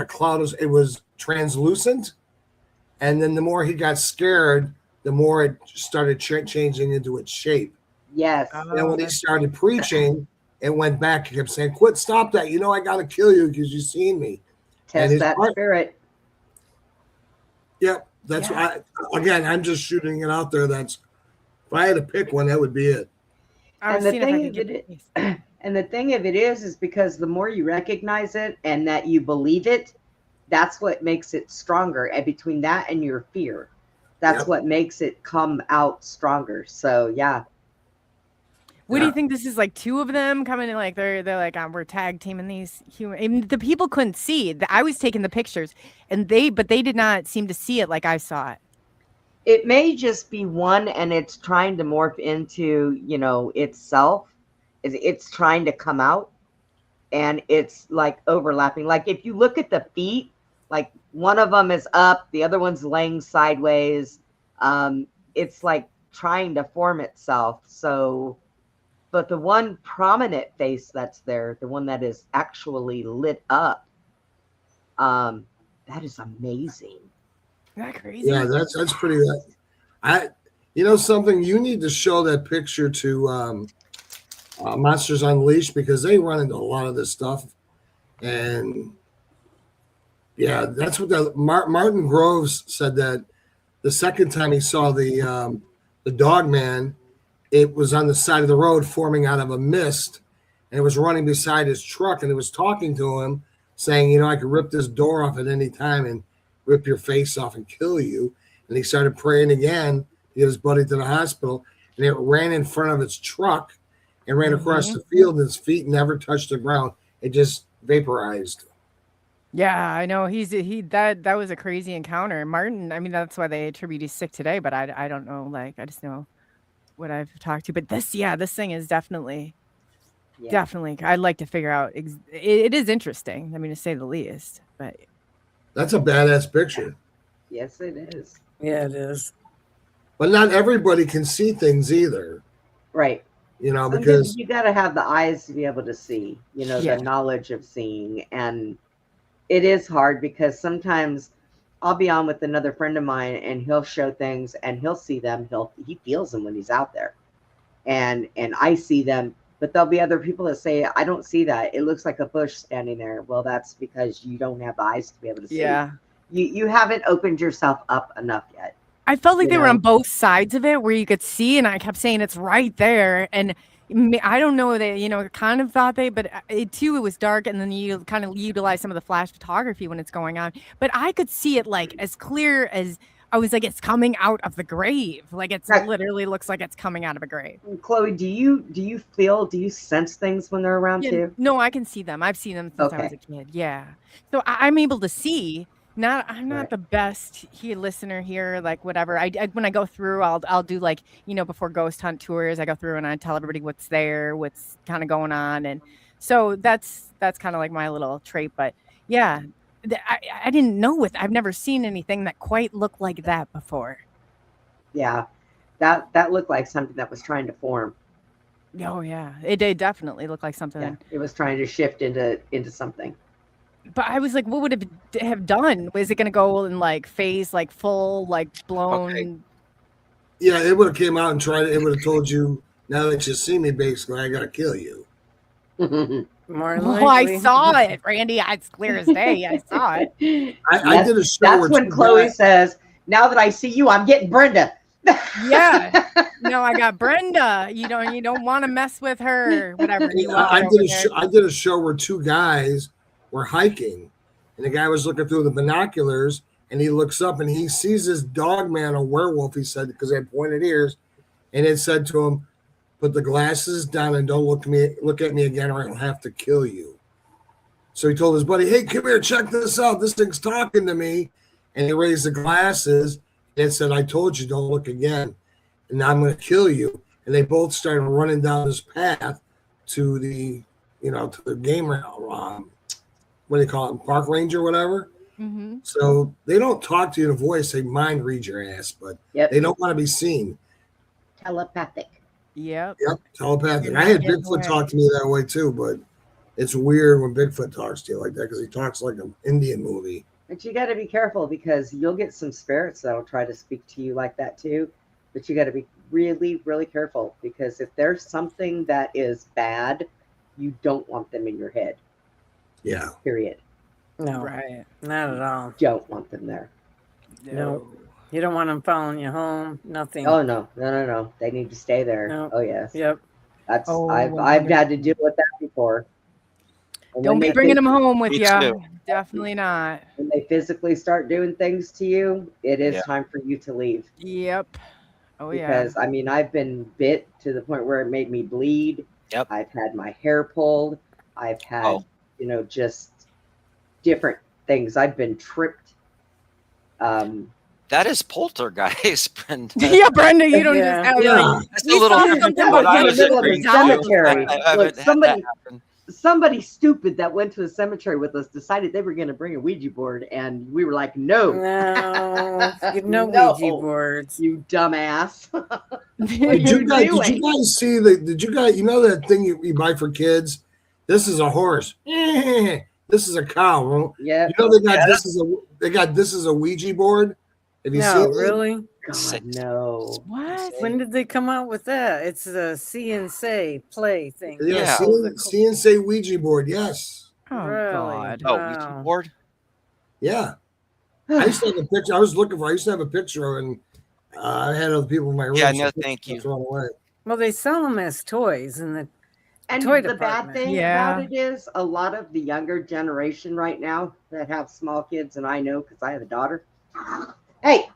cloud. It was translucent, and then the more he got scared, the more it started changing into its shape. Yes. And when he started preaching, it went back. He kept saying, "Quit! Stop that! You know I got to kill you because you've seen me." Test his that heart- spirit. Yep. That's Yeah. why, again, I'm just shooting it out there. If I had to pick one, that would be it. I was And the seeing if I thing could of get it the face. and the thing of it is because the more you recognize it and that you believe it, that's what makes it stronger. And between that and your fear, that's Yep. what makes it come out stronger. So yeah. What do you Yeah. think this is like two of them coming in like they're like we're tag teaming these human and the people couldn't see. I was taking the pictures and they did not seem to see it like I saw it. It may just be one and it's trying to morph into, itself. It's trying to come out and it's like overlapping. Like if you look at the feet, like one of them is up, the other one's laying sideways. It's like trying to form itself. So, but the one prominent face that's there, the one that is actually lit up, that is amazing. Isn't that crazy? Yeah, that's pretty. Something, you need to show that picture to Monsters Unleashed because they run into a lot of this stuff, and yeah, that's what Martin Groves said that the second time he saw the dog man, it was on the side of the road forming out of a mist, and it was running beside his truck, and it was talking to him, saying, I could rip this door off at any time and rip your face off and kill you. And he started praying again to get his buddy to the hospital, and it ran in front of its truck and ran across the field, and his feet never touched the ground. It just vaporized. Yeah, I know. That was a crazy encounter. Martin, I mean, that's why they attribute he's sick today, but I don't know. Like, I just know what I've talked to. But this thing is definitely, I'd like to figure out. It is interesting. I mean, to say the least. But that's a badass picture. Yes, it is. Yeah, it is. But not everybody can see things either. Right. Because sometimes you got to have the eyes to be able to see, Yeah. the knowledge of seeing. And it is hard because sometimes I'll be on with another friend of mine and he'll show things and he'll see them. He feels them when he's out there and I see them, but there'll be other people that say, I don't see that. It looks like a bush standing there. Well, that's because you don't have the eyes to be able to see. yeah. You haven't opened yourself up enough yet. I felt like You they were know? on both sides of it where you could see, and I kept saying it's right there. And I don't know, they, kind of thought but it was dark, and then you kind of utilize some of the flash photography when it's going on. But I could see it like as clear as I was like, it's coming out of the grave. Like it's Right. literally looks like it's coming out of a grave. Chloe, do you sense things when they're around Yeah, too? no, I can see them. I've seen them since I was Okay. a kid. Yeah. So I'm able to see. I'm not Right. the best listener here, like whatever. I when I go through, I'll do like, before ghost hunt tours, I go through and I tell everybody what's there, what's kind of going on. And so that's kind of like my little trait. But yeah, I didn't know I've never seen anything that quite looked like that before. Yeah, that looked like something that was trying to form. Oh yeah, it did definitely look like something. Yeah, it was trying to shift into something. But I was like, what would it have done? Was it going to go in like phase, like full, like blown? Okay. yeah, it would have came out and tried it. It would have told you, now that you see me, basically, I got to kill you. More than Oh, I likely. saw it, Randy. It's clear as day. I saw it. I did a show That's where when two Chloe guys- says, "Now that I see you, I'm getting Brenda." Yeah. No, I got Brenda. You don't want to mess with her. Whatever. You I are did over a there. show, I did a show where two guys were hiking, and the guy was looking through the binoculars, and he looks up and he sees this dog man, a werewolf. He said, because they had pointed ears, and it said to him, "Put the glasses down and don't look at me again, or I'll have to kill you." So he told his buddy, "Hey, come here, check this out. This thing's talking to me." And he raised the glasses and said, "I told you, don't look again, and now I'm going to kill you." And they both started running down this path to the, to the game, what do you call it, park ranger, whatever. Mm-hmm. So they don't talk to you in a voice; they mind read your ass, but Yep, they don't want to be seen. telepathic. Yep. Yep, telepathic. You're I not had getting Bigfoot away. talk to me that way too, but it's weird when Bigfoot talks to you like that because he talks like an Indian movie. But you got to be careful because you'll get some spirits that'll try to speak to you like that too. But you got to be really, really careful because if there's something that is bad, you don't want them in your head. Yeah. Period. No, Right. not at all. Don't want them there. No. You don't want them following you home. Nothing. Oh no. They need to stay there. No. Oh yes. Yep. That's Oh, I've had to deal with that before. And Don't when be they bringing phys- them home with Me you. too. Definitely not. when they physically start doing things to you, it is Yeah. time for you to leave. Yep. Oh yeah. Because I mean, I've been bit to the point where it made me bleed. Yep. I've had my hair pulled. I've had, Oh. just different things. I've been tripped. That is poltergeist, Brenda. Yeah, Brenda, you don't Yeah. just have Yeah. like That's we a little saw different something than what about I in the was middle of agreeing the to. cemetery. I haven't Look, had somebody that happen. somebody stupid that went to the cemetery with us decided they were going to bring a Ouija board, and we were like, no, No. No No. Ouija boards. you dumbass. Did you guys see did you guys that thing you buy for kids? This is a horse. This is a cow. Yeah. They got this is a Ouija board. Have you No, seen it? really? God, no. What? When did they come out with that? It's the see and say play thing. Yeah, Yeah. see and say Ouija board. Yes. Oh Really? God. Oh, Wow. Ouija board? Yeah. I used to have a picture. I used to have a picture, and I had other people in my room. Yeah, so no, pictures thank you. got thrown away. Well, they sell them as toys in the And toy the bad department. thing Yeah. about it is a lot of the younger generation right now that have small kids, and I know because I have a daughter. Hey,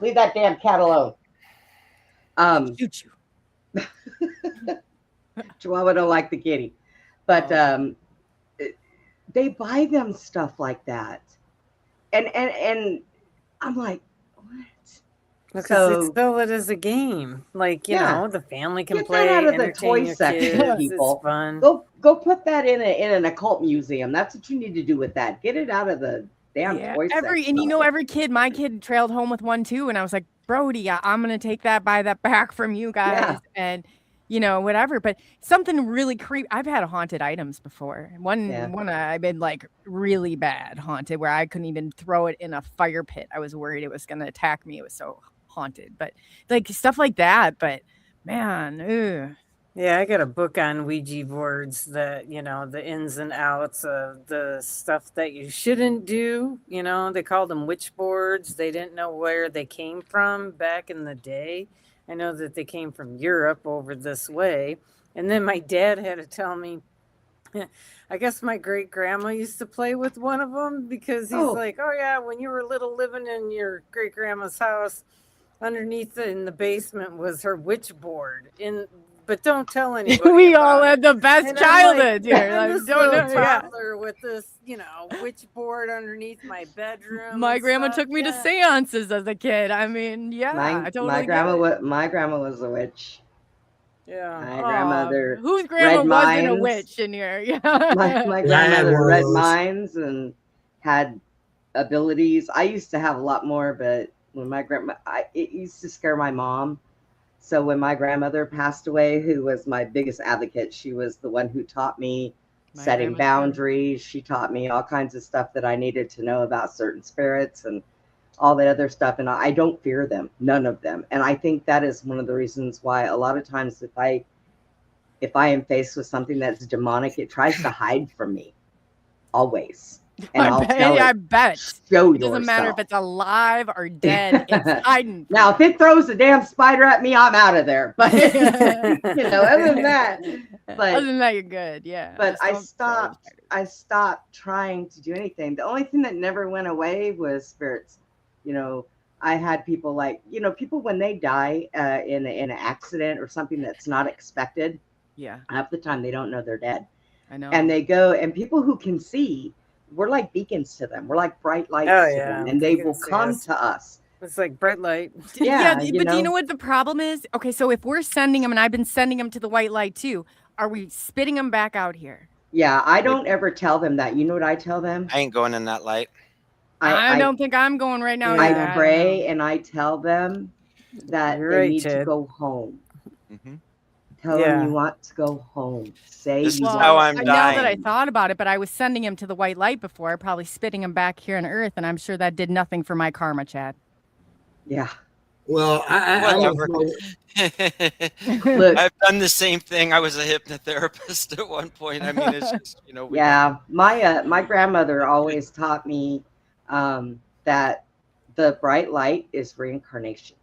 leave that damn cat alone. Shoot you. Chihuahua don't like the kitty, but they buy them stuff like that, and I'm like, what? Because So- they sell it as a game. Like, you Yeah. know, the family can Get that play, out of the entertain toy your section, kids. people. It's fun. Go put that in an occult museum. That's what you need to do with that. Get it out of the damn toy section. Every kid, my kid trailed home with one too, and I was like, Brody, I'm gonna take buy that back from you guys, Yeah. and whatever. But something really creepy. I've had haunted items before. One I've been like really bad haunted, where I couldn't even throw it in a fire pit. I was worried it was gonna attack me. It was so haunted, but like stuff like that. But man, ugh. Yeah, I got a book on Ouija boards that, the ins and outs of the stuff that you shouldn't do. They called them witch boards. They didn't know where they came from back in the day. I know that they came from Europe over this way. And then my dad had to tell me, I guess my great grandma used to play with one of them because he's like, oh yeah, when you were little living in your great grandma's house, underneath in the basement was her witch board. But don't tell anybody. We all about had it. the best And I'm childhood like, here. I'm Like, this don't little know, yeah. toddler with this, witch board underneath my bedroom. My and grandma stuff. took me to Yeah. seances as a kid. I mean, yeah, I totally my get grandma it. my grandma was a witch. Yeah. My grandmother Whose grandma read wasn't a minds. witch in here? Yeah. my Yeah, I had grandmother one of read those. minds and had abilities. I used to have a lot more, but when my it used to scare my mom. So when my grandmother passed away, who was my biggest advocate, she was the one who taught me My setting grandma too. boundaries. She taught me all kinds of stuff that I needed to know about certain spirits and all that other stuff. And I don't fear them, none of them. And I think that is one of the reasons why a lot of times if I am faced with something that's demonic, it tries to hide from me always. And I'll tell I it, bet. show It doesn't matter if yourself. it's alive or dead. It's hiding. Now, if it throws a damn spider at me, I'm out of there. But other than that, Other but than that, you're good. Yeah. but Just I don't throw stopped. spiders. I stopped trying to do anything. The only thing that never went away was spirits. I had people like people when they die in an accident or something that's not expected. Yeah, Half the time they don't know they're dead, I know. and they go and people who can see. We're like beacons to them. We're like bright lights Oh, to yeah. them, and they You can will see come us. to us. It's like bright light. Yeah, but do you know what the problem is? Okay, so if we're sending them, and I've been sending them to the white light too, are we spitting them back out here? Yeah, I don't ever tell them that. You know what I tell them? I ain't going in that light. I don't think I'm going right now. Yeah. either. I don't pray know. and I tell them that You're they right, need to Ted. go home. Mhm. Tell Yeah. them you want to go home. Say This you is want how I'm Now that I dying. thought about it, but I was sending him to the white light before, probably spitting him back here on Earth, and I'm sure that did nothing for my karma, Chad. Yeah. Well, I don't Whatever. know. Look, I've done the same thing. I was a hypnotherapist at one point. I mean, it's just, yeah, my grandmother always taught me that the bright light is reincarnation.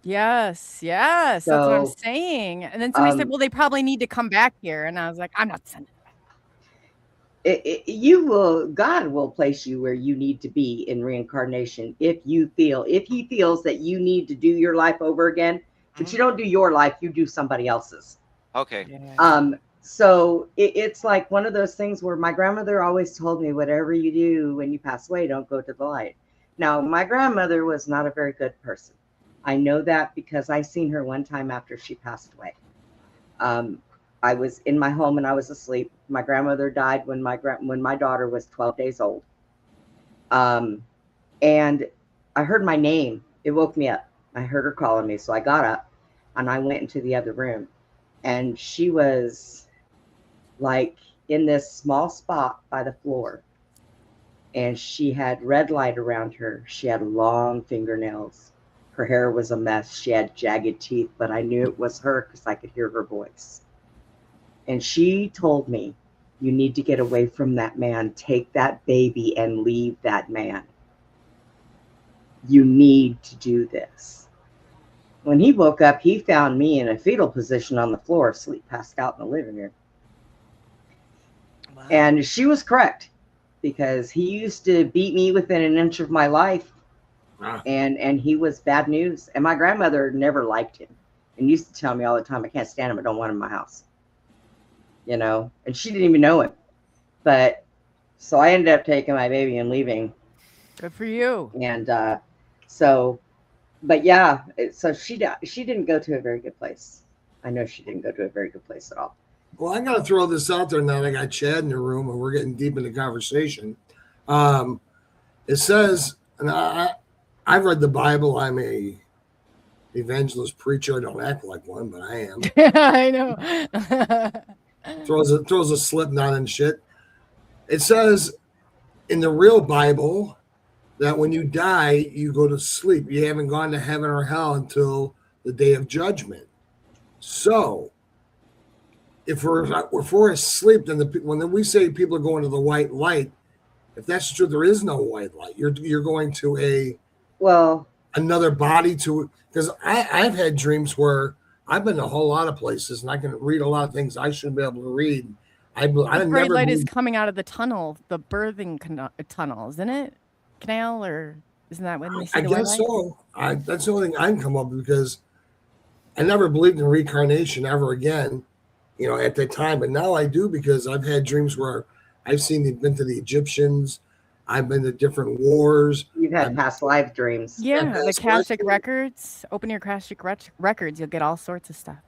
Yes, yes, that's what I'm So, saying. And then somebody said, um, "Well, they probably need to come back here," and I was like, "I'm not sending." God will place you where you need to be in reincarnation if he feels that you need to do your life over again, but you don't do your life, you do somebody else's. Okay. Yeah. So it's like one of those things where my grandmother always told me, whatever you do when you pass away, don't go to the light. Now, my grandmother was not a very good person. I know that because I seen her one time after she passed away. I was in my home and I was asleep. My grandmother died when my daughter was 12 days old. And I heard my name. It woke me up. I heard her calling me. So I got up and I went into the other room. And she was like in this small spot by the floor. And she had red light around her. She had long fingernails. Her hair was a mess. She had jagged teeth, but I knew it was her because I could hear her voice. And she told me, you need to get away from that man. Take that baby and leave that man. You need to do this. When he woke up, he found me in a fetal position on the floor, asleep, passed out in the living room. Wow. And she was correct because he used to beat me within an inch of my life. Wow. And he was bad news. And my grandmother never liked him and used to tell me all the time, I can't stand him. I don't want him in my house. You know, and she didn't even know him. But so I ended up taking my baby and leaving. Good for you. And but yeah, so she didn't go to a very good place. I know she didn't go to a very good place at all. Well, I got to throw this out there now that I got Chad in the room and we're getting deep into conversation. It says, and I've read the Bible. I'm a evangelist preacher. I don't act like one, but I am. I know. throws a slip knot and shit. It says in the real Bible that when you die, you go to sleep. You haven't gone to heaven or hell until the day of judgment. So if we're asleep, then when we say people are going to the white light, if that's true, there is no white light. You're going to another body because I've had dreams where I've been to a whole lot of places and I can read a lot of things I shouldn't be able to read. The bright light is coming out of the tunnel, the birthing tunnel, isn't it? Canal, or isn't that when they see the white light? I guess so. That's the only thing I can come up with because I never believed in reincarnation ever again, you know, at that time. But now I do because I've had dreams where I've been to the Egyptians. I've been to different wars. You've had past life dreams. Yeah, the Akashic records. Open your Akashic records. You'll get all sorts of stuff.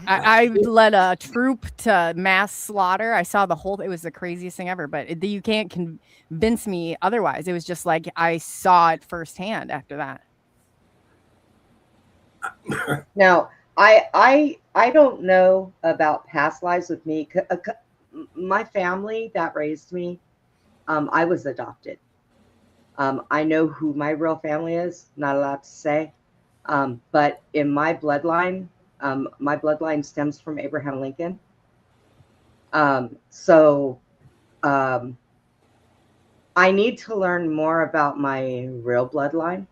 I led a troop to mass slaughter. I saw it was the craziest thing ever, but you can't convince me otherwise. It was just like I saw it firsthand after that. Now, I don't know about past lives with me. My family that raised me, I was adopted. I know who my real family is, not allowed to say. But in my bloodline stems from Abraham Lincoln. So I need to learn more about my real bloodline.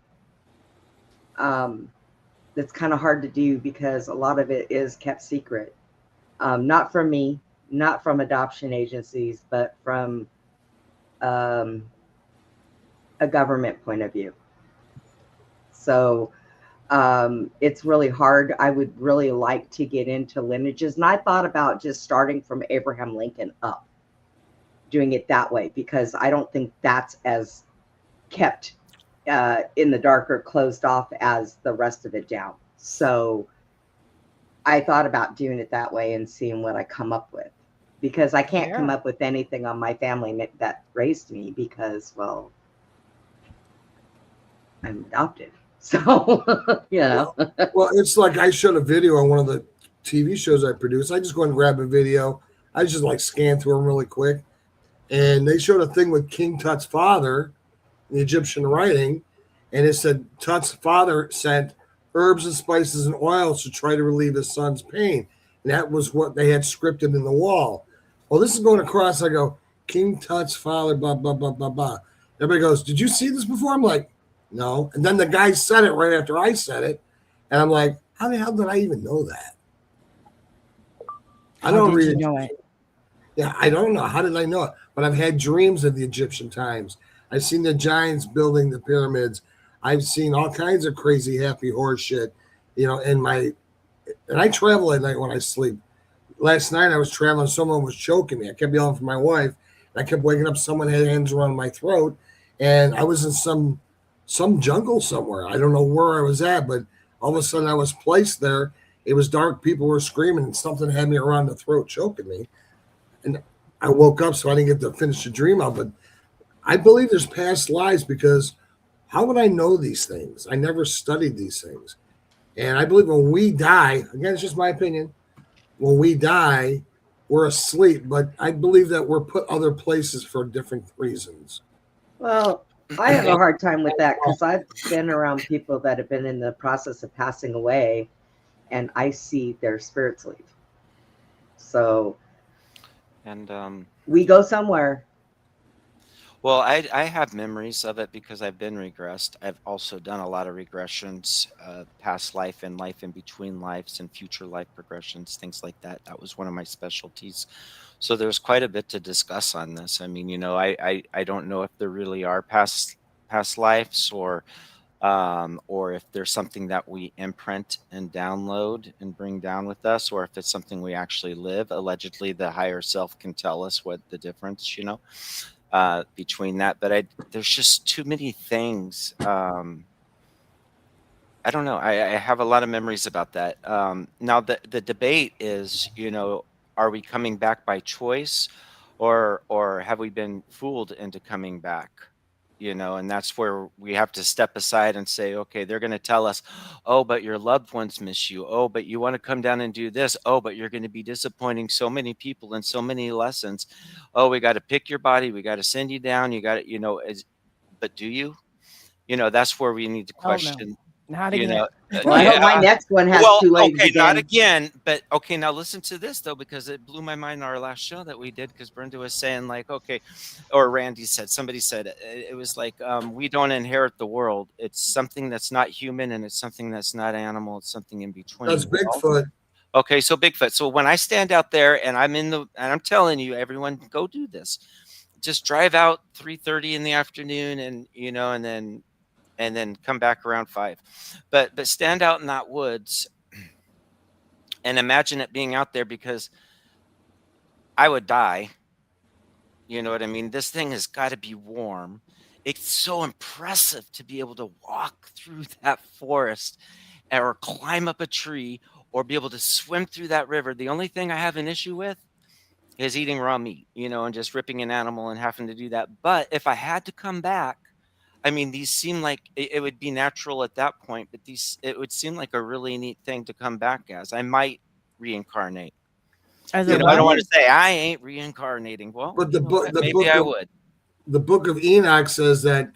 That's kind of hard to do because a lot of it is kept secret. Not from me, not from adoption agencies, but from a government point of view. So it's really hard. I would really like to get into lineages. And I thought about just starting from Abraham Lincoln up, doing it that way, because I don't think that's as kept in the dark or closed off as the rest of it down. So I thought about doing it that way and seeing what I come up with, because I can't come up with anything on my family that raised me because, well, I'm adopted. So, you know. Well, it's like I showed a video on one of the TV shows I produce. I just go and grab a video. I just like scan through them really quick. And they showed a thing with King Tut's father, the Egyptian writing, and it said Tut's father sent herbs and spices and oils to try to relieve his son's pain. And that was what they had scripted in the wall. Well, this is going across. I go, King Tut's father, blah, blah, blah, blah, blah. Everybody goes, did you see this before? I'm like, No. And then the guy said it right after I said it. And I'm like, how the hell did I even know that? I don't How did read you know it? Yeah, I don't know. How did I know it? But I've had dreams of the Egyptian times. I've seen the giants building the pyramids. I've seen all kinds of crazy happy horse shit, you know, and I travel at night when I sleep. Last night I was traveling, someone was choking me. I kept yelling for my wife, and I kept waking up, someone had hands around my throat, and I was in some jungle somewhere. I don't know where I was at, but all of a sudden I was placed there. It was dark, people were screaming, and something had me around the throat choking me. And I woke up, so I didn't get to finish the dream out. But I believe there's past lives, because how would I know these things? I never studied these things. And I believe when we die, again, it's just my opinion, when we die, we're asleep. But I believe that we're put other places for different reasons. Well, I have a hard time with that because I've been around people that have been in the process of passing away, and I see their spirits leave. So, And we go somewhere. well, I have memories of it because I've been regressed. I've also done a lot of regressions, past life and life in between lives and future life progressions, things like that. That was one of my specialties. So there's quite a bit to discuss on this. I mean, I don't know if there really are past lives, or if there's something that we imprint and download and bring down with us, or if it's something we actually live. Allegedly, the higher self can tell us what the difference, between that. But there's just too many things. I don't know. I have a lot of memories about that. Now, the debate is, are we coming back by choice, or have we been fooled into coming back? And that's where we have to step aside and say, okay, they're going to tell us, oh, but your loved ones miss you. Oh, but you want to come down and do this. Oh, but you're going to be disappointing so many people and so many lessons. Oh, we got to pick your body. We got to send you down. You got to, but do you? That's where we need to Oh, no. question. Not You again. know, Well, I hope my yeah. next one has Well, two legs okay, not again. again, but okay, now listen to this though, because it blew my mind in our last show that we did, because Brenda was saying like, okay, or Randy said, somebody said it was like, we don't inherit the world. It's something that's not human, and it's something that's not animal. It's something in between. That's Bigfoot. Okay, so Bigfoot. So when I stand out there and I'm telling you, everyone, go do this. Just drive out 3:30 in the afternoon, and and then come back around 5. But stand out in that woods and imagine it being out there, because I would die. You know what I mean? This thing has got to be warm. It's so impressive to be able to walk through that forest, or climb up a tree, or be able to swim through that river. The only thing I have an issue with is eating raw meat, and just ripping an animal and having to do that. But if I had to come back, I mean, these seem like it would be natural at that point, but it would seem like a really neat thing to come back as. I might reincarnate. As Yeah, a but I don't what? want to say I ain't reincarnating. Well, But the book, maybe I would. the book of Enoch says that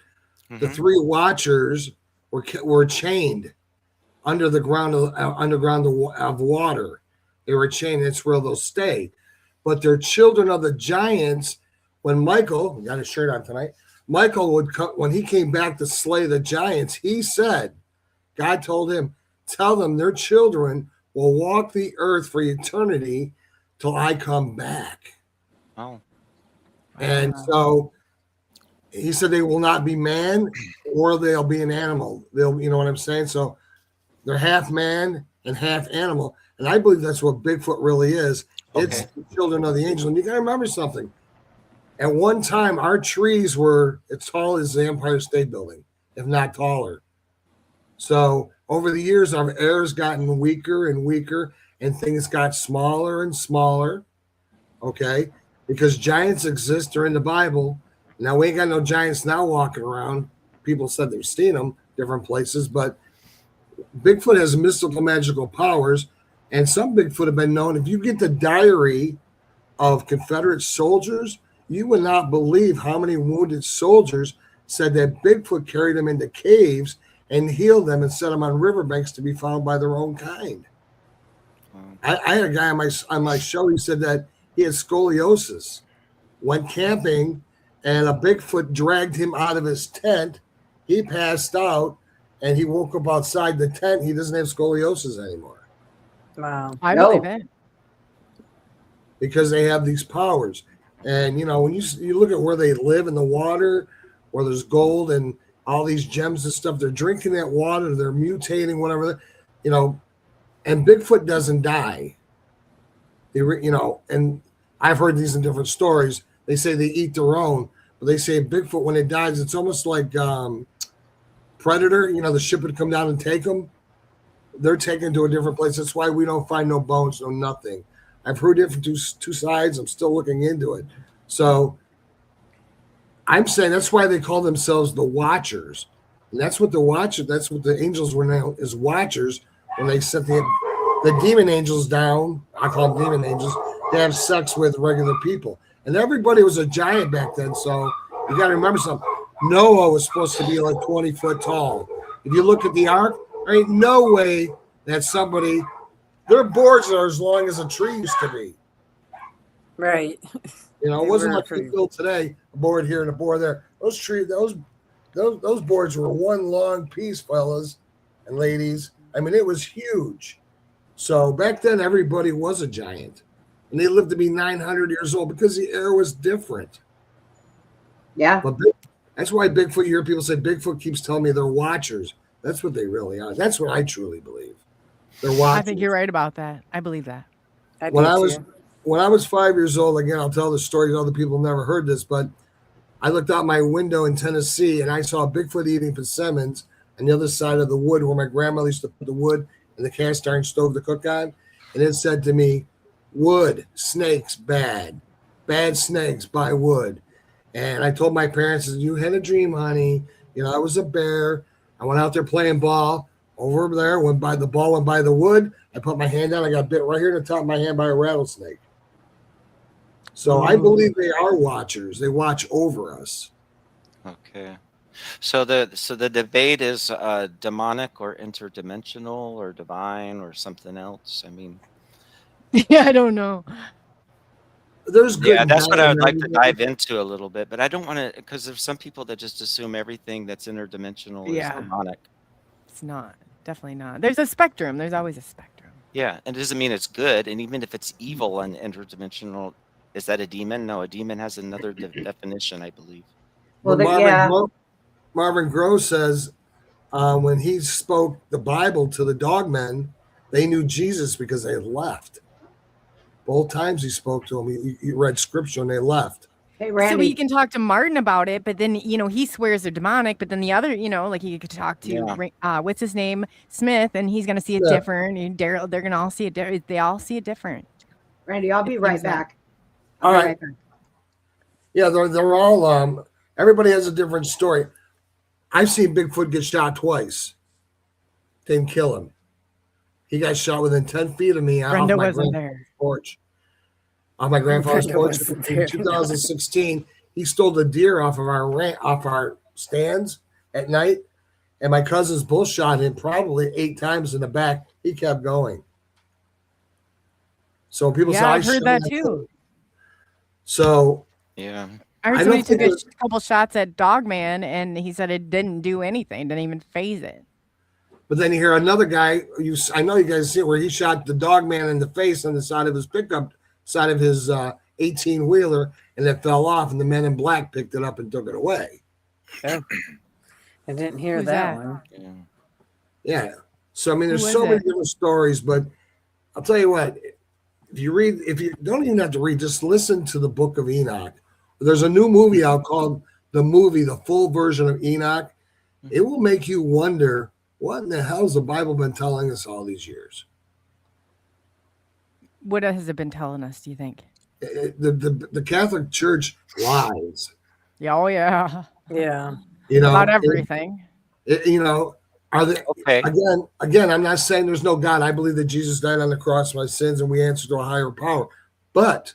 the Mhm. 3 watchers were chained under the ground of water. They were chained. That's where they'll stay. But they're children of the giants. When Michael, we got his shirt on tonight, Michael would come when he came back to slay the giants. He said, God told him, tell them their children will walk the earth for eternity till I come back. Oh, And so he said they will not be man, or they'll be an animal. They'll, you know what I'm saying? So they're half man and half animal. And I believe that's what Bigfoot really is. It's Okay. the children of the angel. And you got to remember something. At one time, our trees were as tall as the Empire State Building, if not taller. So over the years, our air's gotten weaker and weaker, and things got smaller and smaller. Okay, because giants exist during the Bible. Now we ain't got no giants now walking around. People said they've seen them different places, but Bigfoot has mystical, magical powers, and some Bigfoot have been known. If you get the diary of Confederate soldiers, you would not believe how many wounded soldiers said that Bigfoot carried them into caves and healed them and set them on riverbanks to be found by their own kind. I had a guy on my show. He said that he had scoliosis, went camping, and a Bigfoot dragged him out of his tent. he passed out and he woke up outside the tent. He doesn't have scoliosis anymore Wow. I No. believe it. because they have these powers. And when you look at where they live in the water, where there's gold and all these gems and stuff, they're drinking that water, they're mutating, whatever, and Bigfoot doesn't die. And I've heard these in different stories. They say they eat their own, but they say Bigfoot, when it dies, it's almost like Predator. The ship would come down and take them. They're taken to a different place. That's why we don't find no bones, no nothing. I've heard it from two sides. I'm still looking into it. So I'm saying that's why they call themselves the Watchers. And that's what the angels were now, is Watchers. When they sent the demon angels down, I call them demon angels, to have sex with regular people. And everybody was a giant back then. So you got to remember something. Noah was supposed to be like 20 foot tall. If you look at the ark, there ain't no way that their boards are as long as a tree used to be. Right. It wasn't like we built today, a board here and a board there. Those boards were one long piece, fellas and ladies. I mean, it was huge. So back then, everybody was a giant. And they lived to be 900 years old because the air was different. Yeah. But that's why Bigfoot, you hear people say Bigfoot keeps telling me they're watchers. That's what they really are. That's what I truly believe. They're watchers. I think you're right about that. I believe that. When I was 5 years old, again, I'll tell the story. Other people never heard this, but I looked out my window in Tennessee and I saw Bigfoot eating persimmons on the other side of the wood where my grandmother used to put the wood in the cast iron stove to cook on. And it said to me, wood, snakes, bad. Bad snakes, buy wood. And I told my parents, you had a dream, honey. I was a bear. I went out there playing ball. Over there, the ball went by the wood. I put my hand down. I got bit right here in the top of my hand by a rattlesnake. So I believe they are watchers. They watch over us. Okay. So the debate is demonic or interdimensional or divine or something else. I mean, Yeah, I don't know. There's good. yeah, that's and what bad I would in like to everything. dive into a little bit, but I don't want to, because there's some people that just assume everything that's interdimensional Yeah. is demonic. It's not. Definitely not. There's a spectrum. There's always a spectrum. Yeah, and it doesn't mean it's good. And even if it's evil and interdimensional, is that a demon? No, a demon has another definition, I believe. Well, But yeah. Marvin Groh says when he spoke the Bible to the dogmen, they knew Jesus because they had left. Both times he spoke to them, he read scripture and they left. Hey, So Randy. he can talk to Martin about it, but then he swears they're demonic. But then the other, like he could talk to what's his name, Smith, and he's gonna see it Yeah. different. And Daryl, they're gonna all see it. They all see it different. Randy, I'll be right Things like- back. All I'll be right. back. Yeah, they're all everybody has a different story. I've seen Bigfoot get shot twice. Didn't kill him. He got shot within 10 feet of me off Brenda my wasn't grandfather's there. porch. On my grandfather's Brenda porch wasn't in there. 2016. He stole the deer off of our stands at night. And my cousins both shot him probably 8 times in the back. He kept going. So people say, Yeah, I I've heard shot that him. too. So Yeah. I heard I somebody don't took think a couple shots at Dogman, and he said it didn't do anything, didn't even phase it. But then you hear another guy. I know you guys see it, where he shot the dog man in the face on the side of his pickup, side of his 18 wheeler, and it fell off. And the men in black picked it up and took it away. I didn't hear Who's that that? one. Yeah. Yeah. So I mean, there's Who so was many it? different stories. But I'll tell you what. If you don't even have to read, just listen to the Book of Enoch. There's a new movie out called the full version of Enoch. It will make you wonder, what in the hell has the Bible been telling us all these years? What has it been telling us, do you think? The Catholic Church lies. Yeah, oh yeah. Yeah. About everything. Are they Okay. again? I'm not saying there's no God. I believe that Jesus died on the cross for my sins, and we answer to a higher power. But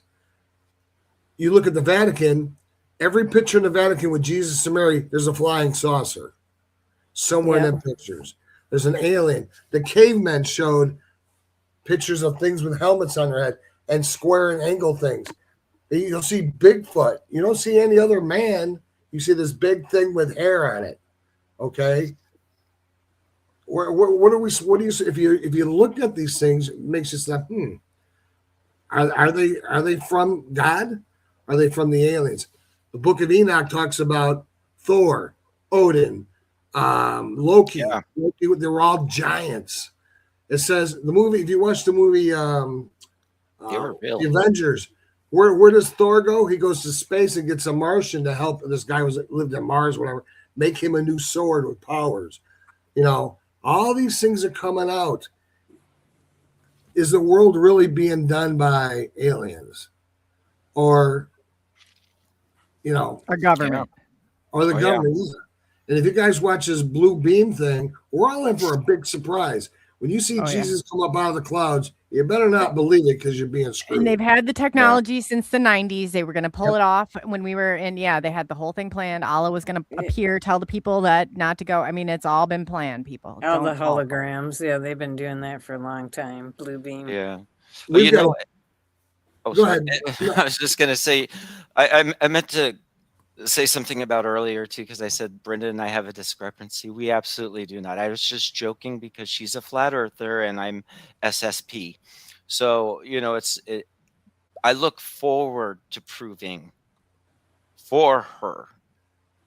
you look at the Vatican. Every picture in the Vatican with Jesus and Mary, there's a flying saucer somewhere in them pictures. There's an alien. The cavemen showed pictures of things with helmets on their head and square and angle things. You'll see Bigfoot. You don't see any other man. You see this big thing with hair on it. Okay. What do you if you look at these things, it makes you say, are they from God? Are they from the aliens? The Book of Enoch talks about Thor, Odin, Loki. Yeah. Loki. They were all giants. It says the movie. If you watch the movie, They were real. the Avengers. Where does Thor go? He goes to space and gets a Martian to help. This guy lived on Mars, whatever. Make him a new sword with powers. You know, all these things are coming out. Is the world really being done by aliens, or Our government. or the Oh, yeah. government? Yeah. And if you guys watch this blue beam thing, we're all in for a big surprise. When you see Oh, yeah. Jesus come up out of the clouds, you better not believe it because you're being screwed. And they've had the technology since the 90s. They were going to pull it off when we were in. Yeah, they had the whole thing planned. Allah was going to appear, tell the people that not to go. I mean, it's all been planned, people. All the Don't fall. holograms. Yeah, they've been doing that for a long time. Blue beam. Yeah. Well, We've you got- know, oh, Go sorry. ahead. I was just gonna say, I meant to say something about earlier too, because I said Brenda and I have a discrepancy. We absolutely do not. I was just joking because she's a flat earther and I'm SSP. So I look forward to proving for her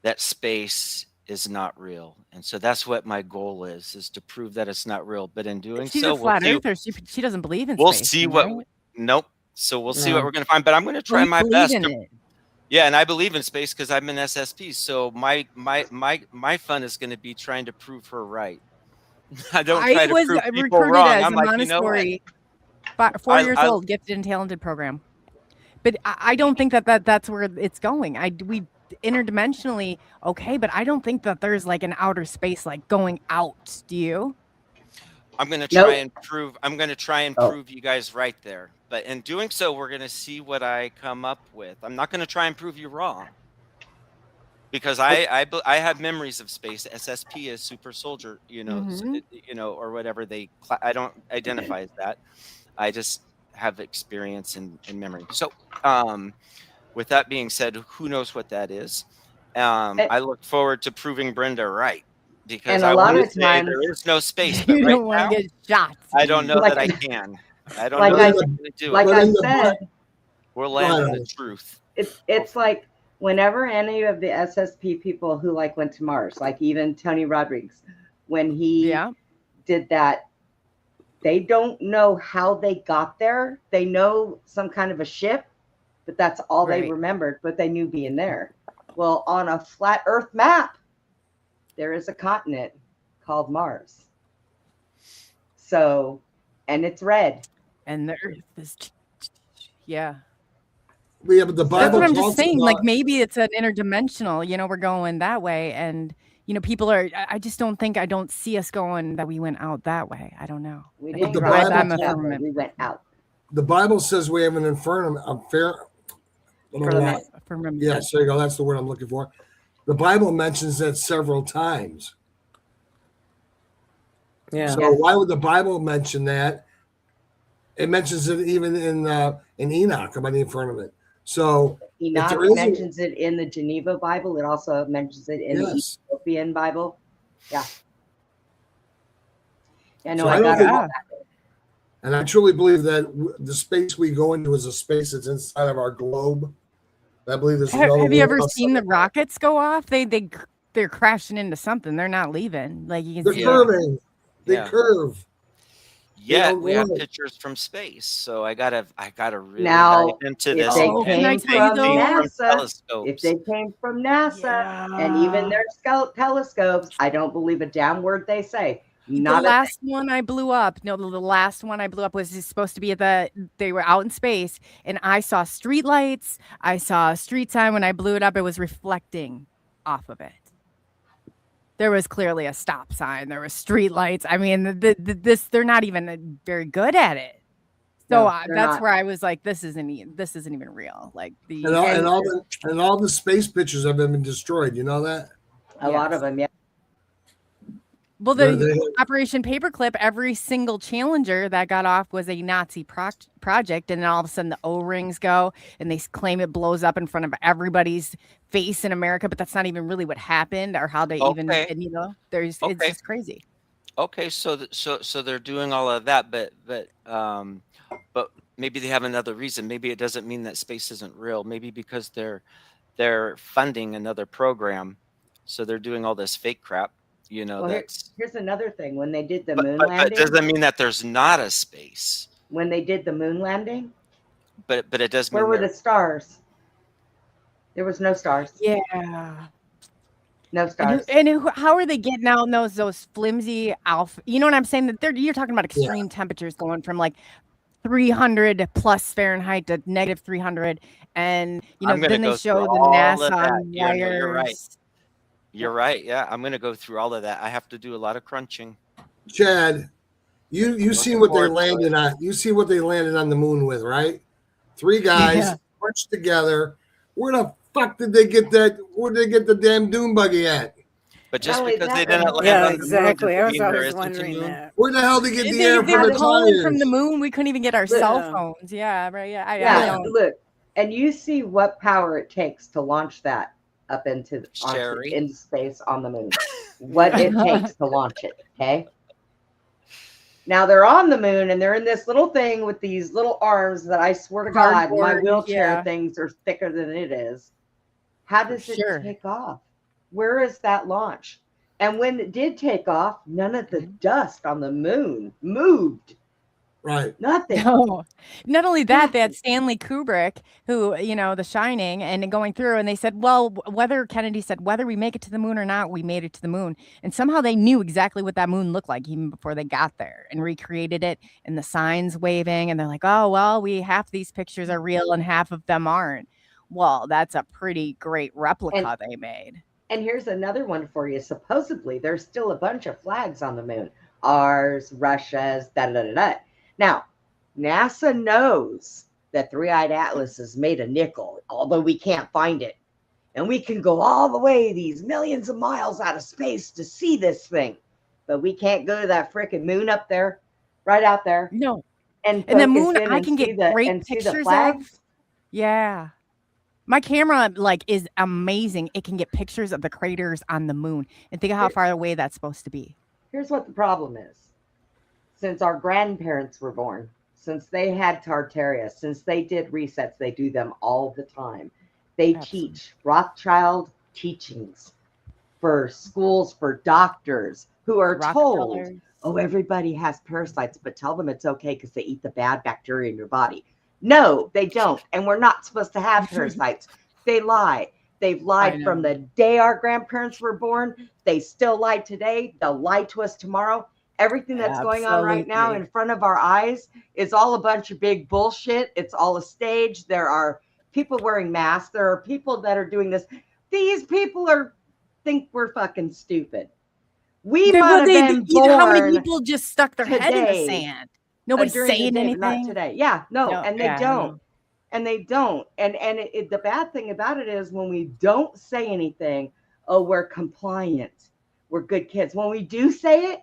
that space is not real, and so that's what my goal is to prove that it's not real. But in doing She's so, a flat we'll see, earther. She doesn't believe in we'll space, see right? what. Nope. So we'll see what No. we're going to find. But I'm going to try We my believe best. in To, it. yeah, and I believe in space because I'm an SSP. So my fun is going to be trying to prove her right. I don't try I to was prove people recruited wrong. as I'm a like, you know what? Montessori, 4 years I- old, gifted and talented program. But I don't think that's where it's going. We interdimensionally, okay, but I don't think that there's like an outer space like going out. Do you? I'm going to Nope. try and prove. I'm going to try and Oh. prove you guys right there. But in doing so, we're going to see what I come up with. I'm not going to try and prove you wrong, because I have memories of space. SSP is super soldier, Mhm. or whatever I don't identify as that. I just have experience in memory. So, with that being said, who knows what that is? I look forward to proving Brenda right, because And a I lot want of to say times- there is no space. But You right don't want now, to get shots. I don't know Like- that I can. I don't like know I- that I'm going to do Like it. But I in the said, We're landing the Right. truth. it's like whenever any of the SSP people who like went to Mars, like even Tony Rodriguez, when he Yeah. did that, they don't know how they got there. They know some kind of a ship, but that's all they Right. remembered, but they knew being there. Well, on a flat Earth map, there is a continent called Mars. So, and it's red. And the earth is, yeah. Yeah, but the That's Bible what I'm talks just saying. about- Like maybe it's an interdimensional, we're going that way. And, people I just don't think, I don't see us going that we went out that way. I don't know. We I didn't the go Bible out I'm a that way, firmament. we went out. the Bible says we have an infernum, Firmament. Firmament. Yes, there you go. That's the word I'm looking for. The Bible mentions that several times. Yeah. So why would the Bible mention that? It mentions it even in Enoch about the firmament. So Enoch there is a- mentions it in the Geneva Bible. It also mentions it in Yes. the Ethiopian Bible. Yeah. Yeah, no, So I I don't got think- it. Yeah. and I truly believe that the space we go into is a space that's inside of our globe. I believe there's another Have you world ever outside seen the of- rockets go off? They're crashing into something. They're not leaving. Like you can They're see. curving. They Yeah. curve. Yet don't we have know. pictures from space, so I gotta really Now, dive into if this. they and can I came tell you from though? NASA, telescopes. if they came from NASA and even their telescopes, I don't believe a damn word they say. Not the a last one I blew up. No, the last one I blew up was supposed to be they were out in space, and I saw street lights. I saw a street sign. When I blew it up, it was reflecting off of it. There was clearly a stop sign. There were street lights. I mean, they're not even very good at it. So No, they're that's not. where I was like, this isn't even real. Like the And all the space pictures have been destroyed. You know that? A lot of them, yeah. Well, They- the they- Operation Paperclip, every single Challenger that got off was a Nazi project, and then all of a sudden the O-rings go, and they claim it blows up in front of everybody's face in America, but that's not even really what happened or how they even, Okay. and, it's Okay. just crazy. Okay, so they're doing all of that, but maybe they have another reason. Maybe it doesn't mean that space isn't real. Maybe because they're funding another program, so they're doing all this fake crap. Well, That's here's another thing. When they did the but, moon but landing, doesn't mean that there's not a space. when they did the moon landing, But it does where mean were there. the stars? There was no stars. Yeah. No And, stars. how are they getting out in those flimsy alpha? You know what I'm saying? That you're talking about extreme temperatures going from like 300 plus Fahrenheit to negative 300, and I'm gonna then they go show through the all of NASA that. on Yeah, no, you're right. wires. You're right. Yeah, I'm gonna go through all of that. I have to do a lot of crunching. Chad, you see what they landed on. You see what they landed on the moon with, right? 3 guys Yeah. pushed together. Where the fuck did they get that? Where did they get the damn dune buggy at? But just Not only because they that, didn't land Yeah, on the moon exactly. I doesn't was mean there always isn't a wondering moon. that. Where the hell did they get the air They from were the calling from the tires? moon. We couldn't even get our cell Yeah. phones. Yeah, right. Yeah, I Yeah, don't. look, and you see what power it takes to launch that up into Sherry. into space on the moon. What it takes to launch it. Okay. Now they're on the moon and they're in this little thing with these little arms that I swear to God, my Cardboard, wheelchair yeah. things are thicker than it is. How does sure. it take off? Where is that launch? And when it did take off, none of the dust on the moon moved. Right. Nothing. No, not only that, they had Stanley Kubrick, who, The Shining, and going through, and they said, well, Kennedy said, whether we make it to the moon or not, we made it to the moon. And somehow they knew exactly what that moon looked like even before they got there and recreated it, and the signs waving. And they're like, oh, well, half these pictures are real and half of them aren't. Well, that's a pretty great replica they made. And here's another one for you. Supposedly, there's still a bunch of flags on the moon. Ours, Russia's, da-da-da-da. Now, NASA knows that Three-Eyed Atlas is made of nickel, although we can't find it. And we can go all the way these millions of miles out of space to see this thing. But we can't go to that freaking moon up there, right out there. No. And And the focus moon, in I and can see get the- great and see the pictures of. flags. Yeah. My camera is amazing. It can get pictures of the craters on the moon. And think of how far away that's supposed to be. Here's what the problem is. Since our grandparents were born, since they had Tartaria, since they did resets, they do them all the time. They Absolutely. teach Rothschild teachings for schools, for doctors who are told, Rockefeller. oh, everybody has parasites, but tell them it's okay because they eat the bad bacteria in your body. No, they don't. And we're not supposed to have parasites. They lie. They've lied from the day our grandparents were born. They still lie today. They'll lie to us tomorrow. Everything that's going on right now Absolutely. in front of our eyes is all a bunch of big bullshit. It's all a stage. There are people wearing masks. There are people that are doing this. These people think we're fucking stupid. We might have been born how many people just stuck their head in the today, sand? Nobody's during the saying day, but not anything. today. Yeah, no, No, and they yeah, I don't. know. And they don't. And the bad thing about it is when we don't say anything, oh, we're compliant. We're good kids. When we do say it,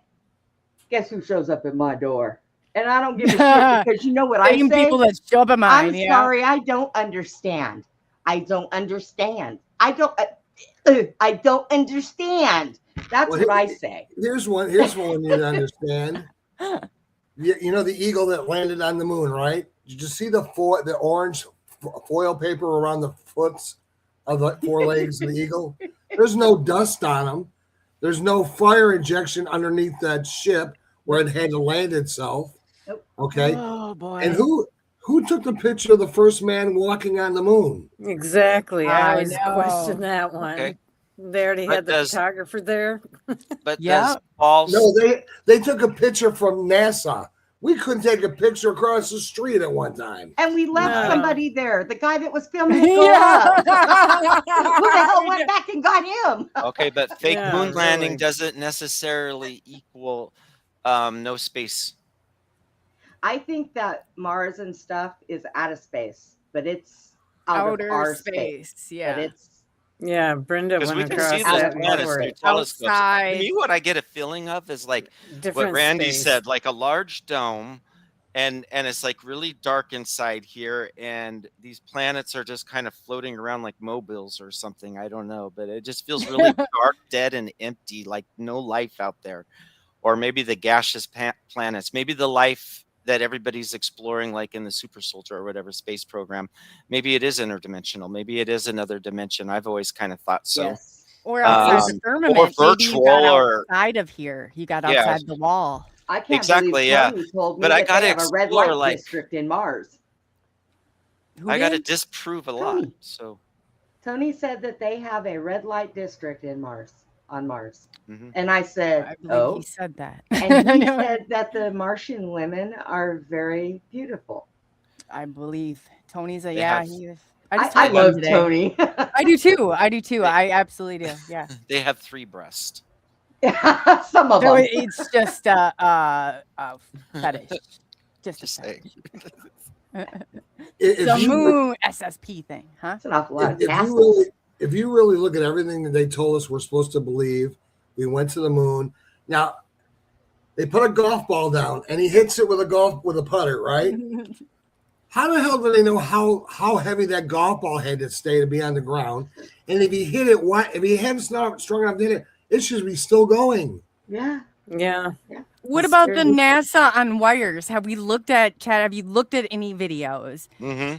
guess who shows up at my door? And I don't give a shit because you know what I Same say? people that show up at mine. I'm yeah. sorry, I don't understand. I don't understand. I don't understand. That's Well, what I say. Here's one you need to understand. You know the eagle that landed on the moon, right? Did you see the orange foil paper around the foots of the 4 legs of the eagle? There's no dust on them. There's no fire injection underneath that ship where it had to land itself. Nope. Okay. Oh boy. And who took the picture of the first man walking on the moon? Exactly. I I always know. question that one. Okay. They already But had the does- photographer there. But Yeah. does false? No, they took a picture from NASA. We couldn't take a picture across the street at one time. And we left No. somebody there. The guy that was filming it go Yeah. up. Who the hell went back and got him? Okay, but fake Yeah, moon landing really. doesn't necessarily equal no space. I think that Mars and stuff is out of space, but it's out Outer of our space. But Yeah. Yeah, Brenda Because went we can across see those that planets before. through telescopes. To Outside. me, what I get a feeling of is like what Different Randy space. said, like a large dome, and it's like really dark inside here, and these planets are just kind of floating around like mobiles or something. I don't know, but it just feels really dark, dead, and empty, like no life out there. Or maybe the gaseous planets, maybe the life that everybody's exploring, like in the Super Soldier or whatever space program. Maybe it is interdimensional. Maybe it is another dimension. I've always kind of thought so. Yes. Or outside the Or firmament. Maybe you virtual, got or outside of here. You got yeah, outside the wall. I can't exactly, believe yeah. Tony told me But I that got they to have a red explore, light like district in Mars. Who I got to did? disprove a lot. Tony. So Tony said that they have a red light district in Mars, on Mars. mhm. And I said, I believe oh. he said that. And I he know. said that the Martian women are very beautiful. I believe Tony's a They yeah. have He is. I just talked to him love today. Tony. I do too. I do too. they, I absolutely do. Yeah. they have 3 breasts. Some of So them. it's just a fetish. Just a Just saying. fetish. If The you moon SSP thing, huh? That's an awful lot of if you tassels. really if you really look at everything that they told us we're supposed to believe, we went to the moon. Now they put a golf ball down and he hits it with a putter, right? How the hell do they know how heavy that golf ball had to stay to be on the ground? And if he hit it, if he hadn't not strong enough to hit it, it should be still going. Yeah. Yeah. What That's about the true. NASA on wires? Have we looked at Chad? Have you looked at any videos? Mm-hmm.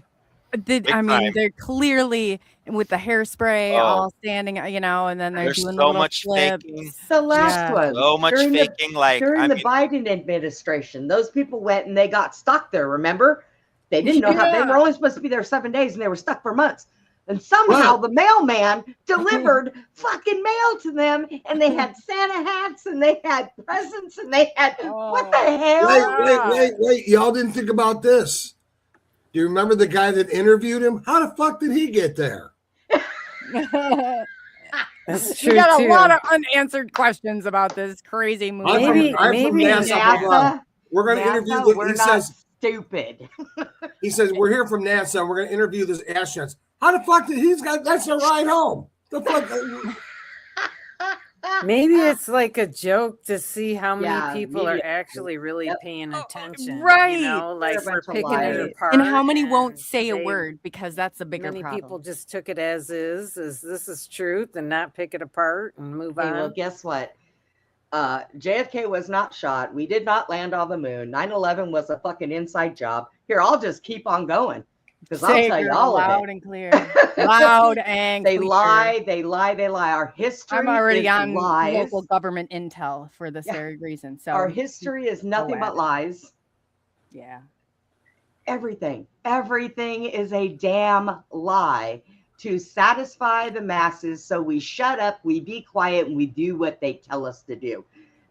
Big time. they're clearly with the hairspray Oh. all standing, and then they're There's doing the so little much flips. faking. The last Yeah. one. So much during faking. Like, during I the mean, Biden administration, those people went and they got stuck there, remember? They didn't know how they Yeah. were only supposed to be there 7 days and they were stuck for months. And somehow the mailman delivered fucking mail to them, and they had Santa hats and they had presents and they had what the hell? Wait. Y'all didn't think about this. Do you remember the guy that interviewed him? How the fuck did he get there? That's We true got a too. lot of unanswered questions about this crazy movie. I'm from NASA. NASA, We're going to NASA, interview we're he not says stupid. he says we're here from NASA. We're going to interview this astronauts. How the fuck did he's got? That's a ride home. The fuck. Maybe it's like a joke to see how many Yeah, people are media. actually really Yep. paying attention. right. You know, like They're a we're bunch of picking it liars. apart. And how many won't and say a they- word because that's the bigger Many problem. people just took it as this is truth, and not pick it apart and move Hey, on. well, guess what? JFK was not shot. We did not land on the moon. 9/11 was a fucking inside job. Here, I'll just keep on going because I'll Say tell it you all loud of it. and clear. Loud and They clear. lie, they lie, they lie. Our history I'm already is on lies. local government intel for this Yeah. very reason. So Our history is nothing at but it. lies. yeah. Everything is a damn lie to satisfy the masses. So we shut up, we be quiet, and we do what they tell us to do.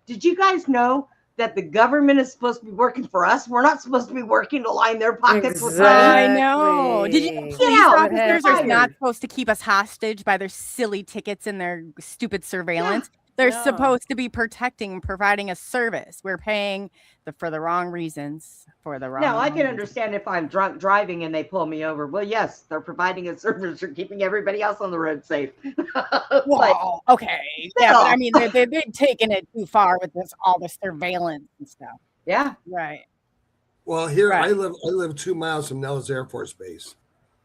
Did you guys know that the government is supposed to be working for us? We're not supposed to be working to line their pockets with money. I know. Did you know Exactly. police out. officers are Fired. not supposed to keep us hostage by their silly tickets and their stupid surveillance? They're No. supposed to be protecting and providing a service. We're paying for the wrong reasons. For the wrong Now, I can reasons. understand if I'm drunk driving and they pull me over. Well, yes, they're providing a service for keeping everybody else on the road safe. But Well, okay. Yeah, but I Still. mean, they're taking it too far with all the surveillance and stuff. yeah, Right. Well, here Right. I live 2 miles from Nellis Air Force Base,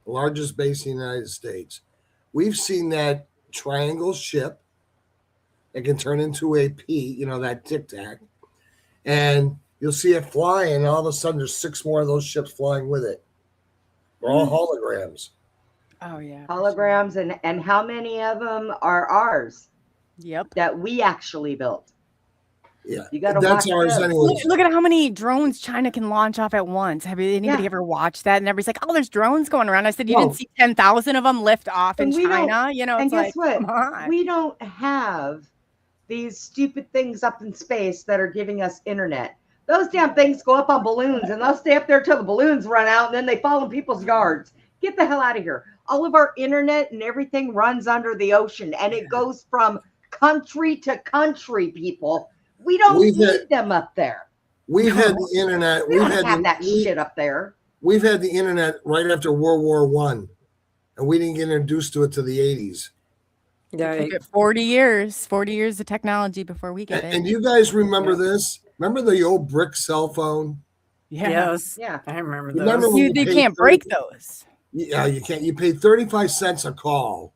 the largest base in the United States. We've seen that triangle ship. It can turn into a P, that tic tac, and you'll see it flying. And all of a sudden, there's 6 more of those ships flying with it. They're all holograms. Oh yeah. holograms, and how many of them are ours Yep. that we actually built? Yeah, You got to that's watch ours those. anyways. Look at how many drones China can launch off at once. Have anybody Yeah. ever watched that? And everybody's like, "Oh, there's drones going around." I said, "You Whoa. didn't see 10,000 of them lift off in And we don't- China?" And It's guess like, what? come on. We don't have these stupid things up in space that are giving us internet. Those damn things go up on balloons and they'll stay up there till the balloons run out and then they fall in people's yards. Get the hell out of here. All of our internet and everything runs under the ocean and it goes from country to country, people. We don't We've need had- them up there. We've had the internet. We We've don't had have the, that we- shit up there. We've had the internet right after World War I, and we didn't get introduced to it to the 80s. Yeah. Took it 40 years of technology before we get And it. you guys remember this? Remember the old brick cell phone? Yeah. Yes. Yeah. I remember Remember those. when You, they paid can't break those. Yeah, you can't. You pay 35 cents a call.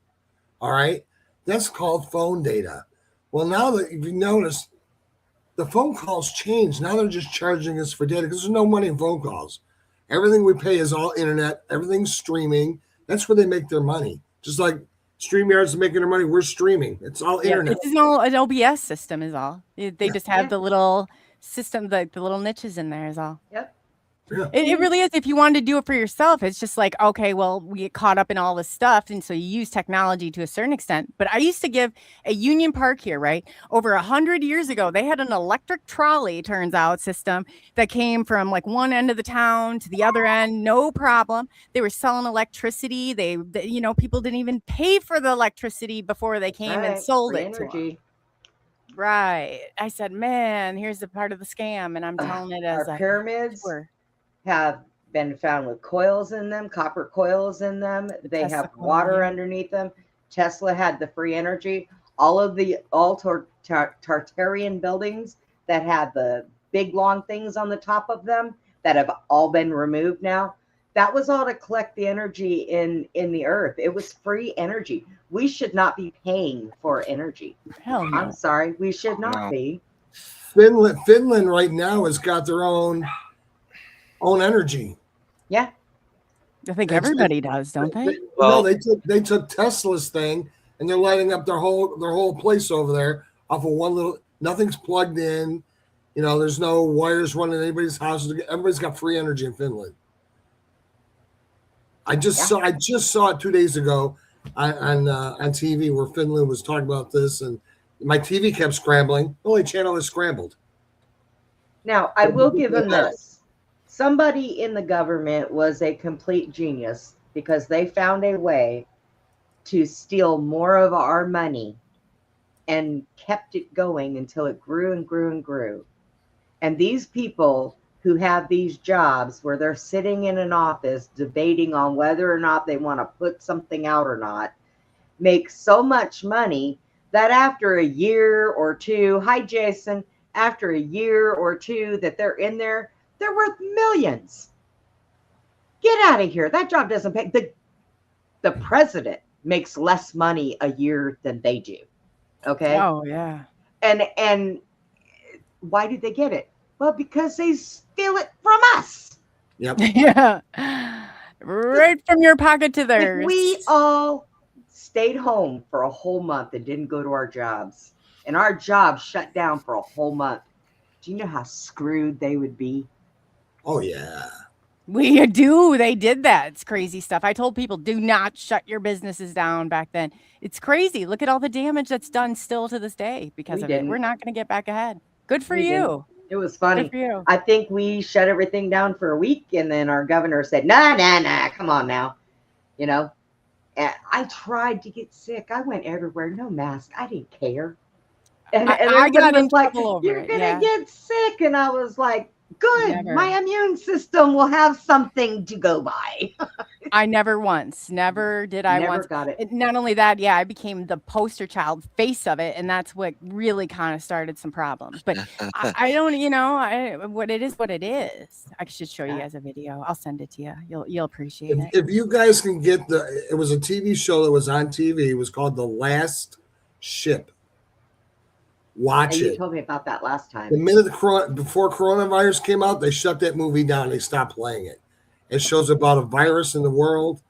All right. That's called phone data. Well, now that if you notice, the phone calls changed. Now they're just charging us for data because there's no money in phone calls. Everything we pay is all internet. Everything's streaming. That's where they make their money. Just like StreamYard's making their money, we're streaming. It's all Yeah, internet. it's all an OBS system is all. They just have Yeah. the little system, the little niches in there is all. Yep. Yeah. It really is. If you wanted to do it for yourself, it's just like, okay, well, we get caught up in all this stuff. And so you use technology to a certain extent. But I used to give a Union Park here, right? Over 100 years ago, they had an electric trolley, turns out, system that came from like one end of the town to the other end, no problem. They were selling electricity. They people didn't even pay for the electricity before they came and Right. sold Free it to 'em. energy. Right. I said, man, here's the part of the scam. And I'm telling it as Our a pyramids tour. have been found with coils in them, copper coils in them. They Tesla have coil, water yeah. underneath them. Tesla had the free energy. All Tartarian buildings that had the big long things on the top of them that have all been removed now. That was all to collect the energy in the earth. It was free energy. We should not be paying for energy. Hell no. I'm sorry, we should not No. be. Finland right now has got their own energy. Yeah. I think That's everybody does, don't they? No, they took Tesla's thing and they're lighting up their whole place over there off of one little. Nothing's plugged in. There's no wires running anybody's house. Everybody's got free energy in Finland. I just saw it 2 days ago on TV where Finland was talking about this, and my TV kept scrambling. The only channel is scrambled. Now, I will give them this. Somebody in the government was a complete genius because they found a way to steal more of our money and kept it going until it grew and grew and grew. And these people who have these jobs where they're sitting in an office debating on whether or not they want to put something out or not make so much money that after a year or two, hi Jason, after a year or two that they're in there, they're worth millions. Get out of here. That job doesn't pay. The president makes less money a year than they do. Okay. Oh, yeah. And why did they get it? Well, because they steal it from us. Yep. Yeah. Right from your pocket to theirs. Like we all stayed home for a whole month and didn't go to our jobs. And our jobs shut down for a whole month. Do you know how screwed they would be? Oh yeah. We do. They did that. It's crazy stuff. I told people, do not shut your businesses down back then. It's crazy. Look at all the damage that's done still to this day because We of it. didn't. We're not going to get back ahead. Good for We you. It was funny. Good for you. I think we shut everything down for a week, and then our governor said, nah, come on now. And I tried to get sick. I went everywhere, no mask. I didn't care. And I everybody got in was like, trouble over you're it, going to yeah. get sick. And I was like, good. Never. My immune system will have something to go by. I never once. Never did I Never once. got it. Not only that, yeah, I became the poster child face of it. And that's what really kind of started some problems. But I don't, what it is. I should show you guys a video. I'll send it to you. You'll appreciate it. If you guys can get it was a TV show that was on TV. It was called The Last Ship. Watch You it. told me about that last time. The minute before coronavirus came out, they shut that movie down. They stopped playing it. It shows about a virus in the world,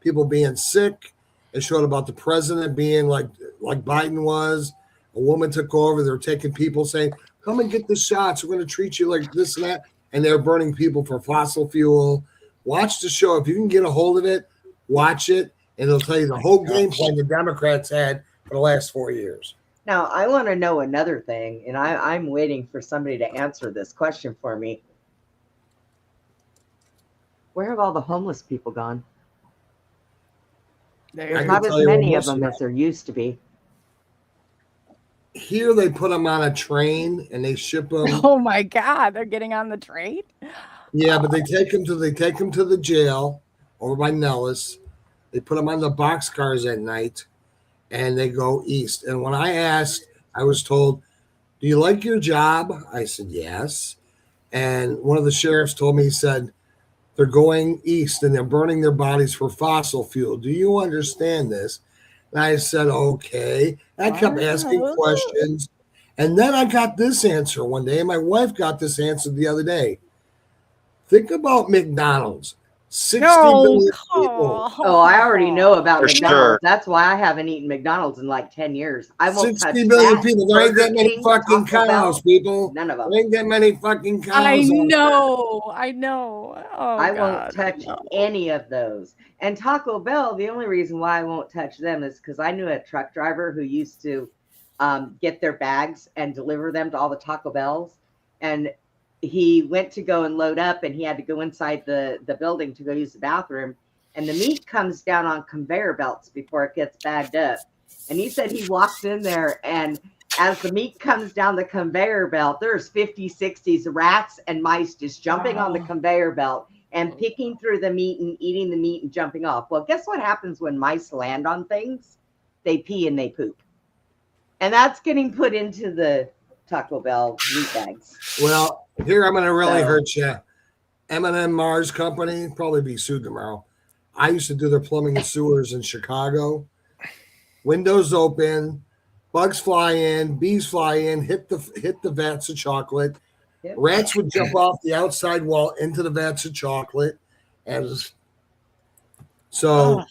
people being sick. It showed about the president being like Biden was. A woman took over. They were taking people saying, come and get the shots. We're going to treat you like this and that. And they're burning people for fossil fuel. Watch the show. If you can get a hold of it, watch it. And it'll tell you the whole game plan the Democrats had for the last 4 years. Now, I want to know another thing, and I'm waiting for somebody to answer this question for me. Where have all the homeless people gone? I can Not as tell you many where of them most as there used to be. Here they put them on a train and they ship them. Oh my God, they're getting on the train? Yeah, but they take them to the jail over by Nellis. They put them on the boxcars at night, and they go east. And when I asked, I was told, "Do you like your job?" I said, "Yes." And one of the sheriffs told me, he said, "They're going east and they're burning their bodies for fossil fuel. Do you understand this?" And I said, "Okay." And I kept asking questions. And then I got this answer one day, and my wife got this answer the other day. Think about McDonald's. 60 billion people. Oh, I already know about For McDonald's. sure. That's why I haven't eaten McDonald's in like 10 years. I won't touch 60 billion that. people. There ain't that Burger many King, fucking Taco Bell, cows, people. none of them. There ain't that many fucking cows. I out there. know. Oh, I God, won't touch no. any of those. And Taco Bell, the only reason why I won't touch them is because I knew a truck driver who used to get their bags and deliver them to all the Taco Bells. And he went to go and load up, and he had to go inside the building to go use the bathroom. And the meat comes down on conveyor belts before it gets bagged up. And he said he walks in there, and as the meat comes down the conveyor belt, there's 50, 60s rats and mice just jumping on the conveyor belt and picking through the meat and eating the meat and jumping off. Well, guess what happens when mice land on things? They pee and they poop. And that's getting put into the Taco Bell meat bags. Well, here I'm going to really So- hurt you. M&M Mars Company, probably be sued tomorrow. I used to do their plumbing and sewers in Chicago. Windows open, bugs fly in, bees fly in, hit the vats of chocolate. Yep. Rats would jump off the outside wall into the vats of chocolate. And so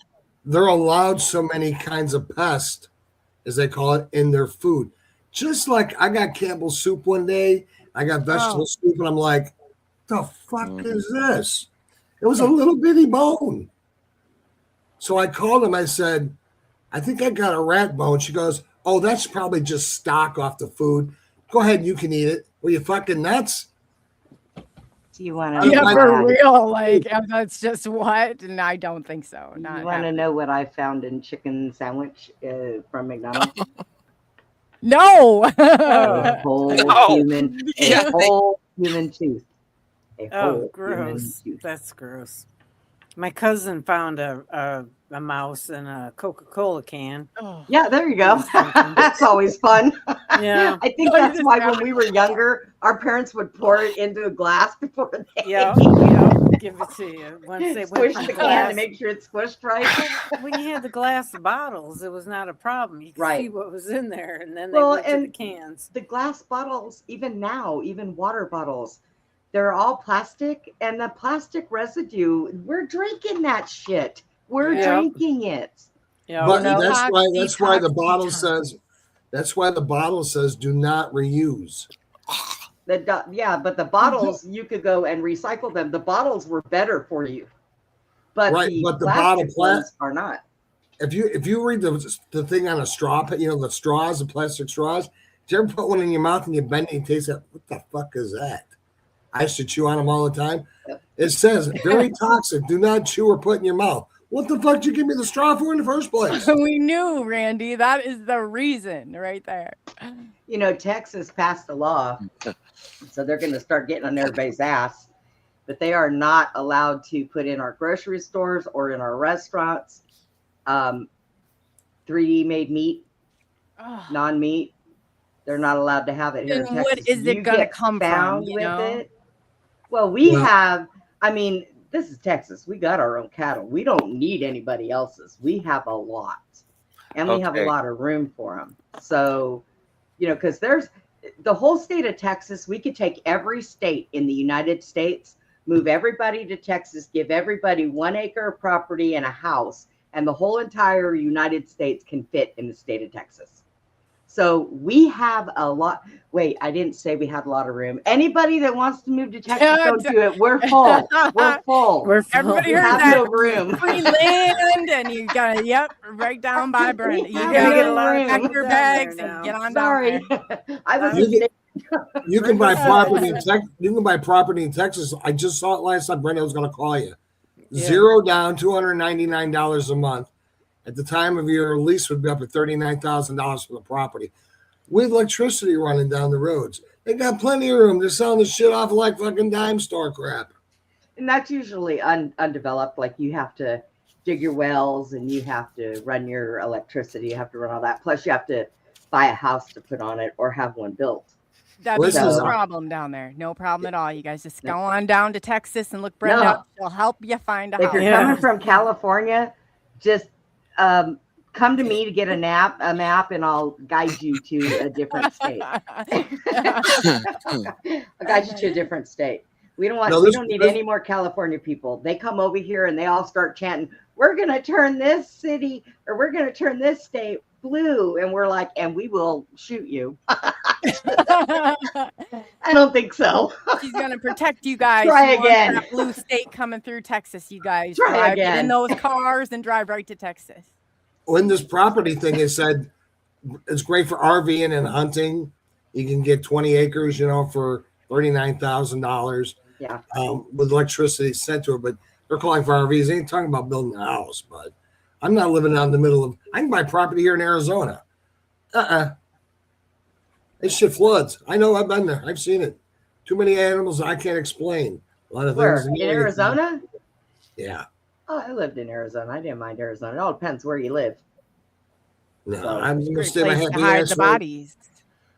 they're allowed so many kinds of pests, as they call it, in their food. Just like I got Campbell's soup one day, I got vegetable soup, and I'm like, the fuck is this? It was a little bitty bone. So I called him. I said, I think I got a rat bone. She goes, oh, that's probably just stock off the food. Go ahead, you can eat it. Were you fucking nuts? Do you want to Yeah, I- for real. Like, that's just what? And I don't think so. Not you want to happening. know what I found in chicken sandwich from McDonald's? No. A whole Oh, human, yeah, a whole human tooth. A Oh, whole human gross. tooth. That's gross. My cousin found a mouse in a Coca-Cola can. Yeah, there you go. Something. That's always fun. Yeah. I think that's why when we were younger, our parents would pour it into a glass before they Yeah. Give it to you. Once they went squish from the can glass. to make sure it's squished right. When you had the glass bottles, it was not a problem. You could Right. see what was in there, and then they Well, went to the and cans. the glass bottles, even now, even water bottles, they're all plastic, and the plastic residue, we're drinking that shit. We're Yeah. drinking it. Yeah. But no. that's why the Detox, bottle detox. says, that's why the bottle says do not reuse. Yeah, but the bottles, you could go and recycle them. The bottles were better for you, but Right, the but the plastic bottle ones are not. If you read the thing on a straw, you know, the straws, the plastic straws, did you ever put one in your mouth and you bend it and taste it? What the fuck is that? I used to chew on them all the time. Yep. It says very toxic. Do not chew or put in your mouth. What the fuck did you give me the straw for in the first place? We knew, Randy. That is the reason right there. You know, Texas passed a law, so they're going to start getting on everybody's ass. But they are not allowed to put in our grocery stores or in our restaurants 3D made meat, Oh, non-meat. They're not allowed to have it here in Then what Texas. is it You gonna get come from, found you with know? it. Well, we Well- have. I mean, this is Texas. We got our own cattle. We don't need anybody else's. We have a lot, and we have a Okay. lot of room for them. So, you know, because there's the whole state of Texas. We could take every state in the United States, move everybody to Texas, give everybody 1 acre of property and a house, and the whole entire United States can fit in the state of Texas. So we have a lot. Wait, I didn't say we had a lot of room. Anybody that wants to move to Texas, don't do it. We're full. We're full. We're full. Everybody We heard have that. no room. Free land, and you gotta, yep, right down by Brenda. You have gotta no get a lot of room. pack your Down bags there and now. get on Sorry, down there. I was. You can, you can buy Brenda property said- in Texas. You can buy property in Texas. I just saw it last time. Brenda was going to call you. Yeah. 0 down, $299 a month. At the time of your lease, would be up at $39,000 for the property. With electricity running down the roads, they got plenty of room. They're selling the shit off like fucking dime store crap. And that's usually undeveloped. Like you have to dig your wells and you have to run your electricity. You have to run all that. Plus, you have to buy a house to put on it or have one built. That'd Well, be this no is- problem down there. No problem at all. You guys just go on down to Texas and look Brenda No. up. She'll help you find a If house. you're Yeah. coming from California, just come to me to get a map, and I'll guide you to a different state. I'll guide you to a different state. We don't want. No, we this- don't need this- any more California people. They come over here and they all start chanting, "We're going to turn this city, or we're going to turn this state blue," and we're like, "And we will shoot you." I don't think so. She's gonna protect you guys. Try She wants again. that blue state coming through Texas. You guys Try drive again. in those cars and drive right to Texas. When this property thing is said, it's great for RVing and hunting. You can get 20 acres, for $39,000 Yeah. with electricity sent to it. But they're calling for RVs. They ain't talking about building a house. But I'm not living out in the middle of. I can buy property here in Arizona. This shit floods. I know. I've been there. I've seen it. Too many animals I can't explain. A lot of Where? things In Arizona? Yeah. Oh, I lived in Arizona. I didn't mind Arizona. It all depends where you live. No, So, I'm gonna Great stay my place to happy hide ass the right. bodies.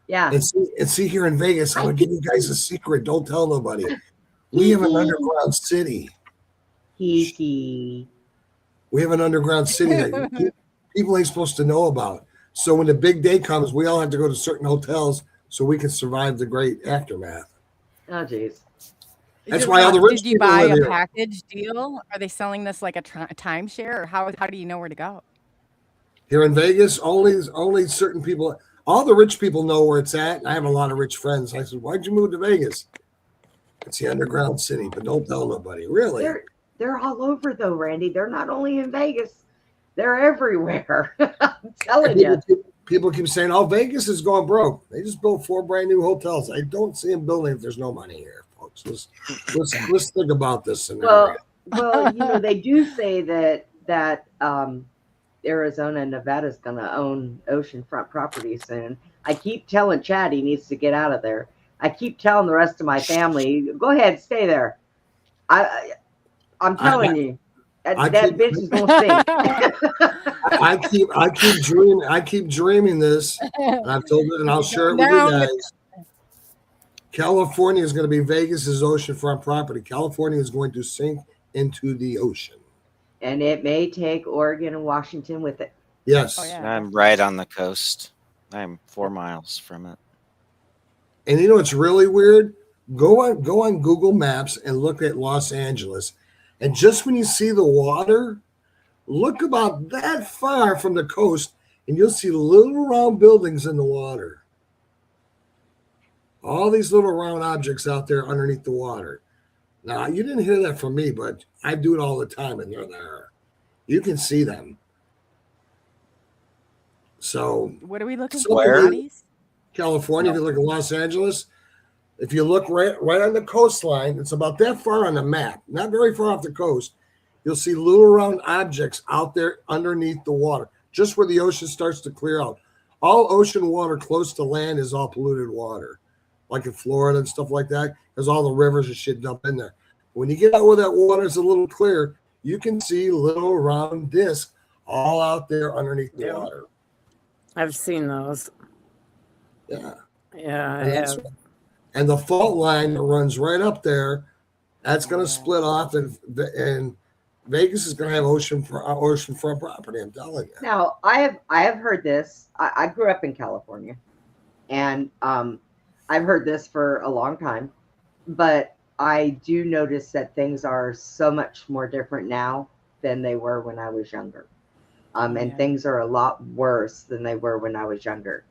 Yeah. And see here in Vegas, I'm gonna give you guys a secret. Don't tell nobody. We have an underground city. Hee. We have an underground city that people ain't supposed to know about. So when the big day comes, we all have to go to certain hotels so we can survive the great aftermath. Oh, geez. That's why all the rich Did you people buy live a here. package deal? Are they selling this like a timeshare, or how do you know where to go? Here in Vegas, only certain people. All the rich people know where it's at. And I have a lot of rich friends. I said, "Why'd you move to Vegas?" It's the underground city, but don't tell nobody. Really? They're all over though, Randy. They're not only in Vegas. They're everywhere. I'm telling you. People keep saying, "Oh, Vegas is going broke." They just built 4 brand new hotels. I don't see them building if there's no money here, folks. Let's think about this scenario. Well, they do say that Arizona and Nevada is going to own oceanfront property soon. I keep telling Chad he needs to get out of there. I keep telling the rest of my family, "Go ahead, stay there." I'm telling you, that bitch is going to sink. I keep dreaming this, and I've told it, and I'll share it with you guys. California is going to be Vegas's oceanfront property. California is going to sink into the ocean. And it may take Oregon and Washington with it. Yes. Oh, yeah. I'm right on the coast. I'm 4 miles from it. And you know what's really weird? Go on Google Maps and look at Los Angeles. And just when you see the water, look about that far from the coast, and you'll see little round buildings in the water. All these little round objects out there underneath the water. Now, you didn't hear that from me, but I do it all the time, and they're there. You can see them. So, What are we looking So for? where? Bodies? California, if you look at Los Angeles, if you look right on the coastline, it's about that far on the map, not very far off the coast. You'll see little round objects out there underneath the water, just where the ocean starts to clear out. All ocean water close to land is all polluted water, like in Florida and stuff like that, because all the rivers and shit dump in there. When you get out where that water is a little clear, you can see little round discs all out there underneath the water. I've seen those. Yeah. Yeah, I And, that's- have. and the fault line that runs right up there, that's going to split off, and Vegas is going to have oceanfront property. I'm telling you. Now, I have heard this. I grew up in California, and I've heard this for a long time, but I do notice that things are so much more different now than they were when I was younger. And Yeah. things are a lot worse than they were when I was younger.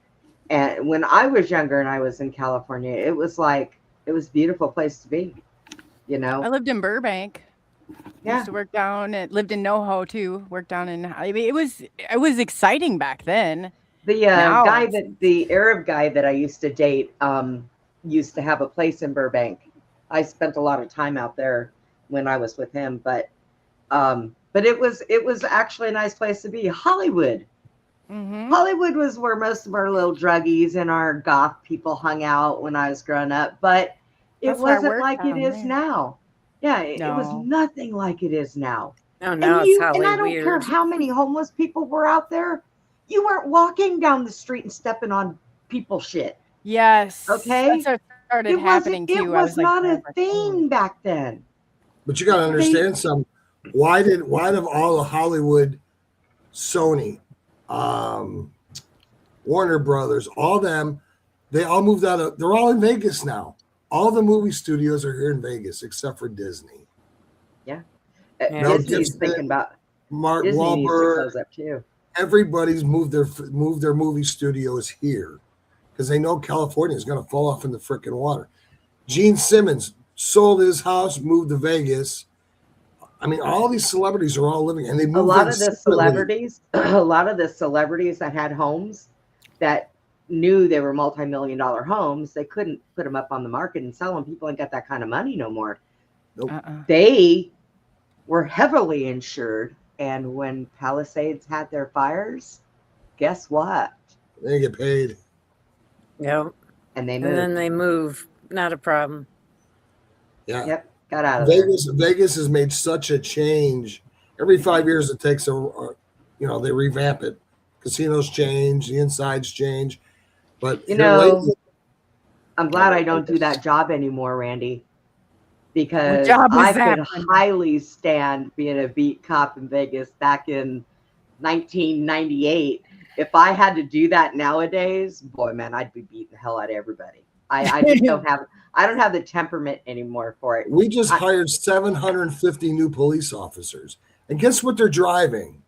And when I was younger and I was in California, it was a beautiful place to be, I lived in Burbank. Yeah. Used to work down. Lived in NoHo too. Worked down in. I mean, it was exciting back then. The Now the Arab guy that I used to date used to have a place in Burbank. I spent a lot of time out there when I was with him, but it was actually a nice place to be. Hollywood. Mm-hmm. Hollywood was where most of our little druggies and our goth people hung out when I was growing up, but it That's where I wasn't worked like it down is there. now. Yeah, it was No. nothing like it is now. Oh, now it's Holly and I don't weird. care how many homeless people were out there. You weren't walking down the street and stepping on people's shit. Yes. Okay. That's what started happening It too. I was like, not oh a my God. thing back then. But you got to understand something. Why did all the Hollywood, Sony, Warner Brothers, all them, they all moved out of, they're all in Vegas now. All the movie studios are here in Vegas except for Disney. Yeah. Mel Disney's Gibson, thinking about Mark Disney needs to Wahlberg, close up too. everybody's moved their movie studios here because they know California is going to fall off in the freaking water. Gene Simmons sold his house, moved to Vegas. I mean, all these celebrities are all living, and they moved a lot in of the separately. celebrities that had homes that knew they were multi-million-dollar homes, they couldn't put them up on the market and sell them. People ain't got that kind of money no more. Nope. They were heavily insured, and when Palisades had their fires, guess what? They get paid. Yep. And they And moved. then they move. Not a problem. Yeah. Yep, got out of there. Vegas has made such a change. Every 5 years, it takes they revamp it. Casinos change, the insides change, but You here know, lately, I'm glad I don't do that job anymore, Randy, because job was I that, could Brenda? highly stand being a beat cop in Vegas back in 1998. If I had to do that nowadays, boy, man, I'd be beating the hell out of everybody. I just don't have the temperament anymore for it. we just hired 750 new police officers, and guess what they're driving?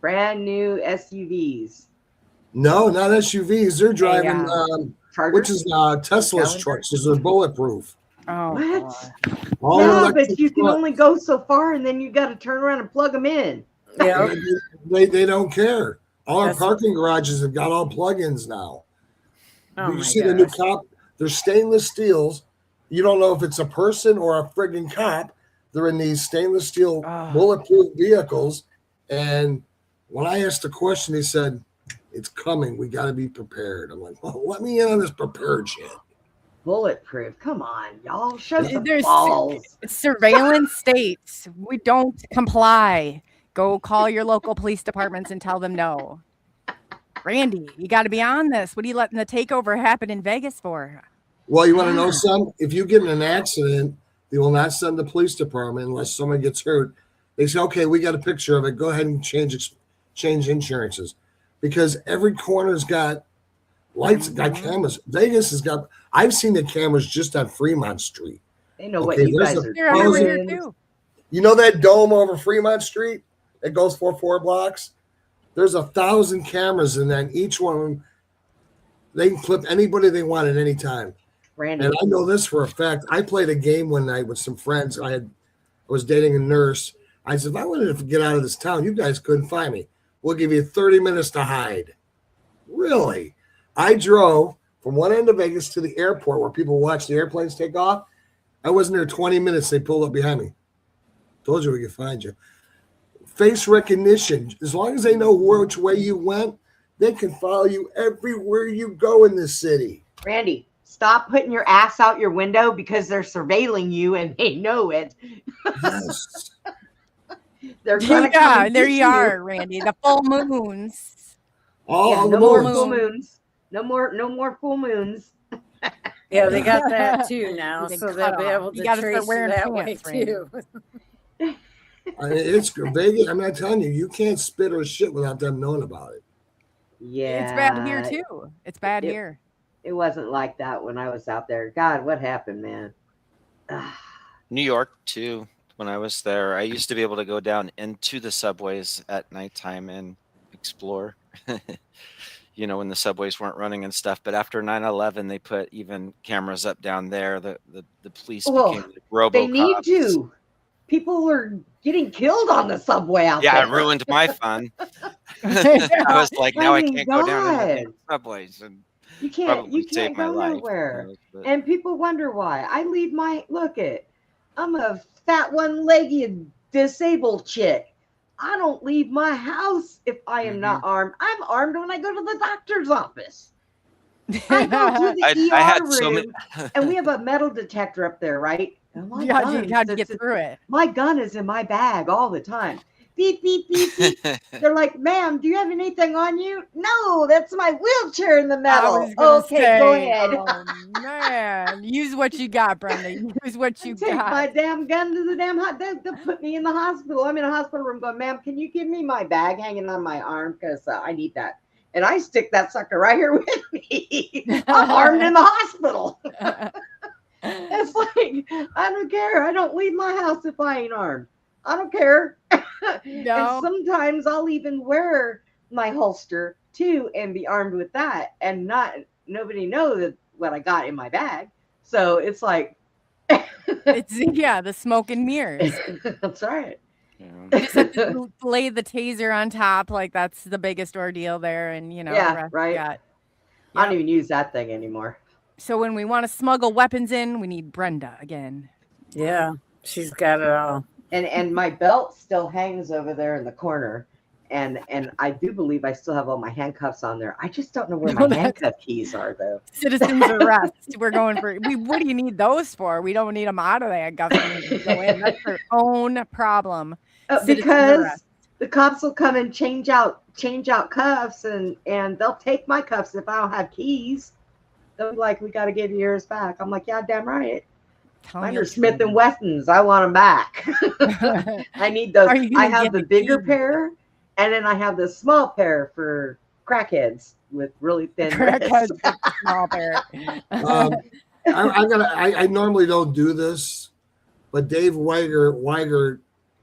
Brand new SUVs, No, not SUVs. They're driving, Chargers. which is Tesla's Challenger? trucks. Those are bulletproof. Oh, What? God. All Yeah, electric but you can trucks. only go so far, and then you got to turn around and plug them in. Yeah. They don't care. All our That's- parking garages have got all plug-ins now. Oh you my see the new gosh. cop? They're stainless steels. You don't know if it's a person or a friggin' cop. They're in these stainless steel Ah. bulletproof vehicles. And when I asked the question, he said, "It's coming. We got to be prepared." I'm like, "Well, let me in on this prepared shit." Bulletproof. Come on, y'all. Show some There's balls. surveillance states. We don't comply. Go call your local police departments and tell them no. Randy, you got to be on this. What are you letting the takeover happen in Vegas for? Well, you want to know something? If you get in an accident, they will not send the police department unless someone gets hurt. They say, "Okay, we got a picture of it. Go ahead and change insurances," because every corner's got lights, got cameras. Vegas has got. I've seen the cameras just on Fremont Street. They know what Okay, you there's guys a- are They're everywhere here doing. too. You know that dome over Fremont Street that goes for 4 blocks? There's 1,000 cameras in that. Each one of them, they can clip anybody they want at any time. Randy, And I know this for a fact. I played a game one night with some friends. I was dating a nurse. I said, if I wanted to get out of this town, you guys couldn't find me. We'll give you 30 minutes to hide. Really? I drove from one end of Vegas to the airport where people watch the airplanes take off. I wasn't there 20 minutes. They pulled up behind me. Told you we could find you. Face recognition. As long as they know which way you went, they can follow you everywhere you go in this city. Randy, stop putting your ass out your window because they're surveilling you and they know it. Yes. They're gonna come Yeah, and there get you are, Randy. The full moons. All no the more moons. full moons. No more full moons. Yeah, they got that too now, They so cut they'll be off. able You to gotta trace start wearing that pants, way Randy. too. I mean, it's Vegas. I'm not telling you, you can't spit or shit without them knowing about it. Yeah. It's bad here too. It's bad It- here. It wasn't like that when I was out there. God, what happened, man? New York too. When I was there, I used to be able to go down into the subways at nighttime and explore. You know, when the subways weren't running and stuff. But after 9/11, they put even cameras up down there. The police Well, became like RoboCops. They need to. People are getting killed on the subway out Yeah, there. it ruined my fun. I was like, now I mean, can't go down into the God. subways and You can't. probably You save can't my go life. nowhere. But- And people wonder why. I leave my look at. I'm a fat, one-legged, disabled chick. I don't leave my house if I am not armed. I'm armed when I go to the doctor's office. I go to the I ER had room, so many. and we have a metal detector up there, right? And my How'd gun you get sits- through it? My gun is in my bag all the time. Beep, beep, beep, beep. They're like, ma'am, do you have anything on you? No, that's my wheelchair in the I metal. was gonna Okay, go say, ahead. oh man, use what you got, Brenda. Use what you Take my got. damn gun to the damn they'll put me in the hospital. I'm in a hospital room going, ma'am, can you give me my bag hanging on my arm? Because I need that. And I stick that sucker right here with me. I'm armed in the hospital. It's like, I don't care. I don't leave my house if I ain't armed. I don't care. No. And sometimes I'll even wear my holster too and be armed with that and nobody know that what I got in my bag. So it's like It's the smoke and mirrors. that's right. You just have to lay the taser on top, like that's the biggest ordeal there, and the Yeah, rest right. you got. I don't even use that thing anymore. So when we want to smuggle weapons in, we need Brenda again. Yeah, she's got it all. And my belt still hangs over there in the corner. And I do believe I still have all my handcuffs on there. I just don't know where my handcuff keys are, though. Citizens arrest. We're going for. What do you need those for? We don't need them out of there. Government go in. That's their own problem. Citizens Because arrest. the cops will come and change out cuffs, and they'll take my cuffs if I don't have keys. They'll be like, "We got to give you yours back." I'm like, "Yeah, damn right. Mine are Smith and Wessons. I want them back. I need those. Are you I gonna have give the the bigger keys? pair, and then I have the small pair for crackheads with really thin Crackheads wrists." with the small pair. I normally don't do this, but Dave Weiger,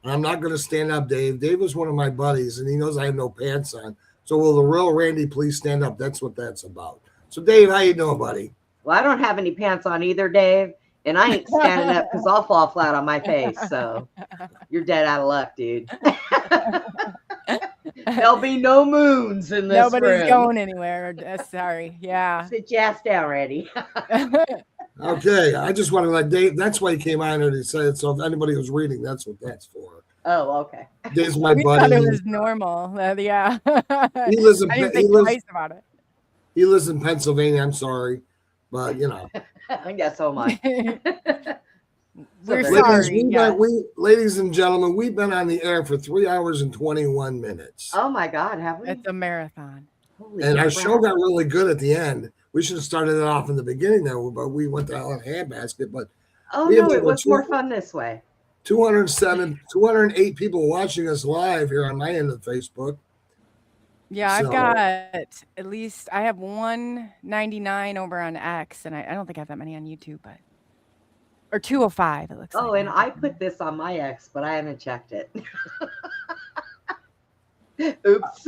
I'm not gonna stand up, Dave. Dave is one of my buddies, and he knows I have no pants on. So will the real Randy please stand up? That's what that's about. So Dave, how you doing, buddy? Well, I don't have any pants on either, Dave, and I ain't standing up because I'll fall flat on my face. So you're dead out of luck, dude. There'll be no moons in this Nobody's room. going anywhere. Sorry. Yeah. Sit your ass down, Randy. Okay, I just want to let Dave. That's why he came on and he said. So if anybody was reading, that's what that's for. Oh, okay. Dave's my We buddy. thought it was normal. Yeah. He lives in I didn't he think lives, twice about it. he lives in Pennsylvania. I'm sorry, but I guess so am I. We're Ladies, sorry. ladies and gentlemen, we've been on the air for 3 hours and 21 minutes. Oh my God, have we? It's a marathon. Holy And our crap. show got really good at the end. We should have started it off in the beginning though, but we went to hell in a handbasket. But Oh we have no, it over was more 200 fun this way. 208 people watching us live here on my end of Facebook. Yeah, I've So- got at least I have 199 over on X, and I don't think I have that many on YouTube, but or 205. It looks Oh, like. and I put this on my ex, but I haven't checked it. Oops.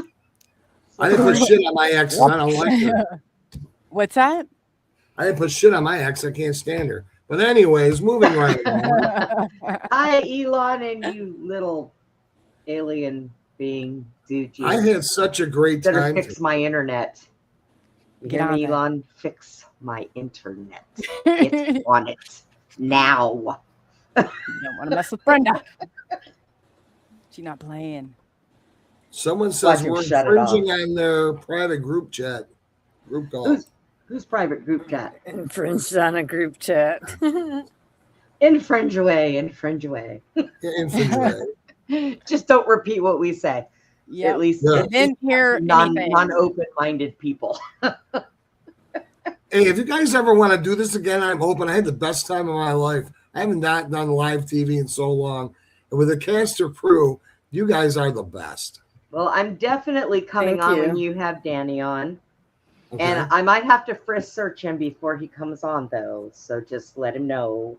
I didn't put shit on my ex. I don't like her. What's that? I didn't put shit on my ex. I can't stand her. But anyways, moving right along. Hi, Elon, and you little alien being, dude. You I had such a great better time. fix my internet. You Get hear on me, it. Elon? Fix my internet. Get on it now. You don't want to mess with Brenda. She's not playing. Someone says Why'd you we're shut it infringing on their private group chat. Group call. Who's private group chat? Infringed on a group chat. Infringe away, infringe away. Infringe away. Just don't repeat what we say. Yeah. At least Yeah. Didn't hear anything. non-open-minded people. Hey, if you guys ever want to do this again, I'm open. I had the best time of my life. I haven't not done live TV in so long. And with the cast or crew, you guys are the best. Well, I'm definitely coming Thank on you. when you have Danny on. Okay? And I might have to frisk search him before he comes on, though. So just let him know.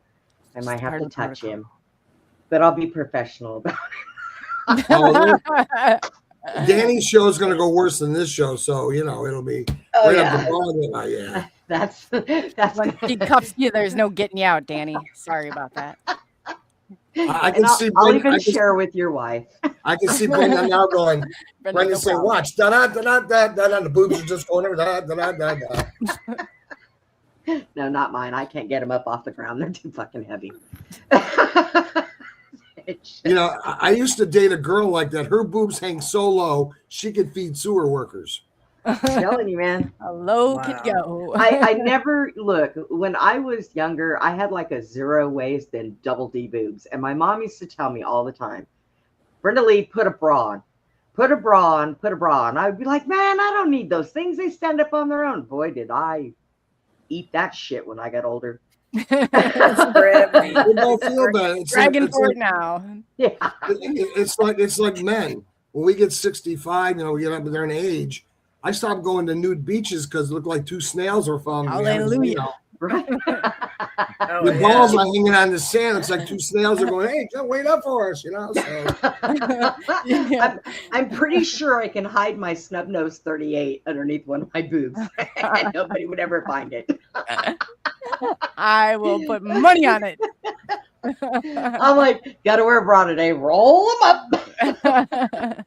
I might have part to of the touch protocol. him. But I'll be professional about it. Oh, Danny's show is going to go worse than this show. So, it'll be Oh, right yeah. up the ball. Yeah. That's When she cuffs you, there's no getting you out, Danny. Sorry about that. I and can I'll, see I'll Brenda, even share with your wife. I can see Brenda now going, Brenda, Brenda no say, problem. watch, da-da-da-da-da-da, the boobs are just going over, da-da-da-da-da. No, not mine. I can't get them up off the ground. They're too fucking heavy. I used to date a girl like that. Her boobs hang so low, she could feed sewer workers. I'm telling you, man. A low Wow. could go. I never look when I was younger, I had like a 0 waist and double D boobs. And my mom used to tell me all the time, Brenda Lee, put a bra on. Put a bra on, put a bra on. I would be like, man, I don't need those things. They stand up on their own. Boy, did I eat that shit when I got older. You don't feel bad. Dragon It's for like, it now. Yeah. it's like men. When we get 65, we get up there in age. I stopped going to nude beaches because it looked like two snails were following me. Hallelujah. Right. Oh, The yeah. balls are hanging on the sand. It's like two snails are going, hey, don't wait up for us, So Yeah. I'm pretty sure I can hide my snub nose 38 underneath one of my boobs, and nobody would ever find it. I will put money on it. I'm like, gotta wear a bra today. Roll them up.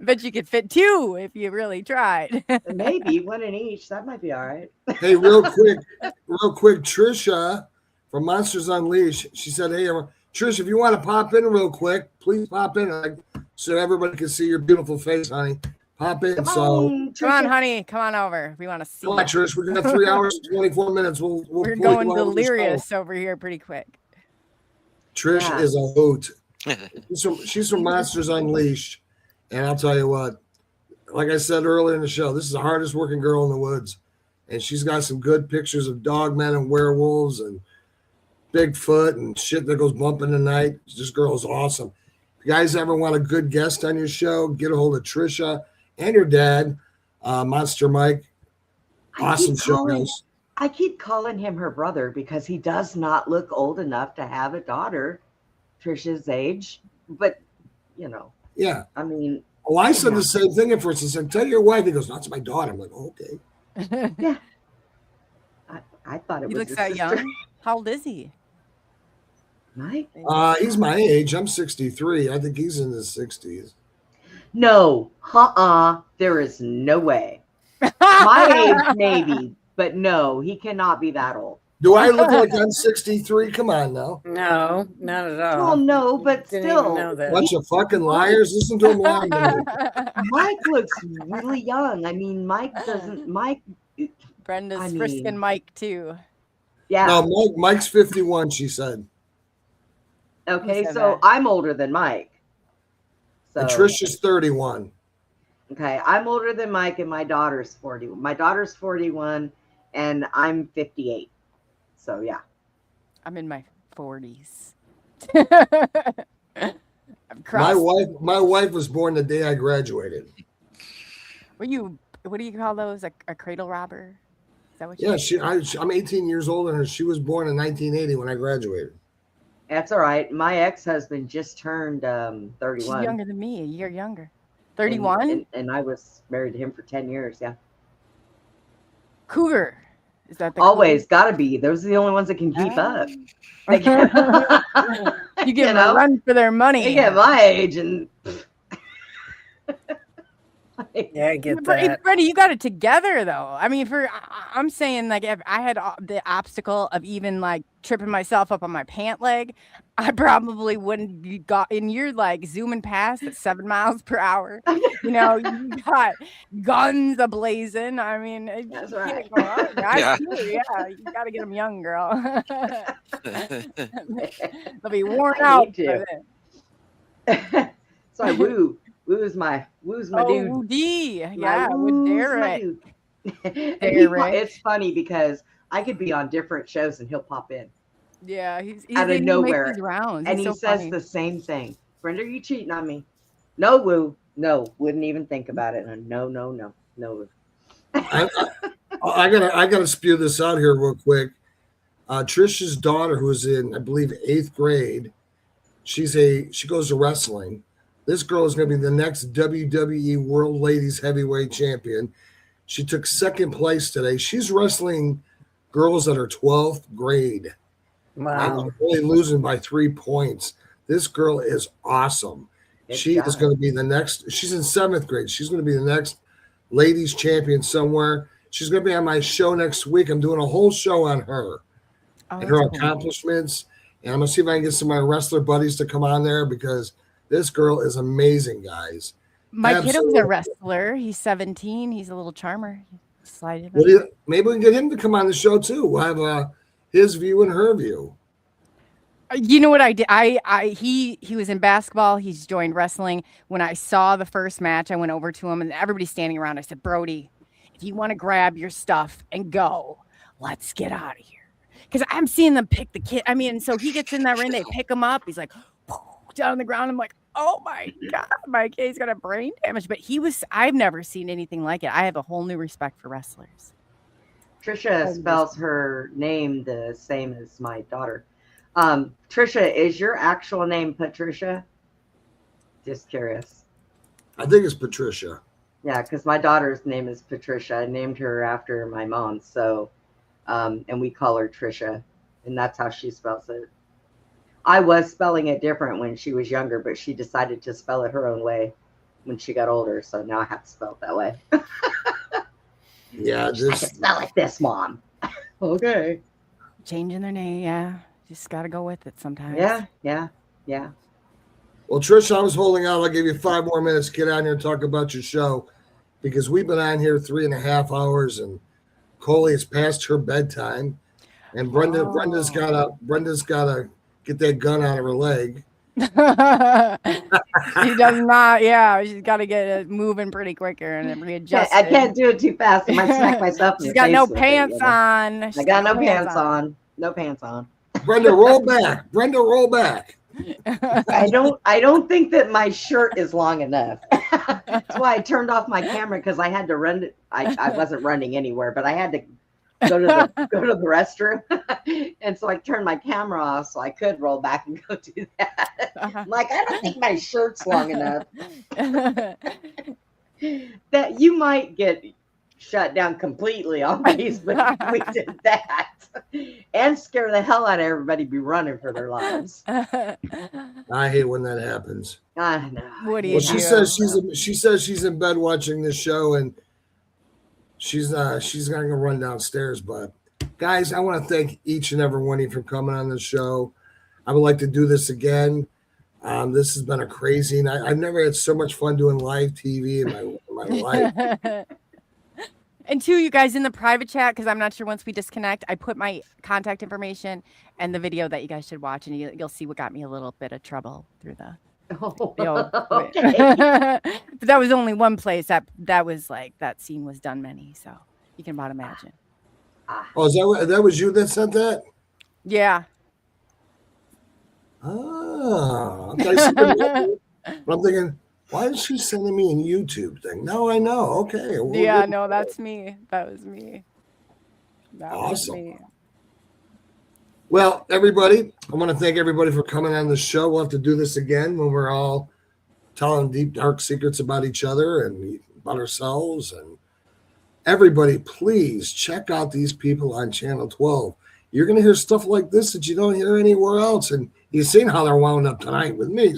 Bet you could fit 2 if you really tried. Maybe one in each. That might be all right. hey, real quick, Trisha from Monsters Unleashed, she said, hey, Trish, if you want to pop in real quick, please pop in so everybody can see your beautiful face, honey. Pop in. Come So on, Come on, Trisha. honey. Come on over. We want to see. come on, it. Trish. We got 3 hours and 24 minutes. We're We're pull going you over the show. delirious over here pretty quick. Trish Yeah. is a hoot. She's from Monsters Unleashed. And I'll tell you what, like I said earlier in the show, this is the hardest working girl in the woods. And she's got some good pictures of dogmen and werewolves and Bigfoot and shit that goes bump in the night. This girl is awesome. If you guys ever want a good guest on your show, get a hold of Trisha and your dad, Monster Mike. Awesome show, guys. I keep calling him her brother because he does not look old enough to have a daughter Trisha's age. But, Yeah. I mean, Oh, I said the same thing at first. I said, tell your wife. He goes, that's my daughter. I'm like, oh, okay. I thought it He was looks his that sister. young. How old is he? Mike? He's my age. I'm 63. I think he's in his 60s. No. There is no way. My age, maybe. But no, he cannot be that old. Do I look like I'm 63? Come on now. No, not at all. Well, no, but Didn't even still. know that. Bunch of fucking liars. Listen to him lie to me. Mike looks really young. I mean, Mike, Brenda's I frisking mean- Mike too. yeah. No, Mike's 51, she said. Okay, said so that? I'm older than Mike. So And Trisha's 31. okay, I'm older than Mike, and my daughter's 40. My daughter's 41, and I'm 58. So yeah, I'm in my 40s. I'm My crossed. wife was born the day I graduated. What do you call those? A cradle robber? Is that what you Yeah, I'm 18 years older than her. She was born in 1980 when I graduated. that's all right. My ex-husband just turned She's 31. younger than me, a year younger. and- 31? and I was married to him for 10 years. Yeah, Cougar. Is that the always got to be. Those are the only ones that can keep up. They Cougar? get, You give them know? a run for their money. they get my age, and Yeah, I get But that. Freddie, you got it together though. I mean, I'm saying like if I had the obstacle of even like tripping myself up on my pant leg, I probably wouldn't be got. And you're like zooming past at 7 miles per hour. You know, you got guns ablazing. I mean, That's you right. can't go wrong. I Yeah. feel you, yeah, you got to get them young, girl. They'll be worn I out. need to. by then. so I woo. Woo's my dude. Oh, D. My Yeah, with woo's my Derek. dude. And Derek. it's funny because I could be on different shows and he'll pop in. Yeah, he's Out of he makes nowhere. these rounds. And He's he so says funny. the same thing. Brenda, are you cheating on me? No, Woo. No, wouldn't even think about it. No, Woo. I gotta spew this out here real quick. Trisha's daughter, who's in, I believe, 8th grade, she goes to wrestling. This girl is going to be the next WWE World Ladies Heavyweight Champion. She took 2nd place today. She's wrestling girls that are 12th grade. Wow. And only losing by 3 points. This girl is awesome. Good She is job. going to be the next. She's in 7th grade. She's going to be the next ladies champion somewhere. She's going to be on my show next week. I'm doing a whole show on her Oh, and her that's cool. accomplishments. And I'm going to see if I can get some of my wrestler buddies to come on there because this girl is amazing, guys. My kiddo's Absolutely. a wrestler. He's 17. He's a little charmer. Slide Well, him. maybe we can get him to come on the show too. We'll have his view and her view. You know what I did? He was in basketball. He's joined wrestling. When I saw the first match, I went over to him and everybody's standing around. I said, Brody, if you want to grab your stuff and go, let's get out of here. Because I'm seeing them pick the kid. I mean, so he gets in that ring, they pick him up. He's like, down on the ground. I'm like, oh my God, my kid's got a brain damage. But I've never seen anything like it. I have a whole new respect for wrestlers. Trisha spells her name the same as my daughter. Trisha, is your actual name Patricia? Just curious. I think it's Patricia. Yeah, because my daughter's name is Patricia. I named her after my mom. So, and we call her Trisha, and that's how she spells it. I was spelling it different when she was younger, but she decided to spell it her own way when she got older. So now I have to spell it that way. Yeah, I can spell like this, Mom. Okay. Changing their name, yeah. Just got to go with it sometimes. Yeah. Well, Trisha, I was holding out. I'll give you 5 more minutes to get on here and talk about your show, because we've been on here 3.5 hours, and Coley has passed her bedtime, and Brenda's gotta get that gun out of her leg. She does not. Yeah, she's got to get it moving pretty quicker and readjust. I can't do it too fast. I might smack myself in She's the got face no with it, pants you know? on. I got no pants on. No pants on. Brenda, roll back. Brenda, roll back. I don't think that my shirt is long enough. That's why I turned off my camera, because I had to run. I wasn't running anywhere, but I had to go to the restroom, and so I turned my camera off so I could roll back and go do that. I'm like, I don't think my shirt's long enough. That you might get shut down completely on Facebook if we did that, and scare the hell out of everybody, be running for their lives. I hate when that happens. I know. What do you Well, do? she says she's in bed watching this show, and she's gonna go run downstairs. But guys, I want to thank each and every one of you for coming on the show. I would like to do this again. This has been a crazy night. I've never had so much fun doing live TV in my life. And two, you guys in the private chat, because I'm not sure once we disconnect, I put my contact information and the video that you guys should watch, and you'll see what got me a little bit of trouble through the old. Okay. But that was only one place that was like that scene was done many, so you can about imagine. Oh, that was you that sent that? Yeah. Oh, okay. But I'm thinking, why is she sending me a YouTube thing? Now I know. Okay. Well, Yeah, no, that's me. That was me. That was Awesome. me. Well, everybody, I want to thank everybody for coming on the show. We'll have to do this again when we're all telling deep, dark secrets about each other and about ourselves. And everybody, please check out these people on Channel 12. You're going to hear stuff like this that you don't hear anywhere else. And you've seen how they're wound up tonight with me.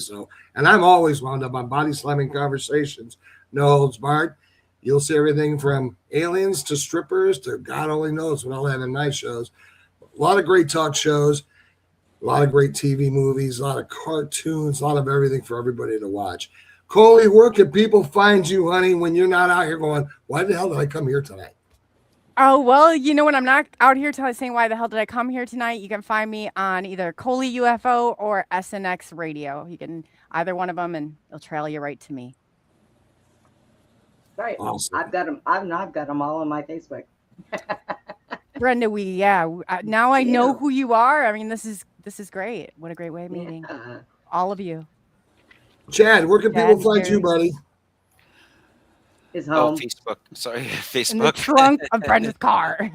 And I'm always wound up on Body Slamming Conversations. No holds barred. You'll see everything from aliens to strippers to God only knows what I'll have in my shows. A lot of great talk shows, a lot of great TV movies, a lot of cartoons, a lot of everything for everybody to watch. Coley, where can people find you, honey, when you're not out here going, why the hell did I come here tonight? Oh, well, when I'm not out here saying why the hell did I come here tonight, you can find me on either Coley UFO or SNX Radio. You can either one of them, and it'll trail you right to me. Right. Awesome. I've got them all on my Facebook. Brenda, now I know who you are. I mean, this is great. What a great way of meeting all of you. Chad, where can people Chad, find you, Gary. buddy? His Oh, home. Facebook. Sorry, In the Facebook. trunk of Brenda's car.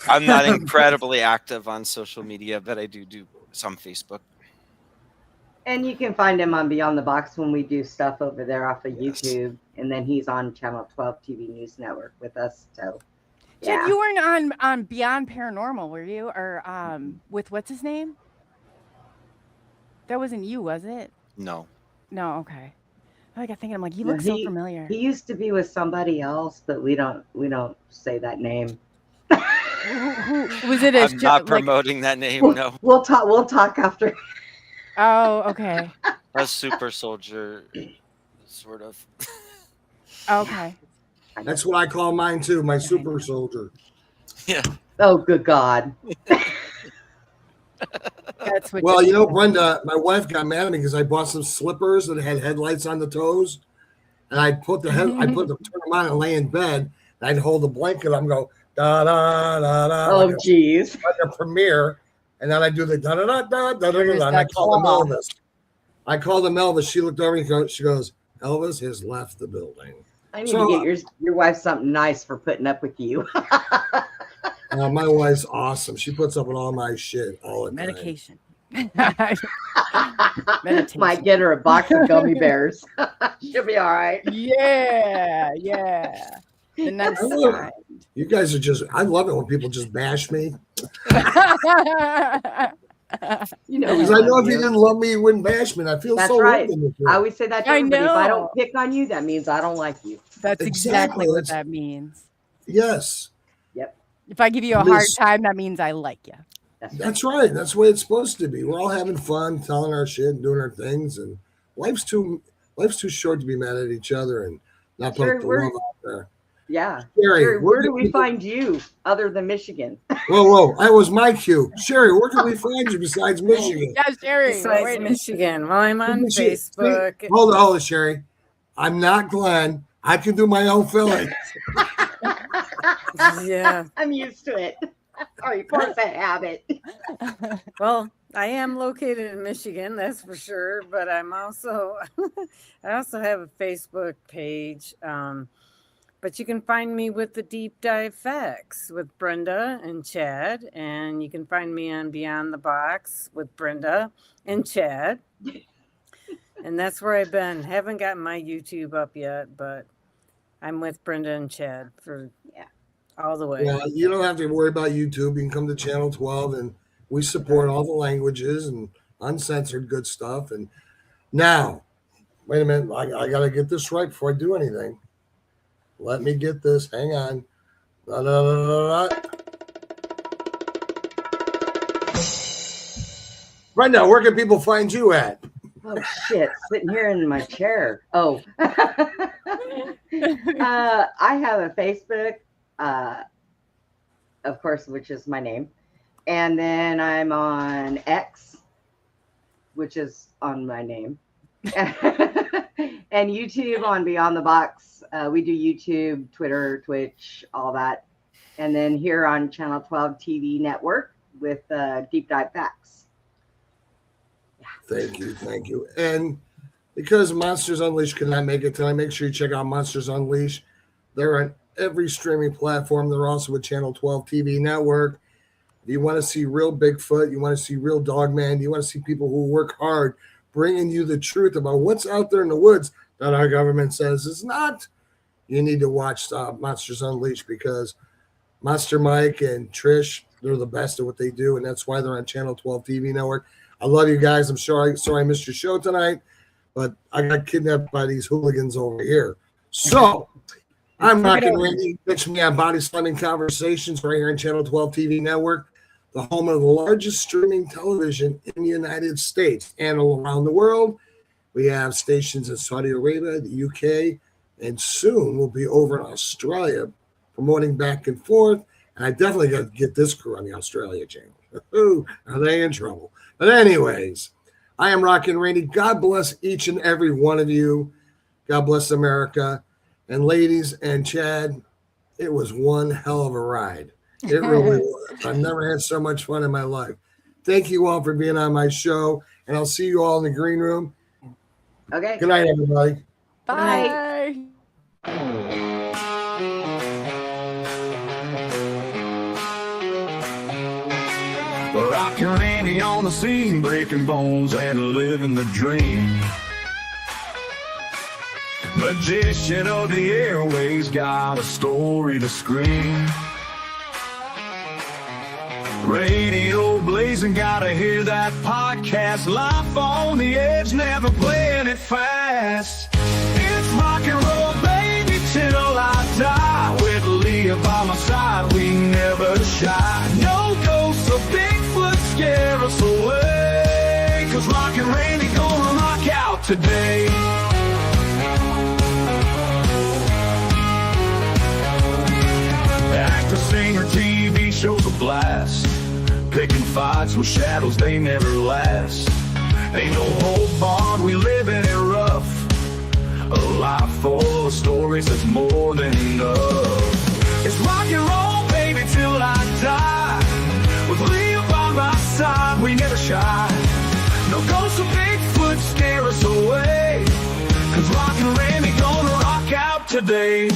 I'm not incredibly active on social media, but I do some Facebook. And you can find him on Beyond the Box when we do stuff over there off of Yes. YouTube. And then he's on Channel 12 TV News Network with us. So, Chad, yeah. you weren't on Beyond Paranormal, were you? Or with what's his name? That wasn't you, was it? No. No, okay. I got thinking, I'm like, he No, looks so familiar. He used to be with somebody else, but we don't say that name. Who was it? As I'm not promoting that name. No. We'll talk after. Oh, okay. A super soldier sort of. Okay. That's what I call mine too, my super soldier. Yeah. Oh, good God. That's what. Well, you know, Brenda, my wife got mad at me because I bought some slippers that had headlights on the toes, and I put the turn them on and lay in bed. And I'd hold the blanket. I'm go da da da da. Oh, geez. Like a premiere, and then I do the da da da da da da da. And I that call him claw. Elvis. I called him Elvis. She looked over and she goes, Elvis has left the building. I need to get your wife something nice for putting up with you. My wife's awesome. She puts up with all my shit all the time. Medication. Might get her a box of gummy bears. She'll be all right. Yeah. The next time. You guys are just, I love it when people just bash me. You know, Because I know if you didn't love me, you wouldn't bash me. And I feel That's so right. loved. I always say that to I everybody. If I don't know. pick on you, that means I don't like you. That's exactly Exactly. what that means. Yes, If I give you a hard time, that means I like you. that's right. That's the way it's supposed to be. We're all having fun, telling our shit and doing our things. And life's too short to be mad at each other and not put Sure, the we're- love out there. Yeah. Sherry, Sherry, where do we find you other than Michigan? Whoa, that was my cue. Sherry, where can we find you besides Michigan? Yeah, Sherry. Besides wait. Michigan. Well, I'm on Michigan. Facebook. Hold on, Sherry. I'm not Glenn. I can do my own filling. Yeah. I'm used to it. Or force a habit. Well, I am located in Michigan, that's for sure. But I'm also, I also have a Facebook page. But you can find me with the Deep Dive Facts with Brenda and Chad, and you can find me on Beyond the Box with Brenda and Chad. And that's where I've been. Haven't gotten my YouTube up yet, but I'm with Brenda and Chad for all the way. Yeah, you don't have to worry about YouTube. You can come to Channel 12, and we support all the languages and uncensored good stuff. And now, wait a minute. I got to get this right before I do anything. Let me get this. Hang on. Brenda, where can people find you at? Oh shit! Sitting here in my chair. Oh, I have a Facebook, of course, which is my name, and then I'm on X, which is on my name, and YouTube on Beyond the Box. We do YouTube, Twitter, Twitch, all that, and then here on Channel 12 TV network with Deep Dive Facts. Thank you. And because Monsters Unleashed could not make it tonight, make sure you check out Monsters Unleashed. They're on every streaming platform. They're also with Channel 12 TV network. If you want to see real Bigfoot, you want to see real Dogman, you want to see people who work hard, bringing you the truth about what's out there in the woods that our government says is not, you need to watch Monsters Unleashed, because Monster Mike and Trish, they're the best at what they do, and that's why they're on Channel 12 TV network. I love you guys. I'm sorry I missed your show tonight, but I got kidnapped by these hooligans over here. So I'm Rockin' Randy. Catch me on Body Slamming Conversations right here on Channel 12 TV network, the home of the largest streaming television in the United States and around the world. We have stations in Saudi Arabia, the UK, and soon we'll be over in Australia promoting back and forth. And I definitely got to get this crew on the Australia channel. Ooh, are they in trouble? But anyways, I am Rockin' Randy. God bless each and every one of you. God bless America. And ladies and Chad, it was one hell of a ride. It really was. I've never had so much fun in my life. Thank you all for being on my show, and I'll see you all in the green room. Okay. Good night, everybody. Bye. Rockin' Randy on the scene, breaking bones and living the dream. Magician of the airways, got a story to scream. Radio blazing, gotta hear that podcast. Life on the edge, never playing it fast. It's rock and roll, baby, till I die. With Leah by my side, we never shy. No ghosts of Bigfoot scare us away, 'cause Rockin' Randy gonna rock out today. blast. Picking fights with shadows, they never last. Ain't no hold barred, we live in it rough. A life full of stories that's more than enough. It's rock and roll, baby, till I die. With Leo by my side, we never shy. No ghosts or Bigfoot scare us away. 'Cause Rock and Randy gonna rock out today.